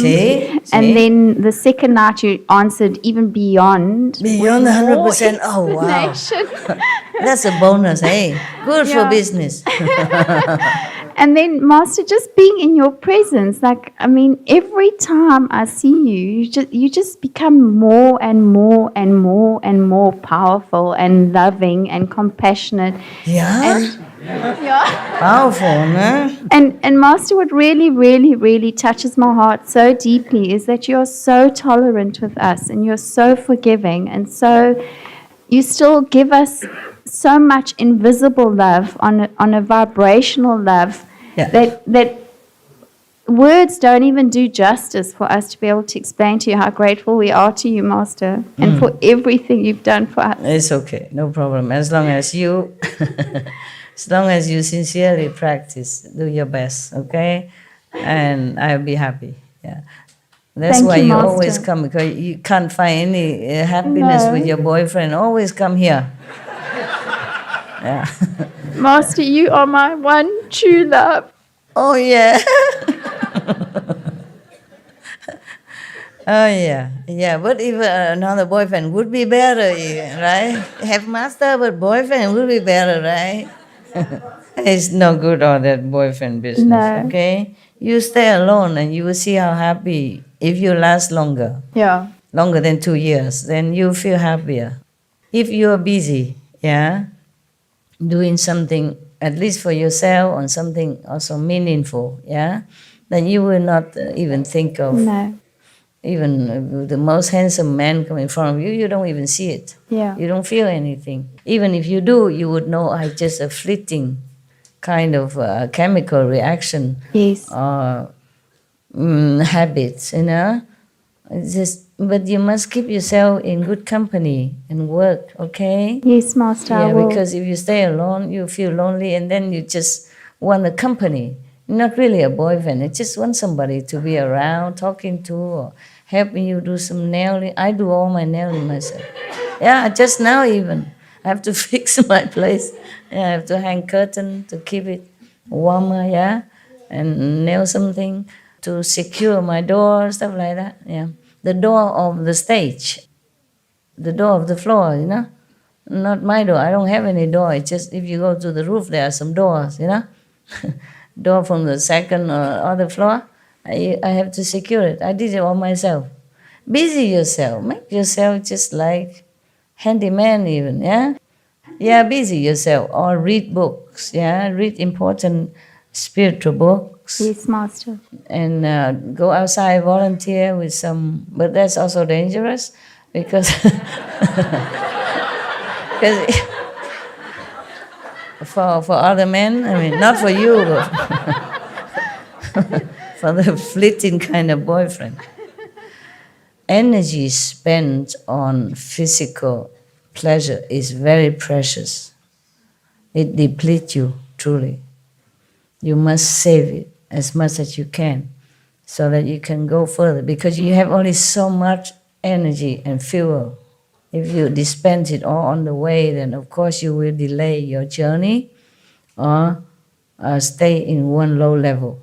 And then the second night you answered even beyond. Beyond 100%. Oh, wow. That's a bonus, hey? Good for business. And then, Master, just being in your presence, every time I see you just become more and more and more and more powerful and loving and compassionate. Yeah? Powerful, no? And Master, what really, really, really touches my heart so deeply is that you're so tolerant with us and you're so forgiving, and so you still give us so much invisible love on a vibrational love that words don't even do justice for us to be able to explain to you how grateful we are to you, Master, and for everything you've done for us. It's okay, no problem. As long as you sincerely practice, do your best, okay? And I'll be happy, yeah. That's why you always come, because you can't find any happiness with your boyfriend. Always come here. Yeah. Master, you are my one true love. Oh, yeah. Oh, yeah. Yeah, but if another boyfriend would be better, right? Have master, but boyfriend would be better, right? It's no good, all that boyfriend business, okay? You stay alone and you will see how happy, if you last longer. Yeah. Longer than 2 years, then you feel happier. If you are busy, doing something at least for yourself or something also meaningful, then you will not even think of even the most handsome man coming in front of you, you don't even see it. Yeah. You don't feel anything. Even if you do, you would know it's just a fleeting kind of chemical reaction. Yes. Or habits, It's just, but you must keep yourself in good company and work, okay? Yes, Master. Yeah, because if you stay alone, you feel lonely, and then you just want a company. Not really a boyfriend. You just want somebody to be around, talking to, or helping you do some nailing. I do all my nailing myself. Yeah, just now even. I have to fix my place. Yeah, I have to hang curtain to keep it warmer, yeah, and nail something to secure my door, stuff like that. Yeah, the door of the stage, the door of the floor, you know, not my door. I don't have any door. It's just if you go to the roof, there are some doors, you know, door from the second or other floor. I have to secure it. I did it all myself. Busy yourself. Make yourself just like handyman even, yeah? Yeah, busy yourself. Or read books, yeah? Read important spiritual books. Yes, Master. And go outside, volunteer with some... But that's also dangerous because... because for other men, I mean, not for you, but for the fleeting kind of boyfriend. Energy spent on physical pleasure is very precious. It depletes you, truly. You must save it as much as you can so that you can go further, because you have only so much energy and fuel. If you dispense it all on the way, then of course you will delay your journey or stay in one low level.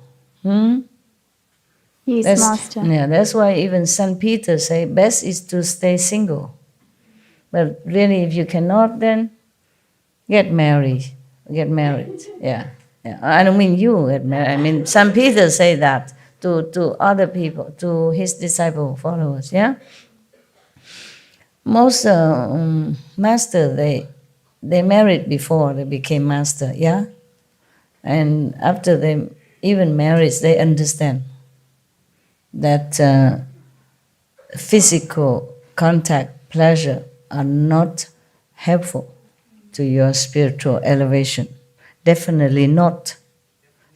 Yes, Master. Yeah, that's why even St. Peter say best is to stay single. But really, if you cannot, then get married. Get married. Yeah. I don't mean you get married. I mean St. Peter say that to other people, to his disciple followers. Yeah. Most master they married before they became master. Yeah. And after they even married, they understand that physical contact, pleasure are not helpful to your spiritual elevation. Definitely not.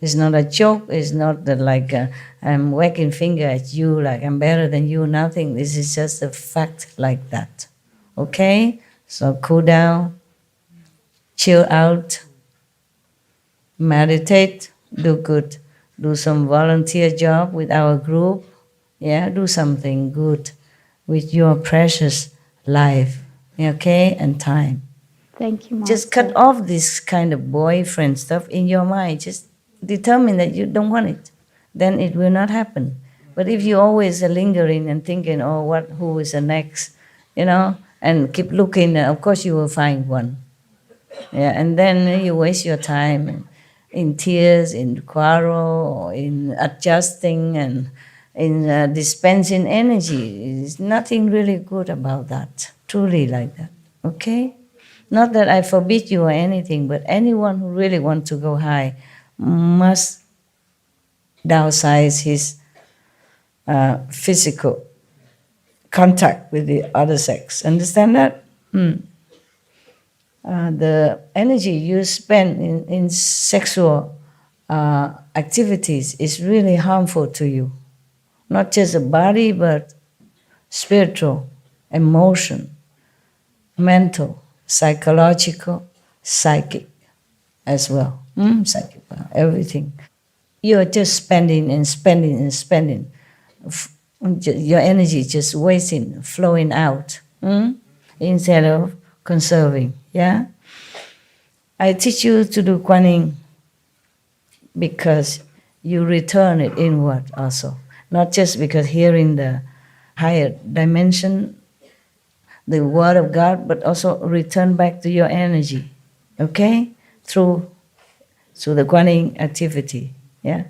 It's not a joke. It's not that like I'm wagging finger at you like I'm better than you, nothing. This is just a fact like that. Okay? So cool down, chill out, meditate, do good. Do some volunteer job with our group. Yeah, do something good with your precious life, okay, and time. Thank you, Master. Just cut off this kind of boyfriend stuff in your mind. Just determine that you don't want it. Then it will not happen. But if you always are lingering and thinking, oh, who is the next, you know, and keep looking, of course you will find one. Yeah, and then you waste your time in tears, in quarrel, or in adjusting and in dispensing energy. There's nothing really good about that, truly like that, okay? Not that I forbid you or anything, but anyone who really wants to go high must downsize his physical contact with the other sex. Understand that? The energy you spend in sexual activities is really harmful to you. Not just the body, but spiritual, emotion, mental, psychological, psychic as well. Psychic, everything. You're just spending and spending and spending. Your energy just wasting, flowing out, instead of conserving. Yeah? I teach you to do Kuan Yin because you return it inward also. Not just because hearing the higher dimension, the word of God, but also return back to your energy, okay? Through the Kuan Yin activity, yeah?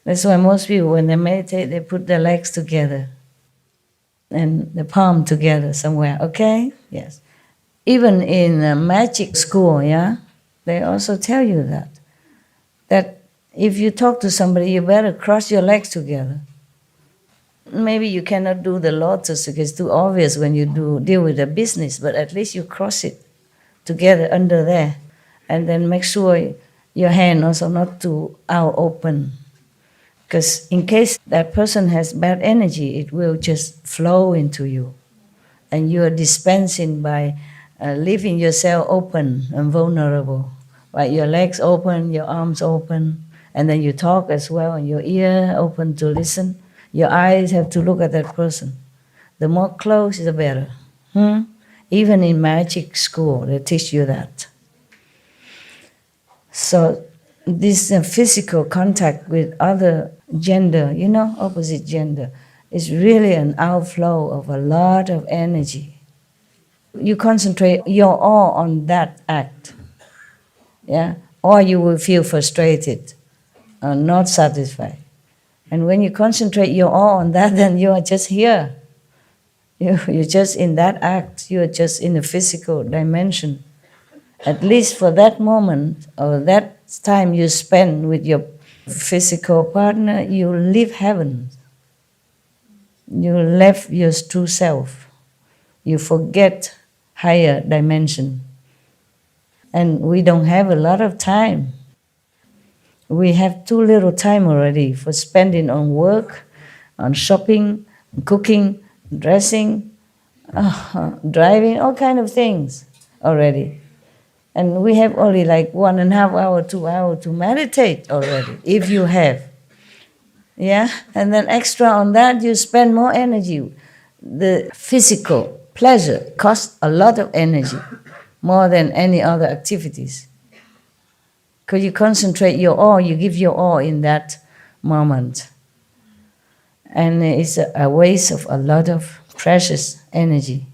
That's why most people, when they meditate, they put their legs together and the palm together somewhere, okay? Yes. Even in magic school, yeah, they also tell you that if you talk to somebody, you better cross your legs together. Maybe you cannot do the lotus because it's too obvious when you deal with a business, but at least you cross it together under there, and then make sure your hand also not too out open, because in case that person has bad energy, it will just flow into you, and you are dispensing by leaving yourself open and vulnerable, like your legs open, your arms open, and then you talk as well, and your ear open to listen. Your eyes have to look at that person. The more close, the better. Even in magic school, they teach you that. So this physical contact with other gender, opposite gender, is really an outflow of a lot of energy. You concentrate your all on that act, yeah, or you will feel frustrated, not satisfied. And when you concentrate your all on that, then you are just here. You're just in that act. You're just in the physical dimension. At least for that moment or that time you spend with your physical partner, you live heaven. You left your true self. You forget higher dimension. And we don't have a lot of time. We have too little time already for spending on work, on shopping, cooking, dressing, driving, all kind of things already. And we have only like 1.5 hours, 2 hours to meditate already, if you have. Yeah? And then extra on that, you spend more energy. The physical pleasure costs a lot of energy, more than any other activities. Because you concentrate your all, you give your all in that moment. And it's a waste of a lot of precious energy.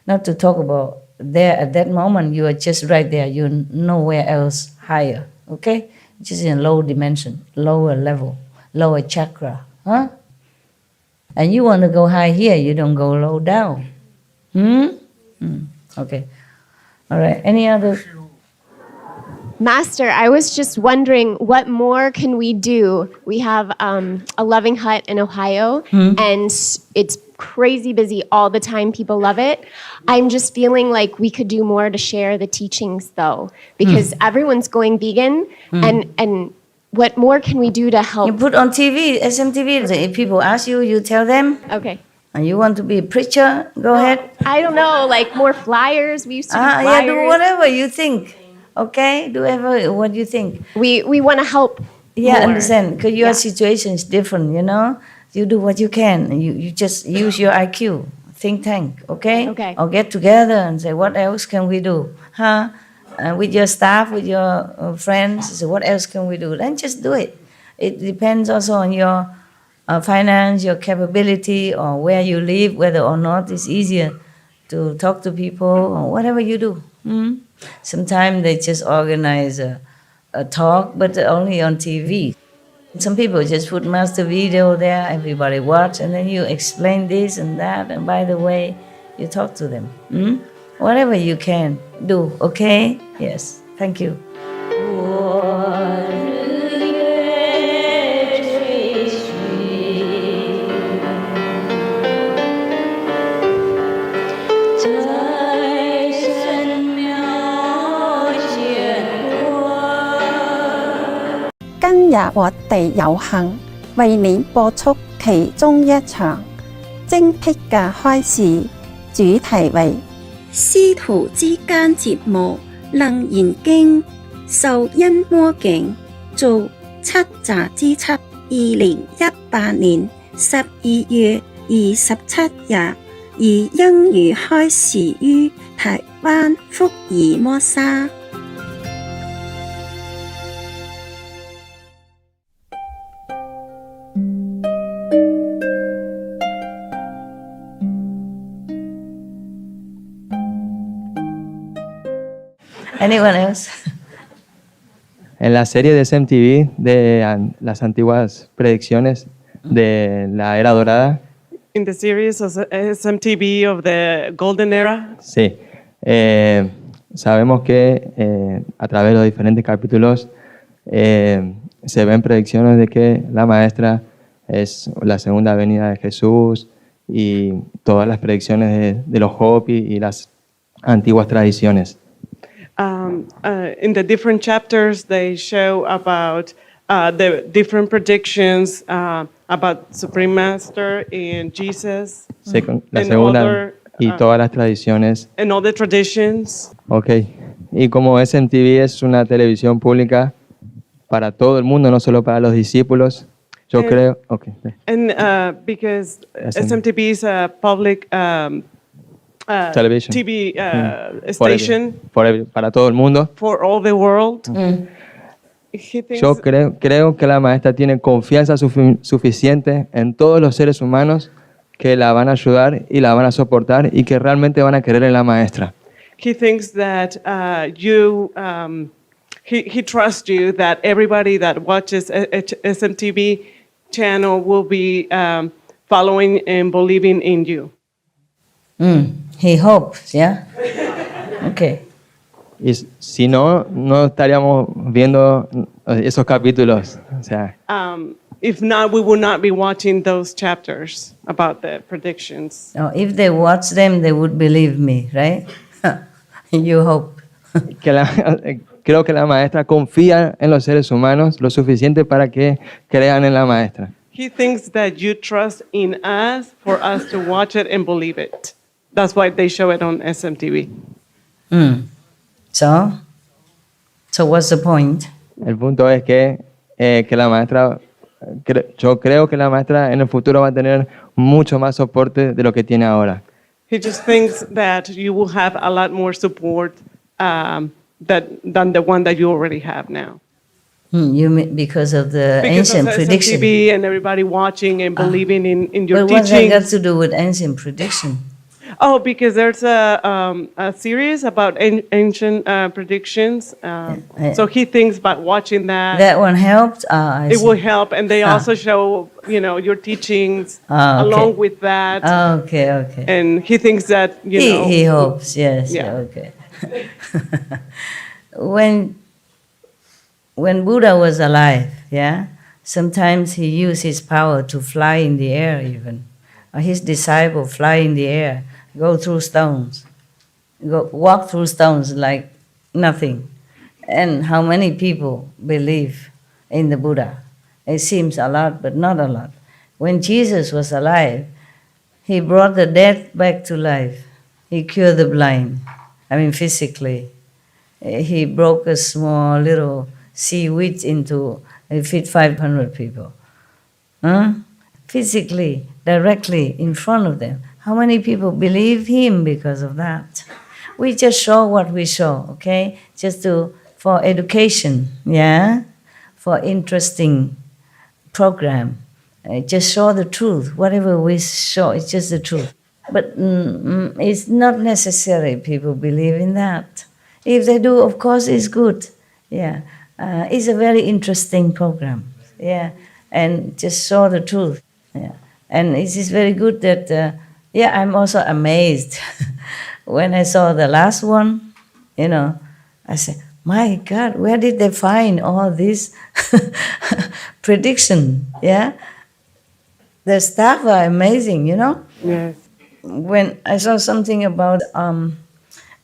Not to talk about there at that moment, you are just right there, you're nowhere else higher, okay? Just in a low dimension, lower level, lower chakra, huh? And you want to go high here, you don't go low down. Okay. All right, any other? Master, I was just wondering, what more can we do? We have a loving hut in Ohio, and it's crazy busy all the time. People love it. I'm just feeling like we could do more to share the teachings, though, because everyone's going vegan, and what more can we do to help? You put on TV, SMTV. If people ask you, you tell them. Okay. And you want to be a preacher, go ahead. I don't know, like more flyers. We used to do flyers. Yeah, do whatever you think. Okay, do whatever what you think. We want to help. Yeah, more. Understand? Because your situation is different. You do what you can. You just use your IQ, think tank. Okay. Okay. Or get together and say, what else can we do? With your staff, with your friends. So what else can we do? Then just do it. It depends also on your finance, your capability, or where you live, whether or not it's easier to talk to people or whatever you do. Sometimes they just organize a talk, but only on TV. Some people just put master video there, everybody watch, and then you explain this and that, and by the way, you talk to them. Whatever you can do, okay? Yes, thank you.今日我哋有幸為您播出其中一場精辟嘅開示，主題為師徒之間節目《楞嚴經》，受因魔境做7之7 2018年12月27日，以英語開示於台灣福爾摩沙。Anyone else? En la serie de SMTV de las antiguas predicciones de la era dorada. In the series of SMTV of the golden era. Sí. Sabemos que a través de los diferentes capítulos se ven predicciones de que la maestra es la segunda venida de Jesús y todas las predicciones de los Hopi y las antiguas tradiciones. In the different chapters, they show about the different predictions about Supreme Master and Jesus. La segunda y todas las tradiciones. And all the traditions. Okay. Y como SMTV es una televisión pública para todo el mundo, no solo para los discípulos, yo creo. Okay. And because SMTV is a public television. TV For station para todo el mundo. for all the world. He thinks Yo creo que la maestra tiene confianza suficiente en todos los seres humanos que la van a ayudar y la van a soportar y que realmente van a querer en la maestra. he thinks that he trusts you, that everybody that watches SMTV channel will be following and believing in you. He hopes, yeah? Okay. Y si no, no estaríamos viendo esos capítulos. O sea, If not, we will not be watching those chapters about the predictions. No, if they watch them, they would believe me, right? You hope. creo que la maestra confía en los seres humanos lo suficiente para que crean en la maestra. He thinks that you trust in us for us to watch it and believe it. That's why they show it on SMTV. So what's the point? El punto es que la maestra, yo creo que la maestra en el futuro va a tener mucho más soporte de lo que tiene ahora. He just thinks that you will have a lot more support than the one that you already have now. You mean because of the Because ancient of prediction? SMTV and everybody watching and believing in your But what's that teaching. got to do with ancient prediction? Oh, because there's a series about ancient predictions. So he thinks by watching that, That one helped? I it see. will help. And they Ah. also show, your teachings Ah, okay. along with that. Okay. And he thinks that, He hopes, yes. Yeah. Okay. When Buddha was alive, yeah, sometimes he used his power to fly in the air even. His disciple fly in the air, go through stones, walk through stones like nothing. And how many people believe in the Buddha? It seems a lot, but not a lot. When Jesus was alive, he brought the dead back to life. He cured the blind, physically. He broke a small little seaweed into, it fit 500 people. Physically, directly in front of them. How many people believe him because of that? We just show what we show, okay? For education, yeah? For interesting program. Just show the truth. Whatever we show, it's just the truth. But it's not necessary people believe in that. If they do, of course, it's good. Yeah, it's a very interesting program. Yeah, and just show the truth. Yeah, and it is very good that. I'm also amazed when I saw the last one. I said, "My God, where did they find all this prediction?" Yeah, the staff are amazing. Yes. When I saw something about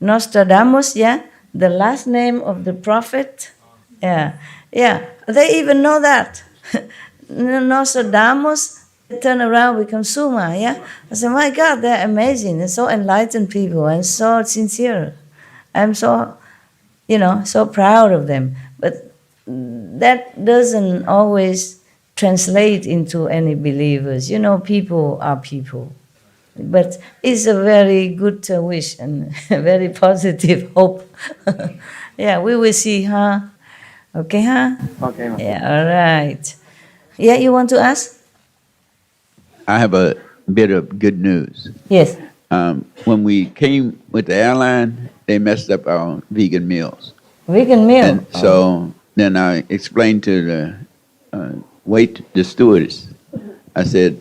Nostradamus, the last name of the prophet, they even know that. Nostradamus, turn around, become Suma, I said, my God, they're amazing. They're so enlightened people and so sincere. I'm so, so proud of them. But that doesn't always translate into any believers. People are people. But it's a very good wish and a very positive hope. We will see, huh? Okay, huh? Okay. Yeah, all right. Yeah, you want to ask? I have a bit of good news. Yes. When we came with the airline, they messed up our vegan meals. Vegan meal? And so then I explained to the stewardess, I said,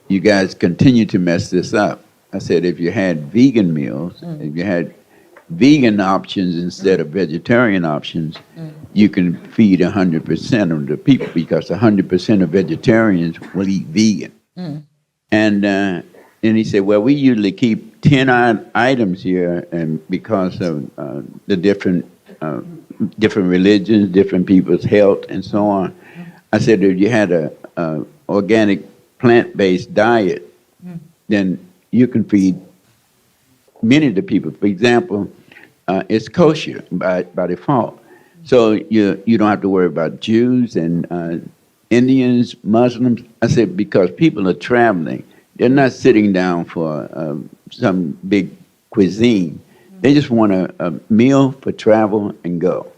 you guys continue to mess this up. I said, if you had vegan meals, if you had vegan options instead of vegetarian options, you can feed 100% of the people because 100% of vegetarians will eat vegan. And he said, well, we usually keep 10 items here, and because of the different religions, different people's health, and so on. I said, if you had a organic plant-based diet, then you can feed many of the people. For example, it's kosher by default. So you don't have to worry about Jews and Indians, Muslims. I said, because people are traveling They're not sitting down for some big cuisine. They just want a meal for travel and go.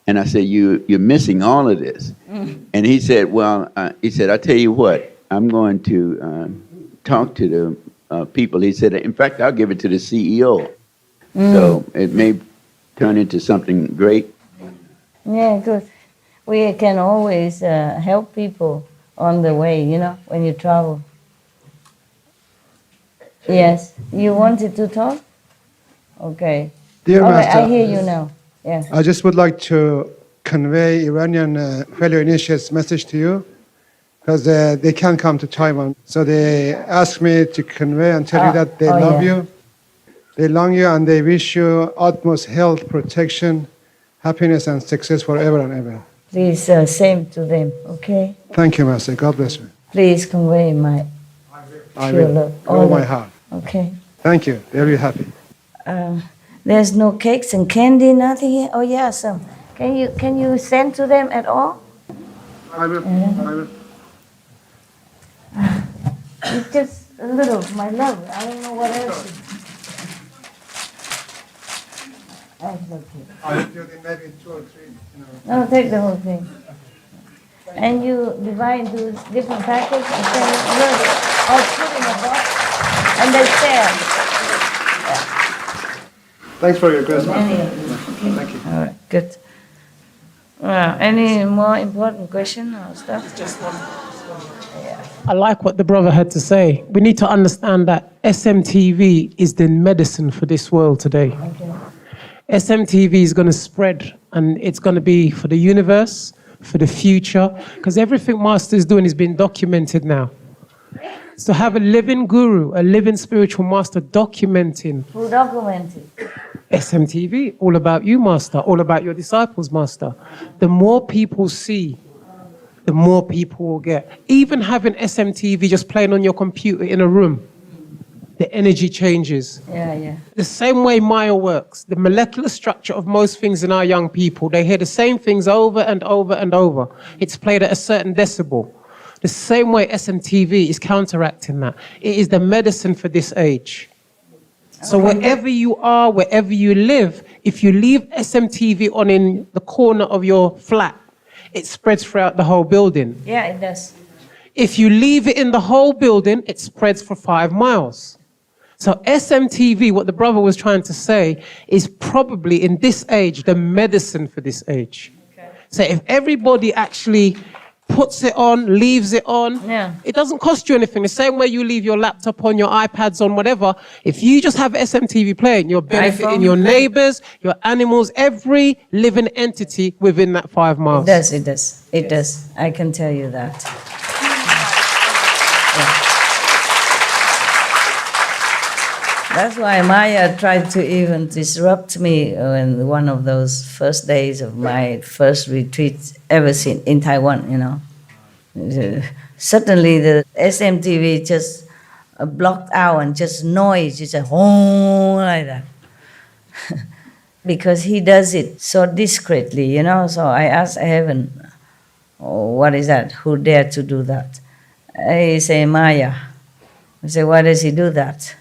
And I said, you're missing all of this. And he said, well, I tell you what, I'm going to talk to the people. He said, in fact, I'll give it to the CEO. So it may turn into something great. Yeah, good. We can always help people on the way, when you travel. Yes, you wanted to talk? Okay. Dear All right, Master, I hear you now. Yeah. I just would like to convey Iranian fellow initiates' message to you, because they can't come to Taiwan. So they asked me to convey and tell you that they love you, they long you, and they wish you utmost health, protection, happiness, and success forever and ever. Please, same to them, okay? Thank you, Master. God bless you. Please convey my I pure will. love. All my heart. Okay. Thank you. Very happy. There's no cakes and candy, nothing here? Oh, yeah, some. Can you send to them at all? I will. I will. It's just a little, my love. I don't know what else. That's okay. I'll do maybe 2 or 3. No, take the whole thing. And you divide into different packets and send it a little bit, or put in a box, and they share. Thanks for your question. Thank you. All right, good. Any more important question or stuff? Just one. I like what the brother had to say. We need to understand that SMTV is the medicine for this world today. Okay. SMTV is going to spread, and it's going to be for the universe, for the future, because everything Master is doing is being documented now. So have a living guru, a living spiritual master documenting. Who documented? SMTV, all about you, Master, all about your disciples, Master. The more people see, the more people will get. Even having SMTV just playing on your computer in a room, the energy changes. Yeah. The same way Maya works, the molecular structure of most things in our young people, they hear the same things over and over and over. It's played at a certain decibel. The same way SMTV is counteracting that. It is the medicine for this age. So wherever you are, wherever you live, if you leave SMTV on in the corner of your flat, it spreads throughout the whole building. Yeah, it does. If you leave it in the whole building, it spreads for 5 miles. So SMTV, what the brother was trying to say, is probably in this age, the medicine for this age. Okay. So if everybody actually puts it on, leaves it on, it doesn't cost you anything. The same way you leave your laptop on, your iPads on, whatever. If you just have SMTV playing, you're benefiting your neighbors, your animals, every living entity within that 5 miles. It does. I can tell you that. That's why Maya tried to even disrupt me in one of those first days of my first retreat ever seen in Taiwan, Suddenly the SMTV just blocked out and just noise, it's a oh like that. Because he does it so discreetly, So I asked heaven, what is that? Who dared to do that? He say Maya. I say, why does he do that?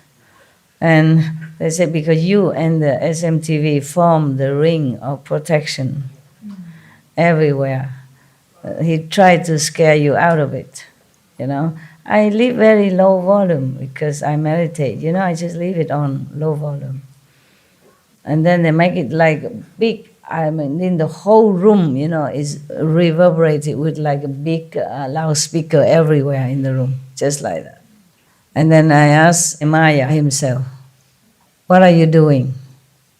And they said, because you and the SMTV form the ring of protection everywhere. He tried to scare you out of it, I leave very low volume because I meditate, I just leave it on low volume. And then they make it like big, in the whole room, is reverberated with like a big loudspeaker everywhere in the room, just like that. And then I asked Maya himself, what are you doing?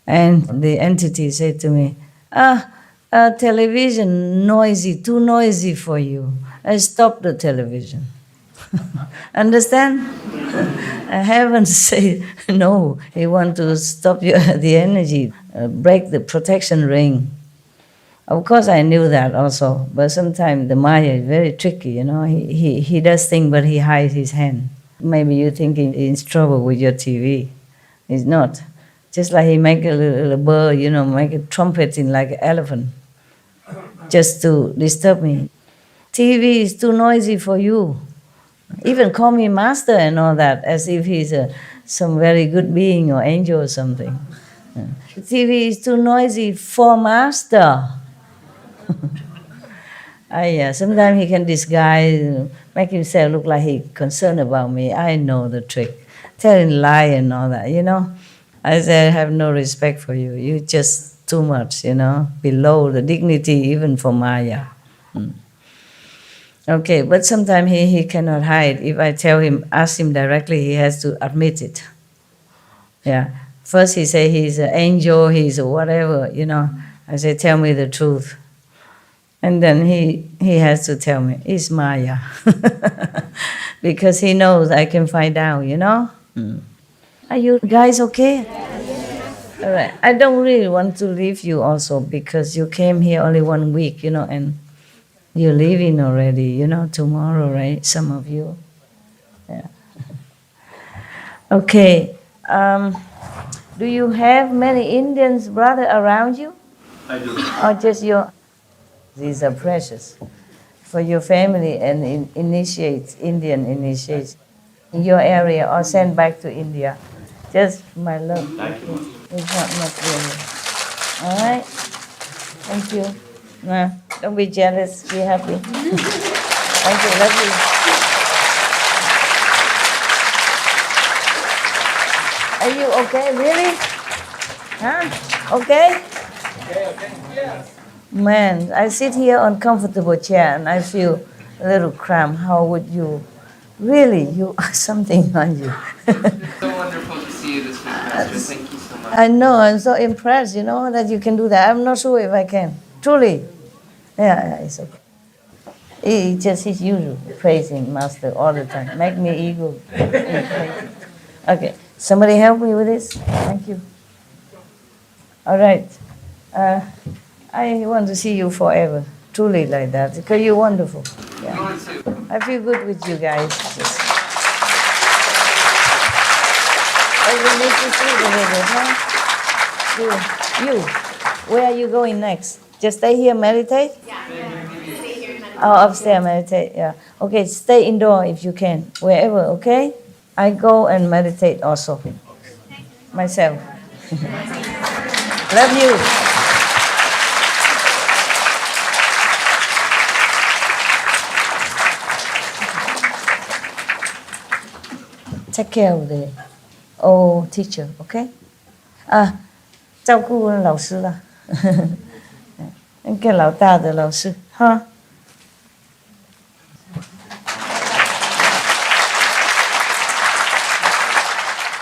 And the entity said to me, television noisy, too noisy for you. I stopped the television. Understand? Heaven said, no, he want to stop the energy, break the protection ring. Of course, I knew that also, but sometimes the Maya is very tricky, He does things, but he hides his hand. Maybe you think he's in trouble with your TV. He's not. Just like he make a little bird, make a trumpet in like an elephant, just to disturb me. TV is too noisy for you. Even call me master and all that, as if he's some very good being or angel or something. TV is too noisy for master. Sometimes he can disguise, make himself look like he's concerned about me. I know the trick. Telling lie and all that, I say, I have no respect for you. You just too much, below the dignity even for Maya. Okay, but sometimes he cannot hide. If I ask him directly, he has to admit it. Yeah. First he say he's an angel, he's a whatever, I say, tell me the truth. And then he has to tell me, it's Maya. Because he knows I can find out, Are you guys okay? Yes. All right. I don't really want to leave you also because you came here only 1 week, and you're leaving already, tomorrow, right? Some of you. Yeah. Okay. Do you have many Indians brother around you? I do. Or just your? These are precious for your family and Indian initiates in your area or send back to India. Just my love. Thank you. It's not much really. All right. Thank you. Nah, don't be jealous. Be happy. Thank you. Love you. Are you okay? Really? Huh? Okay? Okay. Yeah. Man, I sit here on comfortable chair and I feel a little cramped. How would you? Really, you are something on you. It's so wonderful to see you this week, Master. Thank you so much. I know, I'm so impressed, that you can do that. I'm not sure if I can. Truly. Yeah, it's okay. It's just his usual, praising Master all the time. Make me ego. Okay, somebody help me with this? Thank you. All right. I want to see you forever. Truly like that, because you're wonderful. Yeah. I feel good with you guys. We need to see a little bit, huh? You, where are you going next? Just stay here, meditate? Yeah. Stay here and meditate. Oh, upstairs, meditate, yeah. Okay, stay indoor if you can, wherever, okay? I go and meditate also, myself. Love you. Take care of the old teacher, okay? 照顾老师啦，那个老大的老师，哈。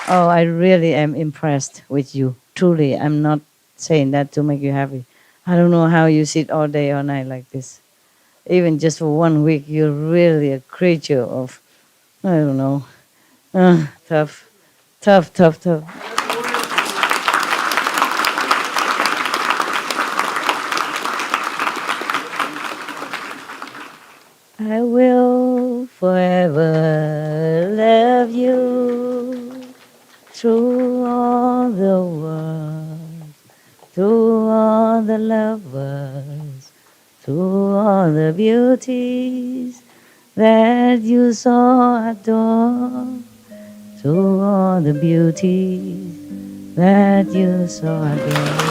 Oh, I really am impressed with you. Truly, I'm not saying that to make you happy. I don't know how you sit all day, all night like this. Even just for 1 week, you're really a creature of, I don't know, tough. I will forever love you through all the world, through all the lovers, through all the beauties that you so adore, through all the beauties that you so adore.